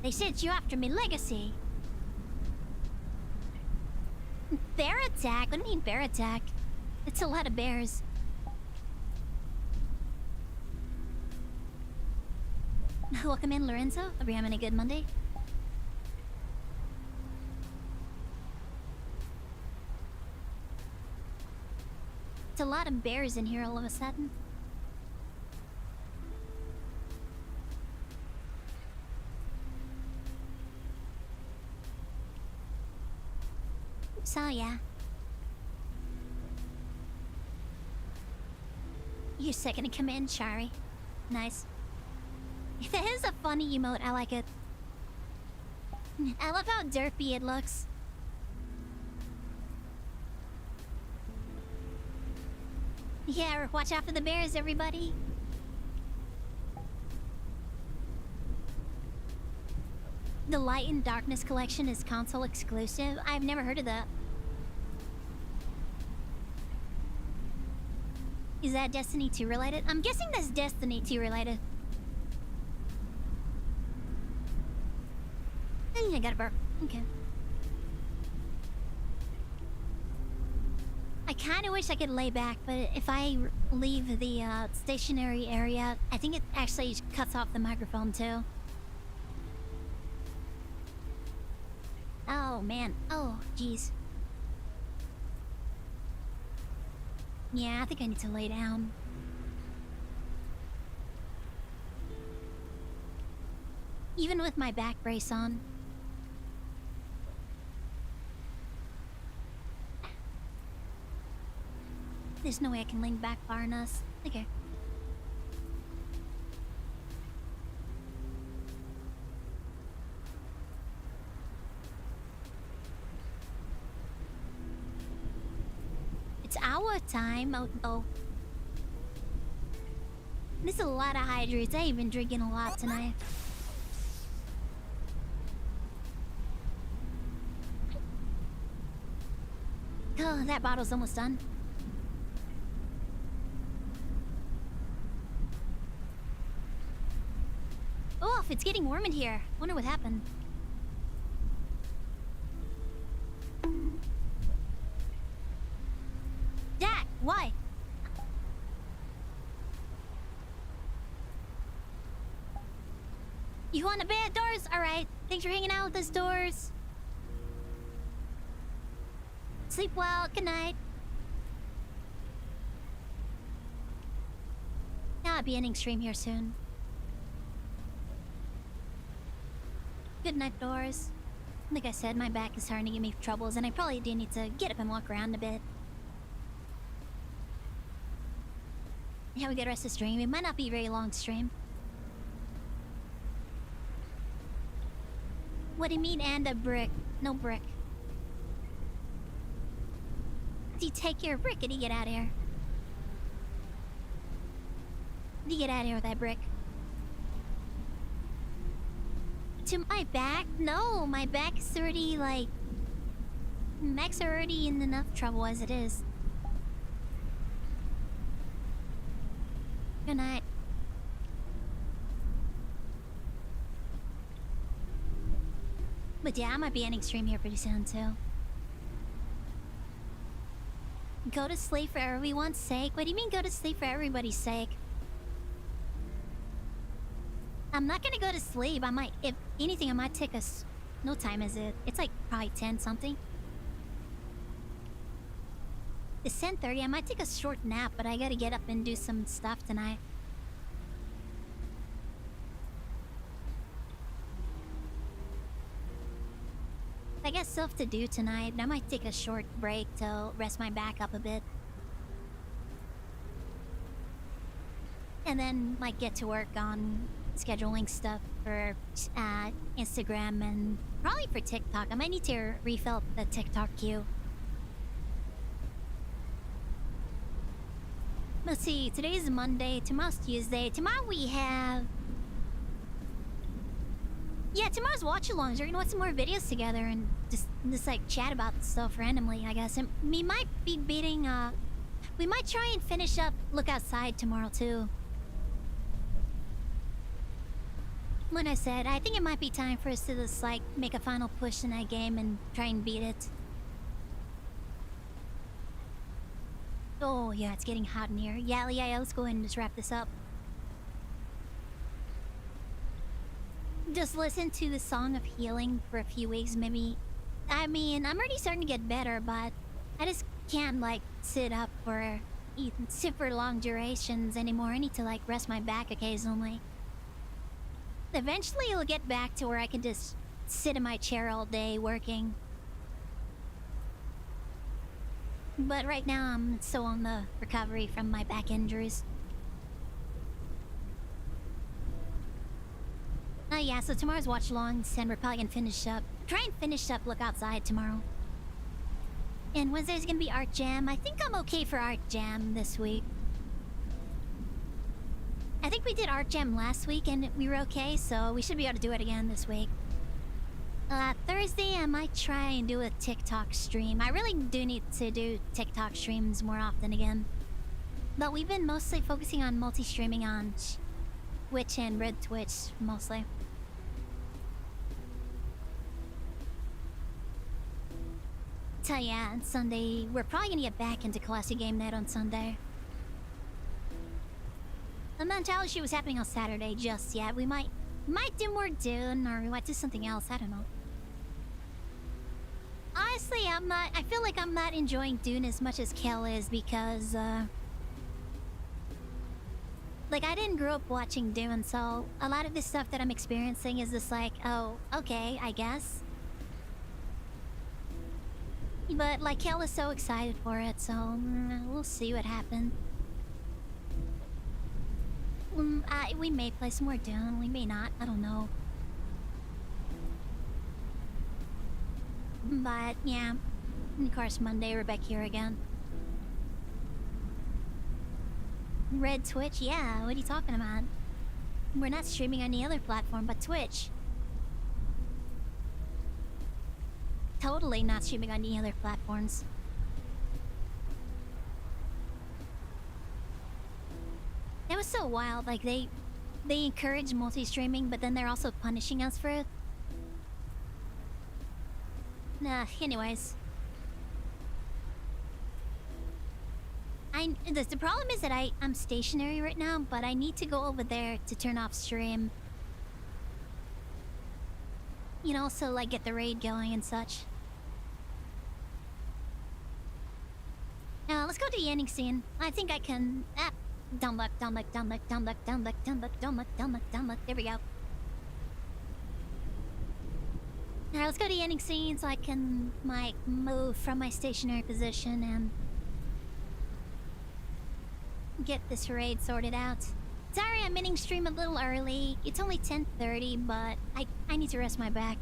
They sent you after me legacy. Bear attack? What do you mean bear attack? It's a lot of bears. Welcome in, Lorenzo. Hope you're having a good Monday. It's a lot of bears in here all of a sudden. So, yeah. You're second to come in, Shari. Nice. That is a funny emote. I like it. I love how derpy it looks. Yeah, watch out for the bears, everybody. The Light and Darkness collection is console exclusive. I've never heard of that. Is that Destiny 2 related? I'm guessing that's Destiny 2 related. I got a burp. Okay. I kind of wish I could lay back, but if I leave the stationary area, I think it actually cuts off the microphone too. Oh, man. Oh, jeez. Yeah, I think I need to lay down. Even with my back brace on. There's no way I can lean back far enough. Okay. It's our time. Oh. This is a lot of hydrates. I ain't been drinking a lot tonight. Oh, that bottle's almost done. Oh, it's getting warm in here. Wonder what happened. Jack, why? You want a bed, Doors? Alright. Thanks for hanging out with us, Doors. Sleep well. Good night. Now I'll be ending stream here soon. Good night, Doors. Like I said, my back is starting to give me troubles, and I probably do need to get up and walk around a bit. Yeah, we get the rest of the stream. It might not be a very long stream. What do you mean, and a brick? No brick. Do you take your brick and you get out of here? Do you get out of here with that brick? To my back? No, my back is already like... Back's already in enough trouble as it is. Good night. But yeah, I might be ending stream here pretty soon too. Go to sleep for everyone's sake? What do you mean go to sleep for everybody's sake? I'm not gonna go to sleep. I might, if anything, I might take a... No time is it? It's like probably 10 something. It's 10:30. I might take a short nap, but I gotta get up and do some stuff tonight. I got stuff to do tonight. I might take a short break to rest my back up a bit. And then might get to work on scheduling stuff for Instagram and probably for TikTok. I might need to refill the TikTok queue. Let's see, today's Monday, tomorrow's Tuesday. Tomorrow we have... Yeah, tomorrow's watch-alongs. We're gonna watch some more videos together and just like chat about stuff randomly, I guess. And we might be beating, we might try and finish up Look Outside tomorrow too. Like I said, I think it might be time for us to just like make a final push in that game and try and beat it. Oh yeah, it's getting hot in here. Yeah, let's go ahead and just wrap this up. Just listen to the Song of Healing for a few weeks, maybe. I mean, I'm already starting to get better, but I just can't like sit for long durations anymore. I need to like rest my back occasionally. Eventually it'll get back to where I can just sit in my chair all day working. But right now I'm still on the recovery from my back injuries. Oh yeah, so tomorrow's watch-alongs, and we're probably gonna try and finish up Look Outside tomorrow. And Wednesday's gonna be Art Jam. I think I'm okay for Art Jam this week. I think we did Art Jam last week and we were okay, so we should be able to do it again this week. Thursday I might try and do a TikTok stream. I really do need to do TikTok streams more often again. But we've been mostly focusing on multi-streaming on Twitch and Red Twitch, mostly. So yeah, on Sunday, we're probably gonna get back into Classic Game Night on Sunday. I'm not entirely sure what's happening on Saturday just yet. We might do more Dune, or we might do something else, I don't know. Honestly, I feel like I'm not enjoying Dune as much as Kel is because, like, I didn't grow up watching Dune, so a lot of this stuff that I'm experiencing is just like, oh, okay, I guess. But, like, Kel is so excited for it, so we'll see what happens. We may play some more Dune, we may not, I don't know. But, yeah. And of course, Monday, we're back here again. Red Twitch? Yeah, what are you talking about? We're not streaming on any other platform but Twitch. Totally not streaming on any other platforms. was so wild. Like they encourage multi-streaming, but then they're also punishing us for it. Nah. Anyways, the problem is that I'm stationary right now, but I need to go over there to turn off stream. You know, so like get the raid going and such. Now let's go to the ending scene. I think I can. Down luck, down luck, down luck, down luck, down luck, down luck, down luck, down luck, down luck. There we go. Alright, let's go to the ending scene so I can move from my stationary position and get this raid sorted out. Sorry, I'm ending stream a little early. It's only 10:30, but I need to rest my back.